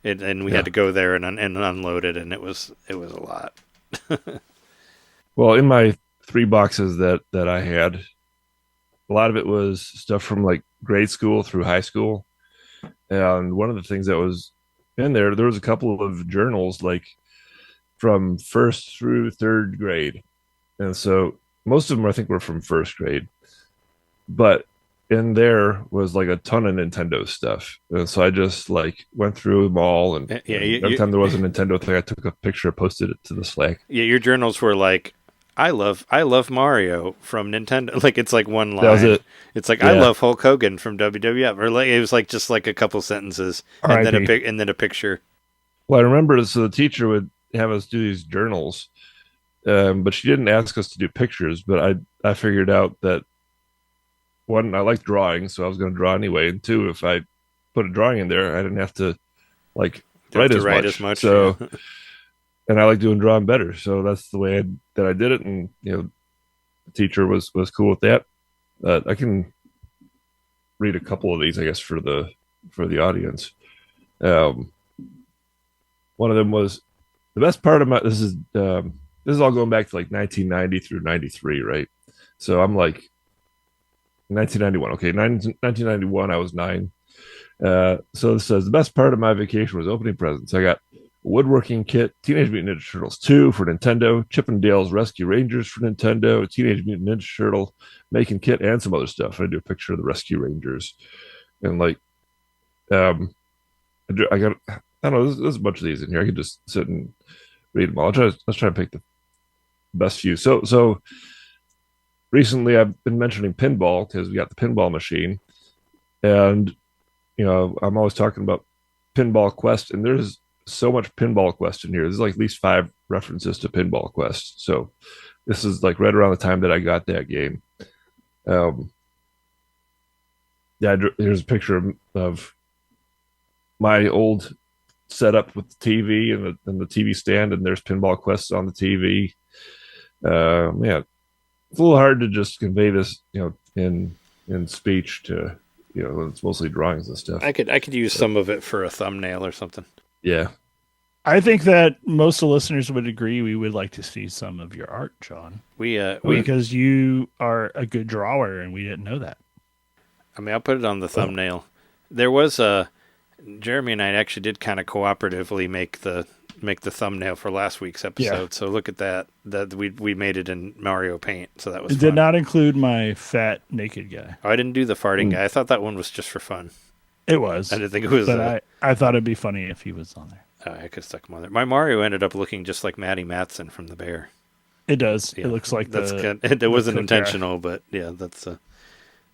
and we Yeah. had to go there and unload it, and it was a lot. Well, in my 3 boxes that I had, a lot of it was stuff from like grade school through high school. And one of the things that was in there was a couple of journals like from 1st through 3rd grade. And so most of them I think were from 1st grade. But in there was like a ton of Nintendo stuff. And so I just like went through them all, and Yeah, every time there was a Nintendo thing, I took a picture, posted it to the Slack. Yeah, your journals were like, I love Mario from Nintendo. Like it's like one line. That was it. It's like I Yeah. love Hulk Hogan from WWF, or like it was like just like a couple sentences and then R.I.P. and then a picture. Well, I remember, so the teacher would have us do these journals, but she didn't ask us to do pictures. But I figured out that, one, I like drawing, so I was going to draw anyway. And 2, if I put a drawing in there, I didn't have to like Don't have write to as much. So, yeah. and I like doing drawing better. So that's the way that I did it. And the teacher was cool with that. I can read a couple of these, I guess, for the audience. One of them was the best part of my. This is all going back to like 1990 through 93, right? So I'm like 1991. Okay, 1991. I was 9. So this says the best part of my vacation was opening presents. I got a woodworking kit, Teenage Mutant Ninja Turtles 2 for Nintendo, Chip and Dale's Rescue Rangers for Nintendo, a Teenage Mutant Ninja Turtle making kit, and some other stuff. I do a picture of the Rescue Rangers, and like, I got. I don't know. There's a bunch of these in here. I could just sit and read them all. Let's try to pick the best few. So recently I've been mentioning pinball because we got the pinball machine, and I'm always talking about Pinball Quest, and there's so much Pinball Quest in here. There's like at least 5 references to Pinball Quest. So this is like right around the time that I got that game. Yeah, here's a picture of my old setup with the TV and the TV stand, and there's Pinball Quest on the TV. Yeah, it's a little hard to just convey this, in speech to, it's mostly drawings and stuff. I could use some of it for a thumbnail or something. Yeah. I think that most of the listeners would agree we would like to see some of your art, John. We Because you are a good drawer and we didn't know that. I mean, I'll put it on the thumbnail. There was Jeremy and I actually did kind of cooperatively make the thumbnail for last week's episode. Yeah. So look at that. That we made it in Mario Paint. So that was It fun. did not include my fat naked guy. Oh, I didn't do the farting guy. I thought that one was just for fun. It was. I didn't think it was. But I thought it'd be funny if he was on there. I could have stuck him on there. My Mario ended up looking just like Matty Matheson from The Bear. It does. Yeah, it looks like it wasn't cook guy. intentional, but yeah, that's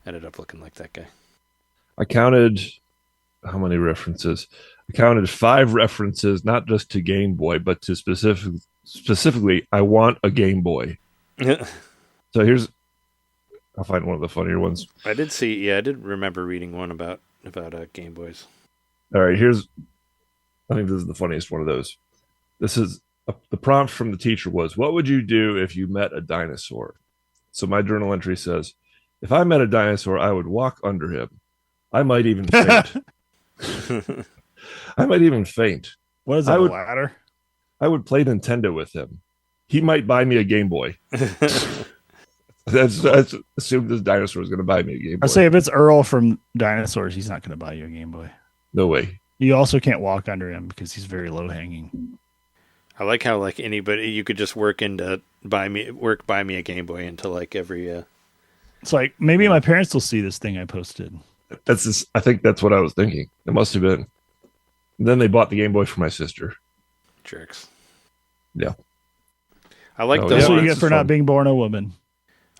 ended up looking like that guy. I counted how many references? I counted 5 references, not just to Game Boy, but to specifically, I want a Game Boy. So I'll find one of the funnier ones. I did remember reading one about Game Boys. All right, I think this is the funniest one of those. This is the prompt from the teacher was, what would you do if you met a dinosaur? So my journal entry says, if I met a dinosaur, I would walk under him. I might even faint. I might even faint. What is that, a ladder? I would play Nintendo with him. He might buy me a Game Boy. That's assumed this dinosaur is going to buy me a Game Boy. I say if it's Earl from Dinosaurs, he's not going to buy you a Game Boy. No way. You also can't walk under him because he's very low hanging. I like how like anybody you could just work buy me a Game Boy into like every. It's like maybe my parents will see this thing I posted. I think that's what I was thinking. It must have been. And then they bought the Game Boy for my sister. Jerks. Yeah. I like the That's one. what you get for not being born a woman.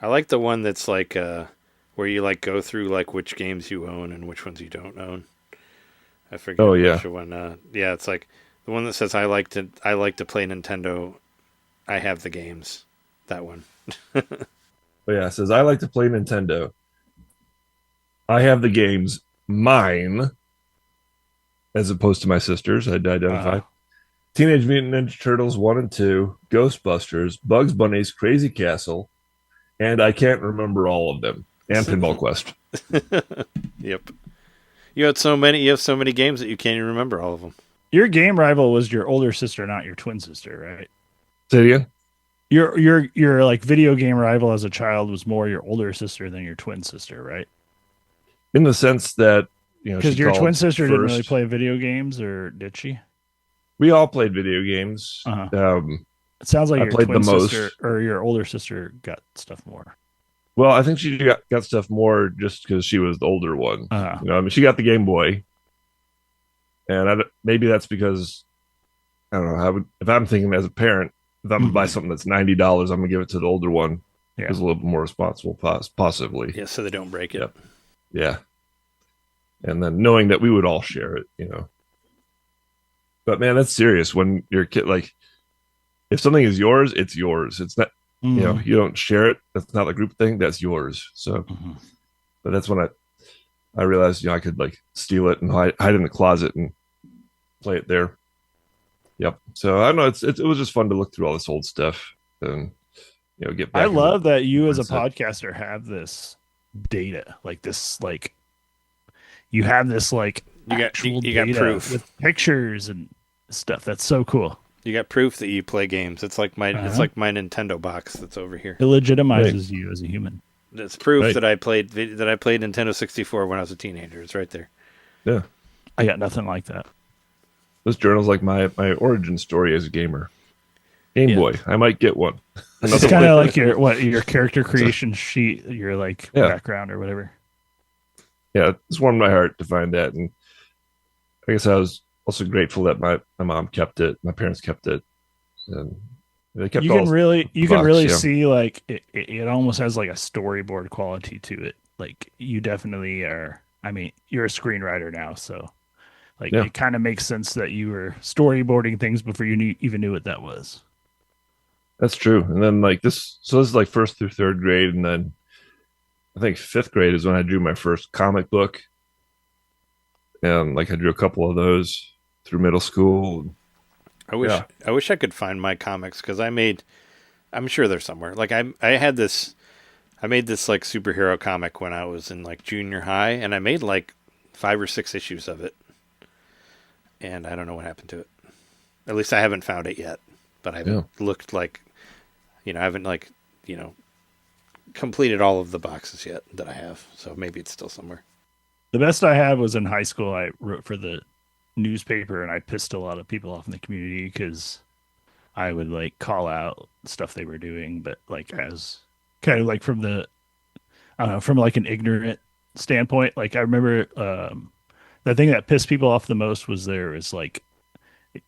I like the one that's like where you like go through like which games you own and which ones you don't own. I forget. Oh yeah. Which one. Yeah, it's like the one that says I like to play Nintendo. I have the games. That one. Oh yeah, it says I like to play Nintendo. I have the games, mine, as opposed to my sister's. I identified. Teenage Mutant Ninja Turtles 1 and 2, Ghostbusters, Bugs Bunny's Crazy Castle, and I can't remember all of them. And Pinball Quest. Yep. You have so many games that you can't even remember all of them. Your game rival was your older sister, not your twin sister, right? Say it again? Your like video game rival as a child was more your older sister than your twin sister, right? In the sense that, because your twin sister didn't really play video games, or did she? We all played video games. It sounds like I your played twin the most. sister or your older sister got stuff more. Well, I think she got stuff more just because she was the older one. She got the Game Boy, and maybe that's because I don't know. If I'm thinking as a parent, if I'm gonna buy something that's $90, I'm gonna give it to the older one. Yeah. Who's a little bit more responsible, possibly. Yeah, so they don't break it. Yep. Yeah. And then knowing that we would all share it, But man, that's serious when you're a kid. Like, if something is yours, it's yours. It's not, you don't share it. That's not a group thing. That's yours. So, but that's when I realized, I could like steal it and hide in the closet and play it there. Yep. So I don't know. It was just fun to look through all this old stuff and get back. I love that you as a podcaster have this data, like this, like you have this like you got proof with pictures and stuff. That's so cool. You got proof that you play games. It's like my Nintendo box that's over here. It legitimizes you as a human. It's proof that I played Nintendo 64 when I was a teenager. It's right there. Yeah. I got nothing like that. This journal's like my origin story as a gamer. Game Boy. I might get one. It's kind of like your character creation sheet, your like background or whatever. Yeah, it's warmed my heart to find that, and I guess I was also grateful that my mom kept it, my parents kept it, and they kept. You can really see like it almost has like a storyboard quality to it. Like you definitely are. I mean, you're a screenwriter now, so like it kind of makes sense that you were storyboarding things before you even knew what that was. That's true. And then like this is like 1st through 3rd grade, and then I think 5th grade is when I drew my first comic book, and like I drew a couple of those through middle school. I wish I could find my comics because I'm sure they're somewhere. Like I made this like superhero comic when I was in like junior high, and I made like 5 or 6 issues of it, and I don't know what happened to it. At least I haven't found it yet, but I haven't looked like, I haven't like, completed all of the boxes yet that I have. So maybe it's still somewhere. The best I have was in high school. I wrote for the newspaper, and I pissed a lot of people off in the community because I would like call out stuff they were doing, but like as kind of like from the I don't know, from like an ignorant standpoint. Like I remember the thing that pissed people off the most was there was like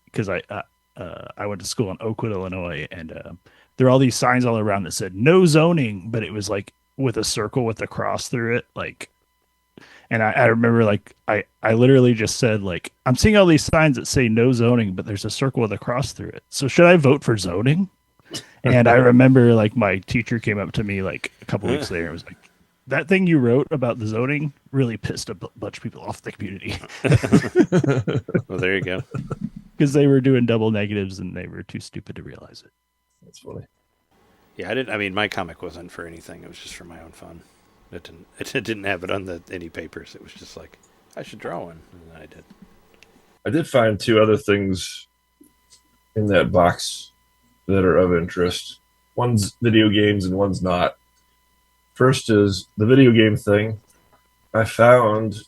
because I went to school in Oakwood, Illinois, and there were all these signs all around that said no zoning, but it was like with a circle with a cross through it, like. And I remember like I literally just said like I'm seeing all these signs that say no zoning, but there's a circle with a cross through it. So should I vote for zoning? And I remember like my teacher came up to me like a couple weeks later and was like, that thing you wrote about the zoning really pissed a bunch of people off the community. Well, there you go. Because they were doing double negatives and they were too stupid to realize it. That's funny. Yeah, I mean, my comic wasn't for anything. It was just for my own fun. It didn't have it on any papers. It was just like, I should draw one. And I did. I did find two other things in that box that are of interest. One's video games and one's not. First is the video game thing. I found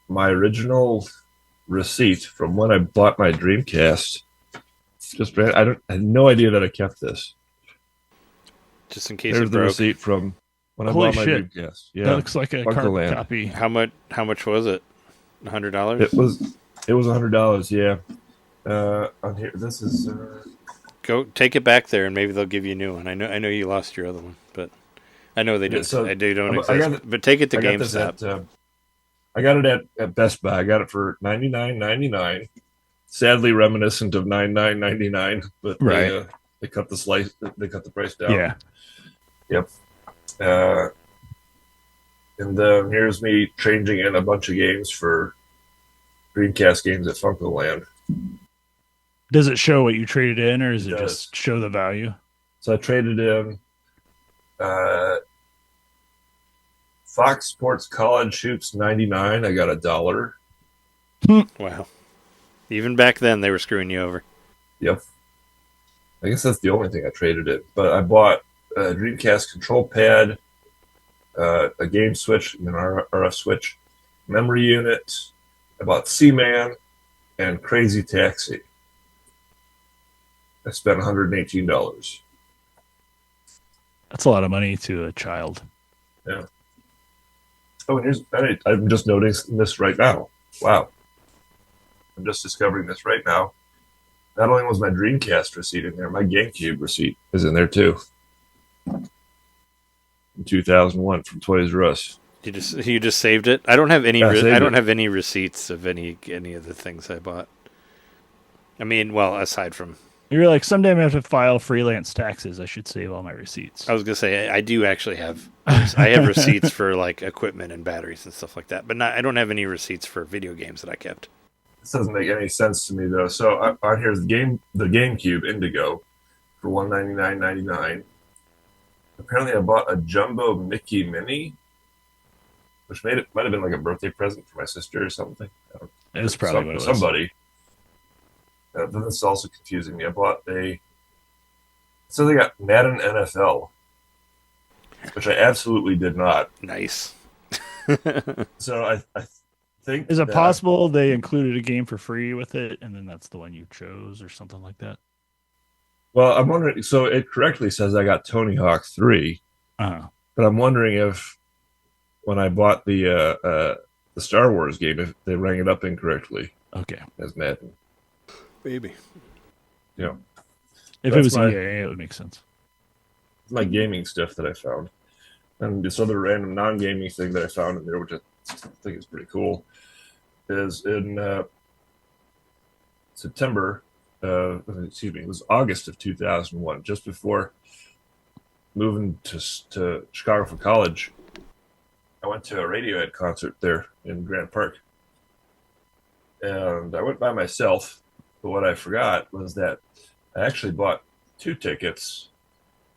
my original receipt from when I bought my Dreamcast. I had no idea that I kept this. Just in case There's it the broke. receipt from when I Holy bought my shit. Dreamcast. Yeah, That looks like a carbon Land. copy. How much was it? $100? It was $100. Yeah. On here, this is. Go take it back there, and maybe they'll give you a new one. I know you lost your other one, but I know they don't. so they don't I exist. But take it to GameStop. I got it at Best Buy. I got it for $99.99. Sadly, reminiscent of $99.99, but Right. they cut the slice. They cut the price down. Yeah. Yep. And then here's me changing in a bunch of games for Dreamcast games at Funko Land. Does it show what you traded in, or does it It does. just show the value? So I traded in Fox Sports College Hoops 99. I got $1. Wow. Even back then, they were screwing you over. Yep. I guess that's the only thing I traded in. But I bought a Dreamcast control pad, a game switch, an RF switch, memory unit. I bought Seaman and Crazy Taxi. I spent $118. That's a lot of money to a child. Yeah. Oh, and I'm just noticing this right now. Wow. I'm just discovering this right now. Not only was my Dreamcast receipt in there, my GameCube receipt is in there too. In 2001 from Toys R Us. You just saved it. I don't have any. Yeah, I saved I don't it. have any receipts of any of the things I bought. I mean, well, aside from. You're like, someday I'm going to have to file freelance taxes. I should save all my receipts. I was gonna say I do actually have. I have receipts for like equipment and batteries and stuff like that, but I don't have any receipts for video games that I kept. This doesn't make any sense to me though. So on here's the GameCube Indigo for $199.99. Apparently, I bought a Jumbo Mickey Mini, which might have been like a birthday present for my sister or something. It was probably what it was. Somebody. Then this is also confusing me. I bought so they got Madden NFL, which I absolutely did not. Nice. So I think Is it that- possible they included a game for free with it, and then that's the one you chose, or something like that? Well, I'm wondering. So it correctly says I got Tony Hawk 3, Uh-huh. but I'm wondering if when I bought the Star Wars game, if they rang it up incorrectly Okay. as Madden. Maybe. You know, If That's it was my- EA, it would make sense. my gaming stuff that I found, and this other random non-gaming thing that I found in there, which I think is pretty cool, is in September. Excuse me, it was August of 2001, just before moving to Chicago for college. I went to a Radiohead concert there in Grant Park, and I went by myself. But what I forgot was that I actually bought 2 tickets,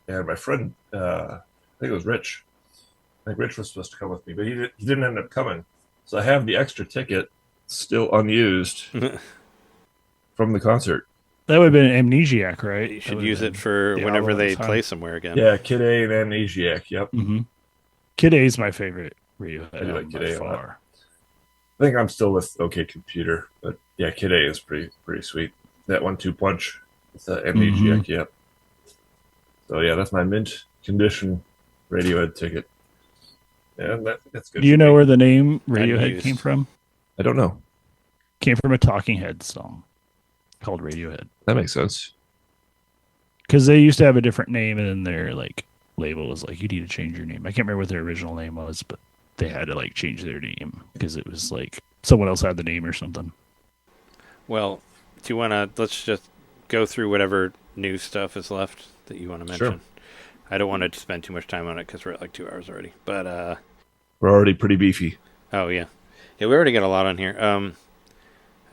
and my friend, I think it was Rich. I think Rich was supposed to come with me, but he didn't end up coming. So I have the extra ticket still unused from the concert. That would have been Amnesiac, right? You should use it for the whenever album they at the time. play somewhere again. Yeah, Kid A and Amnesiac. Yep. Mm-hmm. Kid A is my favorite Radiohead I do like album Kid by A a lot. far. I think I'm still with OK Computer, but yeah, Kid A is pretty sweet. That 1-2 punch with the amnesiac, yeah. So yeah, that's my mint condition Radiohead ticket. Yeah, that's good. Do you for know me. where the name Radiohead Unused. came from? I don't know. Came from a Talking Heads song called Radiohead. That makes sense. Because they used to have a different name, and then their like label was like, "You need to change your name." I can't remember what their original name was, but they had to like change their name because it was like someone else had the name or something. Well, do you want to? Let's just go through whatever new stuff is left that you want to mention. Sure. I don't want to spend too much time on it because we're at like 2 hours already. But We're already pretty beefy. oh yeah, we already got a lot on here.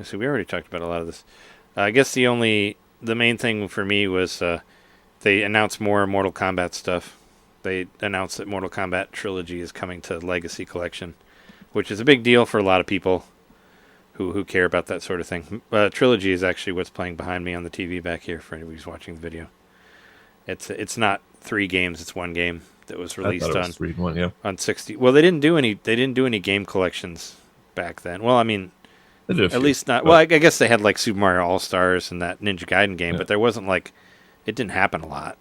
So we already talked about a lot of this. I guess the main thing for me was they announced more Mortal Kombat stuff. They announced that Mortal Kombat Trilogy is coming to Legacy Collection, which is a big deal for a lot of people who care about that sort of thing. Trilogy is actually what's playing behind me on the TV back here for anybody who's watching the video. It's not 3 games; it's 1 game that was released I thought it was 3 in 1, yeah. on 60. Well, they didn't do any game collections back then. Well, I mean, They did a at few, least not. but- Well, I guess they had like Super Mario All Stars and that Ninja Gaiden game, Yeah. but there wasn't like it didn't happen a lot.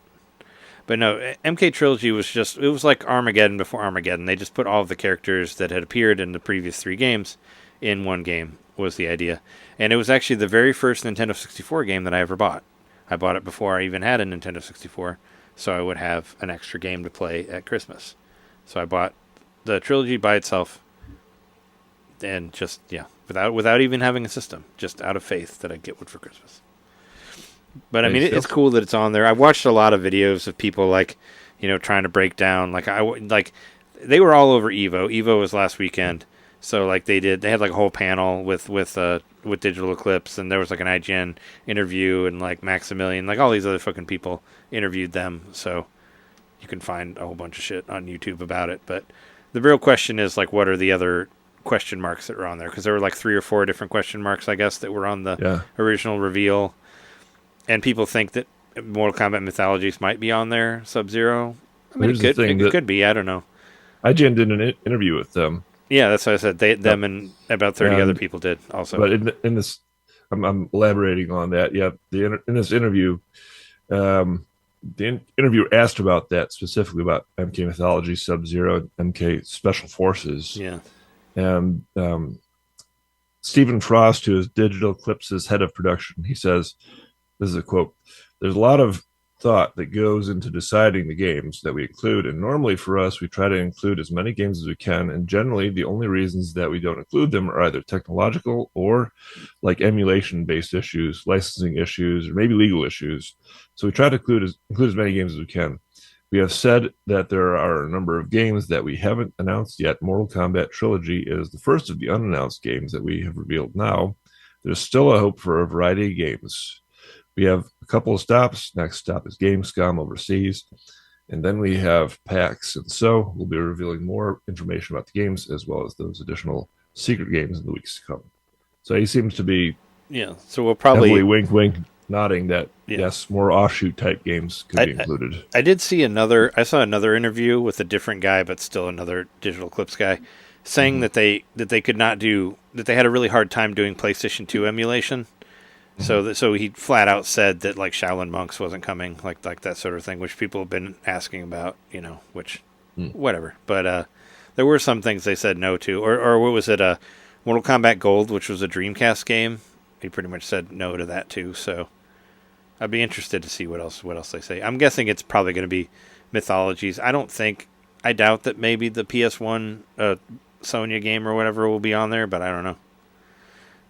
But no, MK Trilogy it was like Armageddon before Armageddon. They just put all of the characters that had appeared in the previous 3 games in 1 game was the idea. And it was actually the very first Nintendo 64 game that I ever bought. I bought it before I even had a Nintendo 64, so I would have an extra game to play at Christmas. So I bought the trilogy by itself and just without even having a system, just out of faith that I'd get one for Christmas. But I mean, it's cool that it's on there. I've watched a lot of videos of people like, trying to break down. They were all over Evo. Evo was last weekend, so like they had like a whole panel with Digital Eclipse, and there was like an IGN interview, and like Maximilian, like all these other fucking people interviewed them. So you can find a whole bunch of shit on YouTube about it. But the real question is like, what are the other question marks that were on there? Because there were like 3 or 4 different question marks, I guess, that were on the original reveal. And people think that Mortal Kombat Mythologies might be on there, Sub-Zero. I mean, it could be. I don't know. IGN did an interview with them. Yeah, that's what I said. Them and about 30 other people did also. But in this, I'm elaborating on that. Yeah, in this interview, the interviewer asked about that, specifically about MK Mythology, Sub-Zero, and MK Special Forces. Yeah. And Stephen Frost, who is Digital Eclipse's head of production, he says, this is a quote, "There's a lot of thought that goes into deciding the games that we include, and normally for us, we try to include as many games as we can, and generally the only reasons that we don't include them are either technological or like emulation-based issues, licensing issues, or maybe legal issues. So we try to include as many games as we can. We have said that there are a number of games that we haven't announced yet. Mortal Kombat Trilogy is the first of the unannounced games that we have revealed now. There's still a hope for a variety of games. We have a couple of stops. Next stop is Gamescom overseas. And then we have PAX. And so we'll be revealing more information about the games as well as those additional secret games in the weeks to come." So he seems to be so we'll probably heavily wink, nodding that, yes, more offshoot type games could be included. I saw another interview with a different guy, but still another Digital Eclipse guy, saying that they could not do, that they had a really hard time doing PlayStation 2 emulation. So he flat out said that like Shaolin Monks wasn't coming, like that sort of thing, which people have been asking about, which whatever. But there were some things they said no to, or what was it? Mortal Kombat Gold, which was a Dreamcast game. He pretty much said no to that too. So I'd be interested to see what else they say. I'm guessing it's probably going to be Mythologies. I doubt that maybe the PS1 Sonya game or whatever will be on there, but I don't know.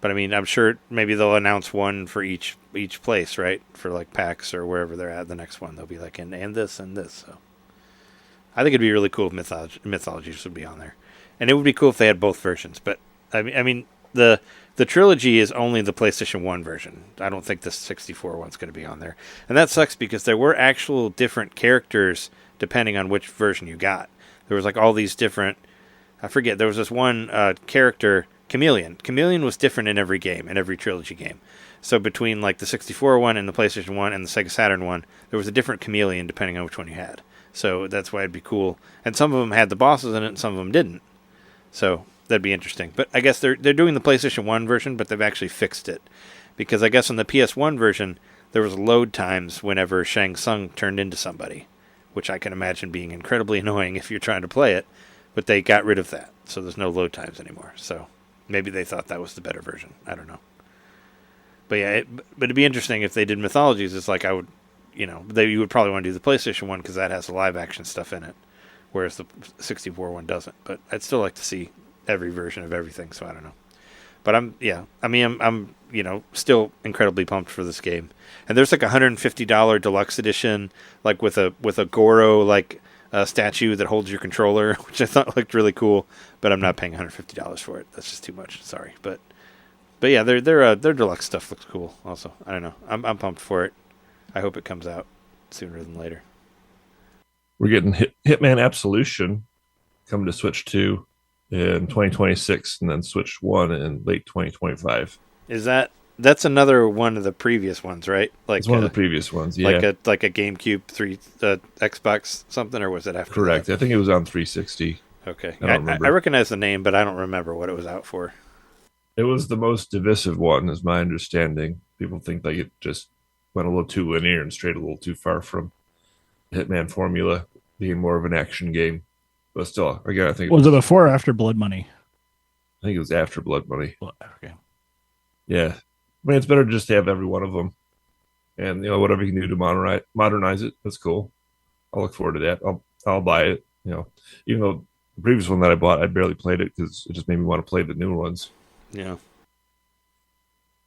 But I mean, I'm sure maybe they'll announce one for each place, right? For like PAX or wherever they're at. The next one they'll be like, and this and this. So I think it'd be really cool if Mythologies would be on there, and it would be cool if they had both versions. But I mean the trilogy is only the PlayStation 1 version. I don't think the 64 one's going to be on there, and that sucks because there were actual different characters depending on which version you got. There was like all these different. I forget. There was this one character. Chameleon. Chameleon was different in every game, in every trilogy game. So between like the 64 one and the PlayStation 1 and the Sega Saturn one, there was a different Chameleon depending on which one you had. So that's why it'd be cool. And some of them had the bosses in it and some of them didn't. So that'd be interesting. But I guess they're doing the PlayStation 1 version, but they've actually fixed it. Because I guess on the PS1 version, there was load times whenever Shang Tsung turned into somebody, which I can imagine being incredibly annoying if you're trying to play it. But they got rid of that, so there's no load times anymore. So maybe they thought that was the better version. I don't know. But yeah, but it'd be interesting if they did Mythologies. It's like I would, you would probably want to do the PlayStation one because that has the live action stuff in it, whereas the 64 one doesn't. But I'd still like to see every version of everything. So I don't know. But I'm still incredibly pumped for this game. And there's like a $150 deluxe edition, like with a Goro statue that holds your controller, which I thought looked really cool. But I'm not paying $150 for it. That's just too much. Sorry, but yeah, their deluxe stuff looks cool. Also, I don't know. I'm pumped for it. I hope it comes out sooner than later. We're getting Hitman Absolution coming to Switch 2 in 2026, and then Switch 1 in late 2025. That's another one of the previous ones, right? Like it's one of the previous ones, yeah. Like a GameCube 3 Xbox something, or was it after? Correct. That? I think it was on 360. Okay, I I recognize the name, but I don't remember what it was out for. It was the most divisive one, is my understanding. People think like it just went a little too linear and strayed a little too far from Hitman formula, being more of an action game. But still, again, I think was it before or after Blood Money? I think it was after Blood Money. Okay. Yeah, I mean, it's better just to have every one of them, and whatever you can do to modernize it. That's cool. I'll look forward to that. I'll buy it. Even though the previous one that I bought, I barely played it because it just made me want to play the new ones. Yeah.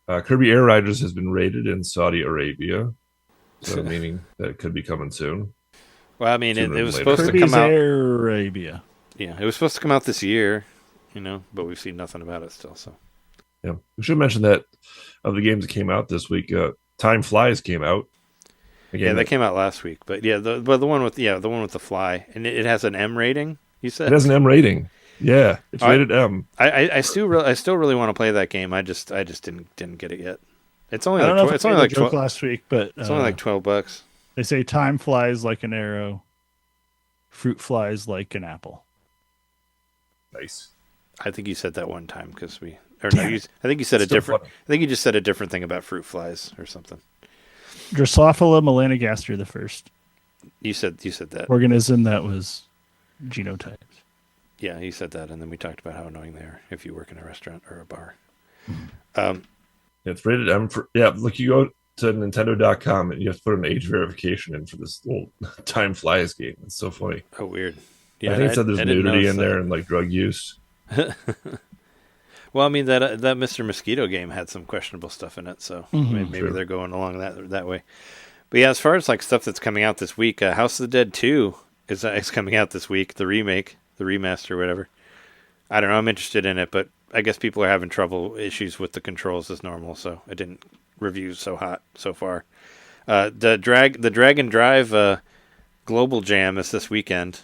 Kirby Air Riders has been rated in Saudi Arabia, so meaning that it could be coming soon. Well, I mean, it was supposed Kirby's to come out. Arabia. Yeah, it was supposed to come out this year, but we've seen nothing about it still. So. Yeah, we should mention that of the games that came out this week, Time Flies came out. Yeah, that came out last week, but yeah, the one with the fly, and it has an M rating. You said it has an M rating. Yeah, it's rated M. I still really want to play that game. I just didn't get it yet. It's only like 12 last week, but it's only like $12. They say time flies like an arrow, fruit flies like an apple. Nice. I think you said that one time because I think you said a different. Funny. I think you just said a different thing about fruit flies or something. Drosophila melanogaster, the first. You said that organism that was genotyped. Yeah, you said that, and then we talked about how annoying they are if you work in a restaurant or a bar. It's rated M for Look, you go to Nintendo.com and you have to put an age verification in for this little Time Flies game. It's so funny. Oh, weird. Yeah, I think it said there's nudity in there and like drug use. Well, I mean that Mr. Mosquito game had some questionable stuff in it, so maybe they're going along that way. But yeah, as far as like stuff that's coming out this week, House of the Dead 2 is coming out this week. The remake, the remaster, whatever. I don't know. I'm interested in it, but I guess people are having issues with the controls as normal, so it didn't review so hot so far. The Dragon Drive Global Jam is this weekend.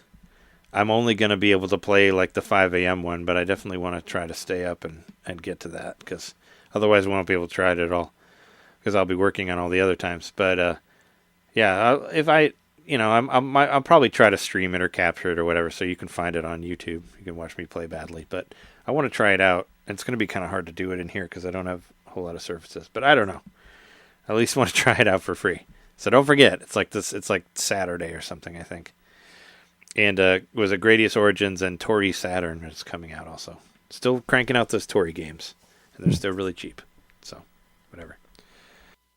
I'm only going to be able to play like the 5 a.m. one, but I definitely want to try to stay up and get to that because otherwise I won't be able to try it at all because I'll be working on all the other times. But I'll probably try to stream it or capture it or whatever so you can find it on YouTube. You can watch me play badly, but I want to try it out. And it's going to be kind of hard to do it in here because I don't have a whole lot of surfaces, but I don't know. I at least want to try it out for free. So don't forget, it's like Saturday or something, I think. And it was a Gradius Origins and Tori Saturn is coming out also. Still cranking out those Tori games. And they're still really cheap. So, whatever.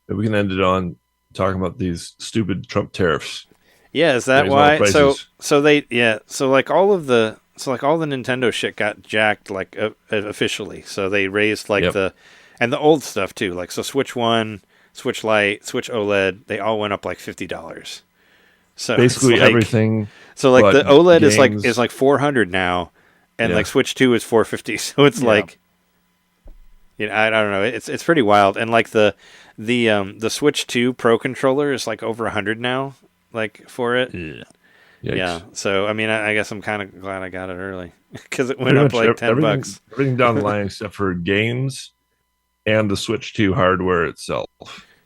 We can end it on talking about these stupid Trump tariffs. Yeah, is that why? So all the Nintendo shit got jacked like officially. So they raised the old stuff too. Like so Switch 1, Switch Lite, Switch OLED, they all went up like $50. So basically everything. So like the OLED is like $400 now, and like Switch 2 is $450. So it's like, I don't know. It's pretty wild. And like the Switch 2 Pro controller is like over $100 now, like for it. Yeah. Yeah. So I mean, I guess I'm kind of glad I got it early because it went up like $10. Everything down the line except for games and the Switch 2 hardware itself.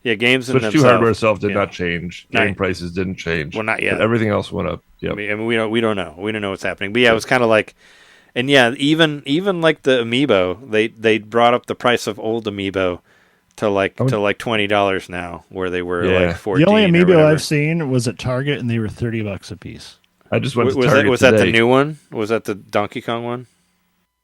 Yeah, games in Switch 2 hardware itself did not change. Game prices didn't change. Well, not yet. But everything else went up. Yep. I mean, we don't know. We don't know what's happening. But yeah, it was kind of like And yeah, even like the amiibo, they brought up the price of old amiibo to like $20 now, where they were like 14. The only or amiibo whatever. I've seen was at Target, and they were $30 a piece. I just went to Was Target that today. the new one? Was that the Donkey Kong one?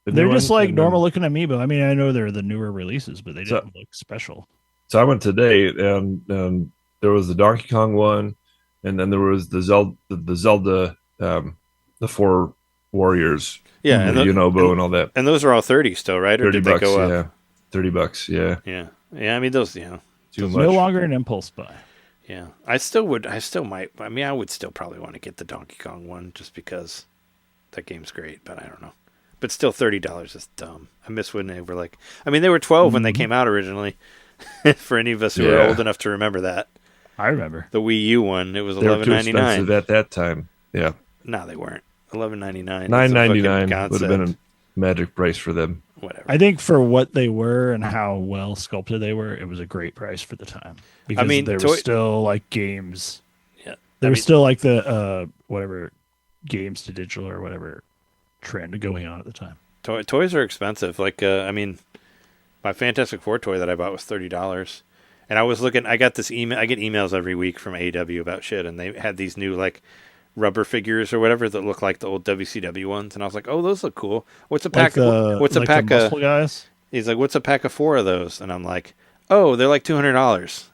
They're just like normal looking amiibo. I mean, I know they're the newer releases, but they didn't look special. So I went today, and there was the Donkey Kong one, and then there was the Zelda, the Four Warriors, Yeah, and the Unobo and all that. And those are all 30 still, right? Or $30, did they go up? Yeah, $30, yeah. Yeah. I mean, those, Too It's much. no longer an impulse buy. Yeah, I still might. I mean, I would still probably want to get the Donkey Kong one just because that game's great, but I don't know. But still, $30 is dumb. I miss when they were like, I mean, they were 12 when they came out originally. For any of us who are old enough to remember that, I remember the Wii U one. It was They were too $11.99 expensive at that time. Yeah, No, they weren't. $11.99. $9.99 would have been a magic price for them. Whatever. I think for what they were and how well sculpted they were, it was a great price for the time. Because I mean, there were still like games. Yeah, There was still like the whatever games to digital or whatever trend going on at the time. Toys are expensive. Like, I mean, my Fantastic Four toy that I bought was $30, and I was looking. I got this email. I get emails every week from AEW about shit, and they had these new like rubber figures or whatever that look like the old WCW ones, and I was like, "Oh, those look cool. What's a pack? What's a pack of muscle guys?" He's like, "What's a pack of 4 of those?" And I'm like, "Oh, they're like $200."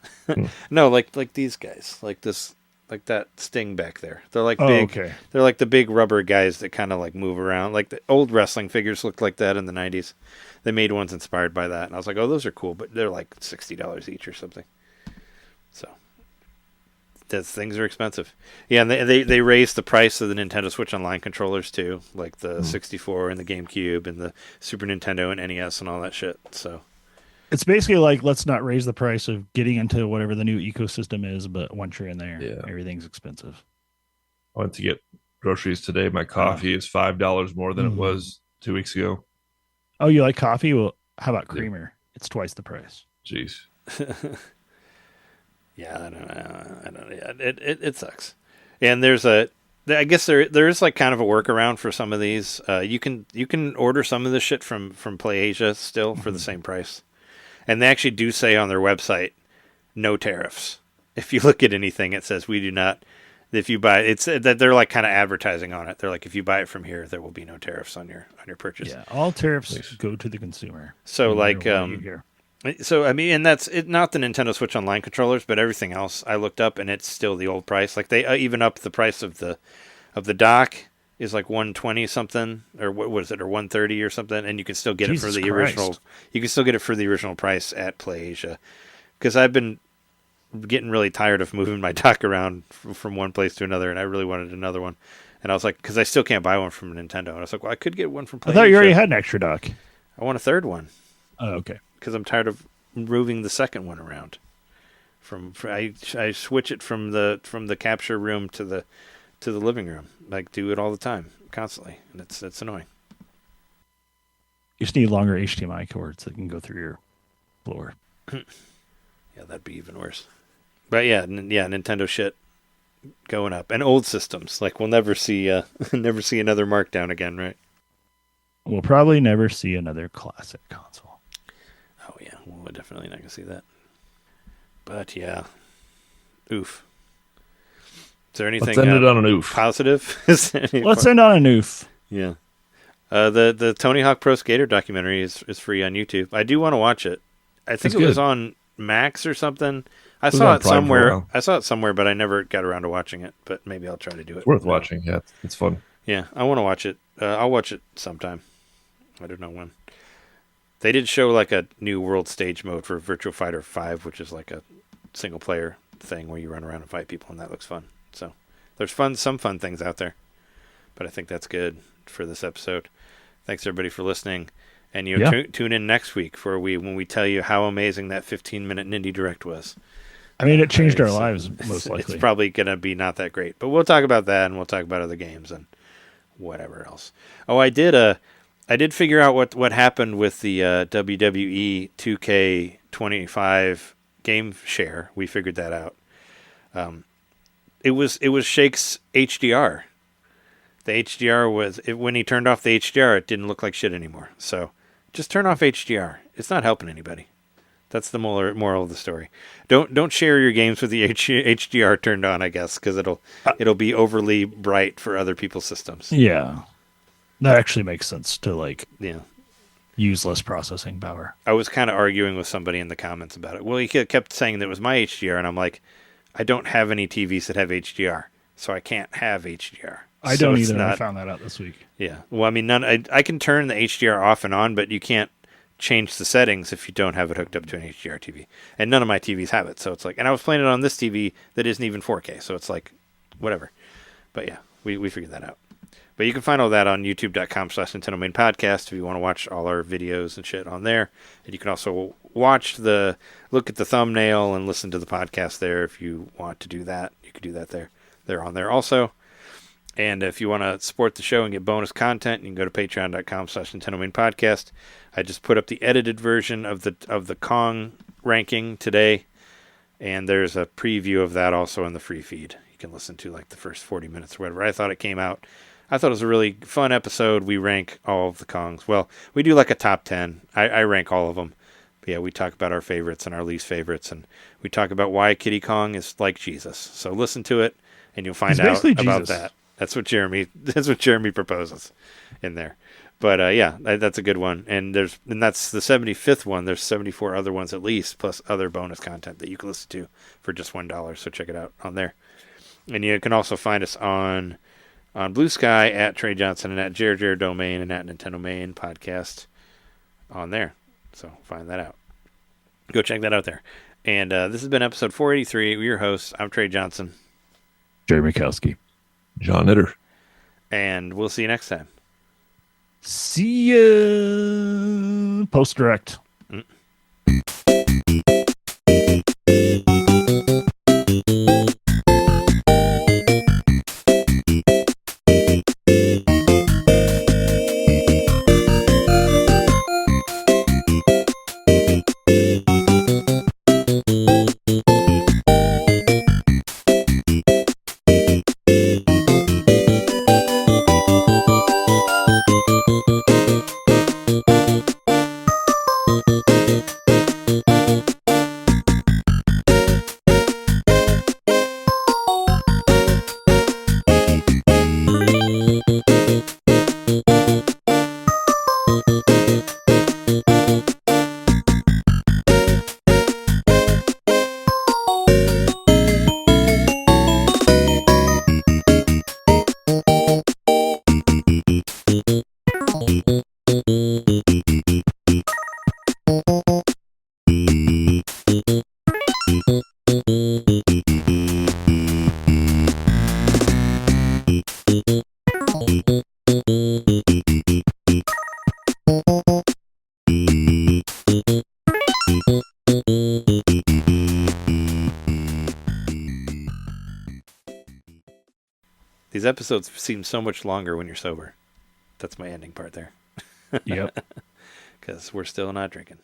No, like these guys, like this. Like that Sting back there. They're like big. Okay. They're like the big rubber guys that kind of like move around. Like the old wrestling figures looked like that in the 90s. They made ones inspired by that. And I was like, oh, those are cool, but they're like $60 each or something. So those things are expensive. Yeah, and they raised the price of the Nintendo Switch Online controllers too, like the 64 and the GameCube and the Super Nintendo and NES and all that shit. So It's basically like, let's not raise the price of getting into whatever the new ecosystem is, but once you're in there, everything's expensive. I went to get groceries today. My coffee is $5 more than it was 2 weeks ago. Oh, you like coffee? Well, how about creamer? It's twice the price. Jeez. Yeah, I don't know. Yeah, it sucks. And I guess there is like kind of a workaround for some of these. You can order some of this shit from PlayAsia still for the same price. And they actually do say on their website, no tariffs. If you look at anything, it says we do not. If you buy it's that they're like kind of advertising on it. They're like, if you buy it from here, there will be no tariffs on your purchase. Yeah, all tariffs go to the consumer. So like, so I mean, and that's it. Not the Nintendo Switch Online controllers, but everything else I looked up, and it's still the old price. Like they even up the price of the dock is like $120 something, or what was it, or $130 or something, and you can still get it for the original. You can still get it for the original price at PlayAsia, because I've been getting really tired of moving my dock around from one place to another, and I really wanted another one. And I was like, because I still can't buy one from Nintendo, and I was like, well, I could get one from PlayAsia. I thought you already had an extra dock. I want a third one. Oh, okay. Because I'm tired of moving the second one around. I switch it from the capture room to the living room. Like, do it all the time, constantly, and it's annoying. You just need longer HDMI cords that can go through your floor. Yeah, that'd be even worse. But yeah, Nintendo shit going up, and old systems. Like, we'll never see another Markdown again, right? We'll probably never see another classic console. Oh yeah, well, we're definitely not gonna see that. But yeah, oof. Is there anything? Let's end it on an oof. Positive? Let's end on an oof. Yeah. The Tony Hawk Pro Skater documentary is free on YouTube. I do want to watch it. I think it was on Max or something. I saw it somewhere, but I never got around to watching it. But maybe I'll try to do it. It's worth watching. Yeah, it's fun. Yeah, I want to watch it. I'll watch it sometime. I don't know when. They did show like a new world stage mode for Virtua Fighter 5, which is like a single player thing where you run around and fight people, and that looks fun. So there's some fun things out there. But I think that's good for this episode. Thanks everybody for listening. And tune in next week when we tell you how amazing that 15-minute Nindie Direct was. I mean, it changed our lives, most likely. It's probably going to be not that great. But we'll talk about that, and we'll talk about other games and whatever else. Oh, I did figure out what happened with the WWE 2K25 game share. We figured that out. It was Shake's HDR. The HDR when he turned off the HDR, it didn't look like shit anymore. So just turn off HDR. It's not helping anybody. That's the moral of the story. Don't share your games with the HDR turned on, I guess, because it'll be overly bright for other people's systems. Yeah, that actually makes sense to like Yeah. use less processing power. I was kind of arguing with somebody in the comments about it. Well, he kept saying that it was my HDR, and I'm like, I don't have any TVs that have HDR, so I can't have HDR. I don't either. I found that out this week. Yeah. Well, I mean, I can turn the HDR off and on, but you can't change the settings if you don't have it hooked up to an HDR TV. And none of my TVs have it, so it's like, and I was playing it on this TV that isn't even 4K, so it's like, whatever. But yeah, we figured that out. But you can find all that on youtube.com/NintenDomain podcast if you want to watch all our videos and shit on there. And you can also look at the thumbnail and listen to the podcast there if you want to do that. You can do that there. They're on there also. And if you want to support the show and get bonus content, you can go to patreon.com/NintenDomain podcast. I just put up the edited version of the Kong ranking today, and there's a preview of that also in the free feed. You can listen to like the first 40 minutes or whatever. I thought it was a really fun episode. We rank all of the Kongs. Well, we do like a top 10. I rank all of them. But yeah, we talk about our favorites and our least favorites, and we talk about why Kiddy Kong is like Jesus. So listen to it, and you'll find out about that. That's what Jeremy proposes in there. But yeah, that's a good one. And that's the 75th one. There's 74 other ones at least, plus other bonus content that you can listen to for just $1. So check it out on there. And you can also find us on Blue Sky at Trey Johnson and at Domain and at NintenDomain podcast on there. So find that out. Go check that out there. And this has been episode 483. We're your hosts. I'm Trey Johnson. Jerry Mikowski. John Itter. And we'll see you next time. See ya. Post direct. These episodes seem so much longer when you're sober. That's my ending part there. Yep. Because we're still not drinking.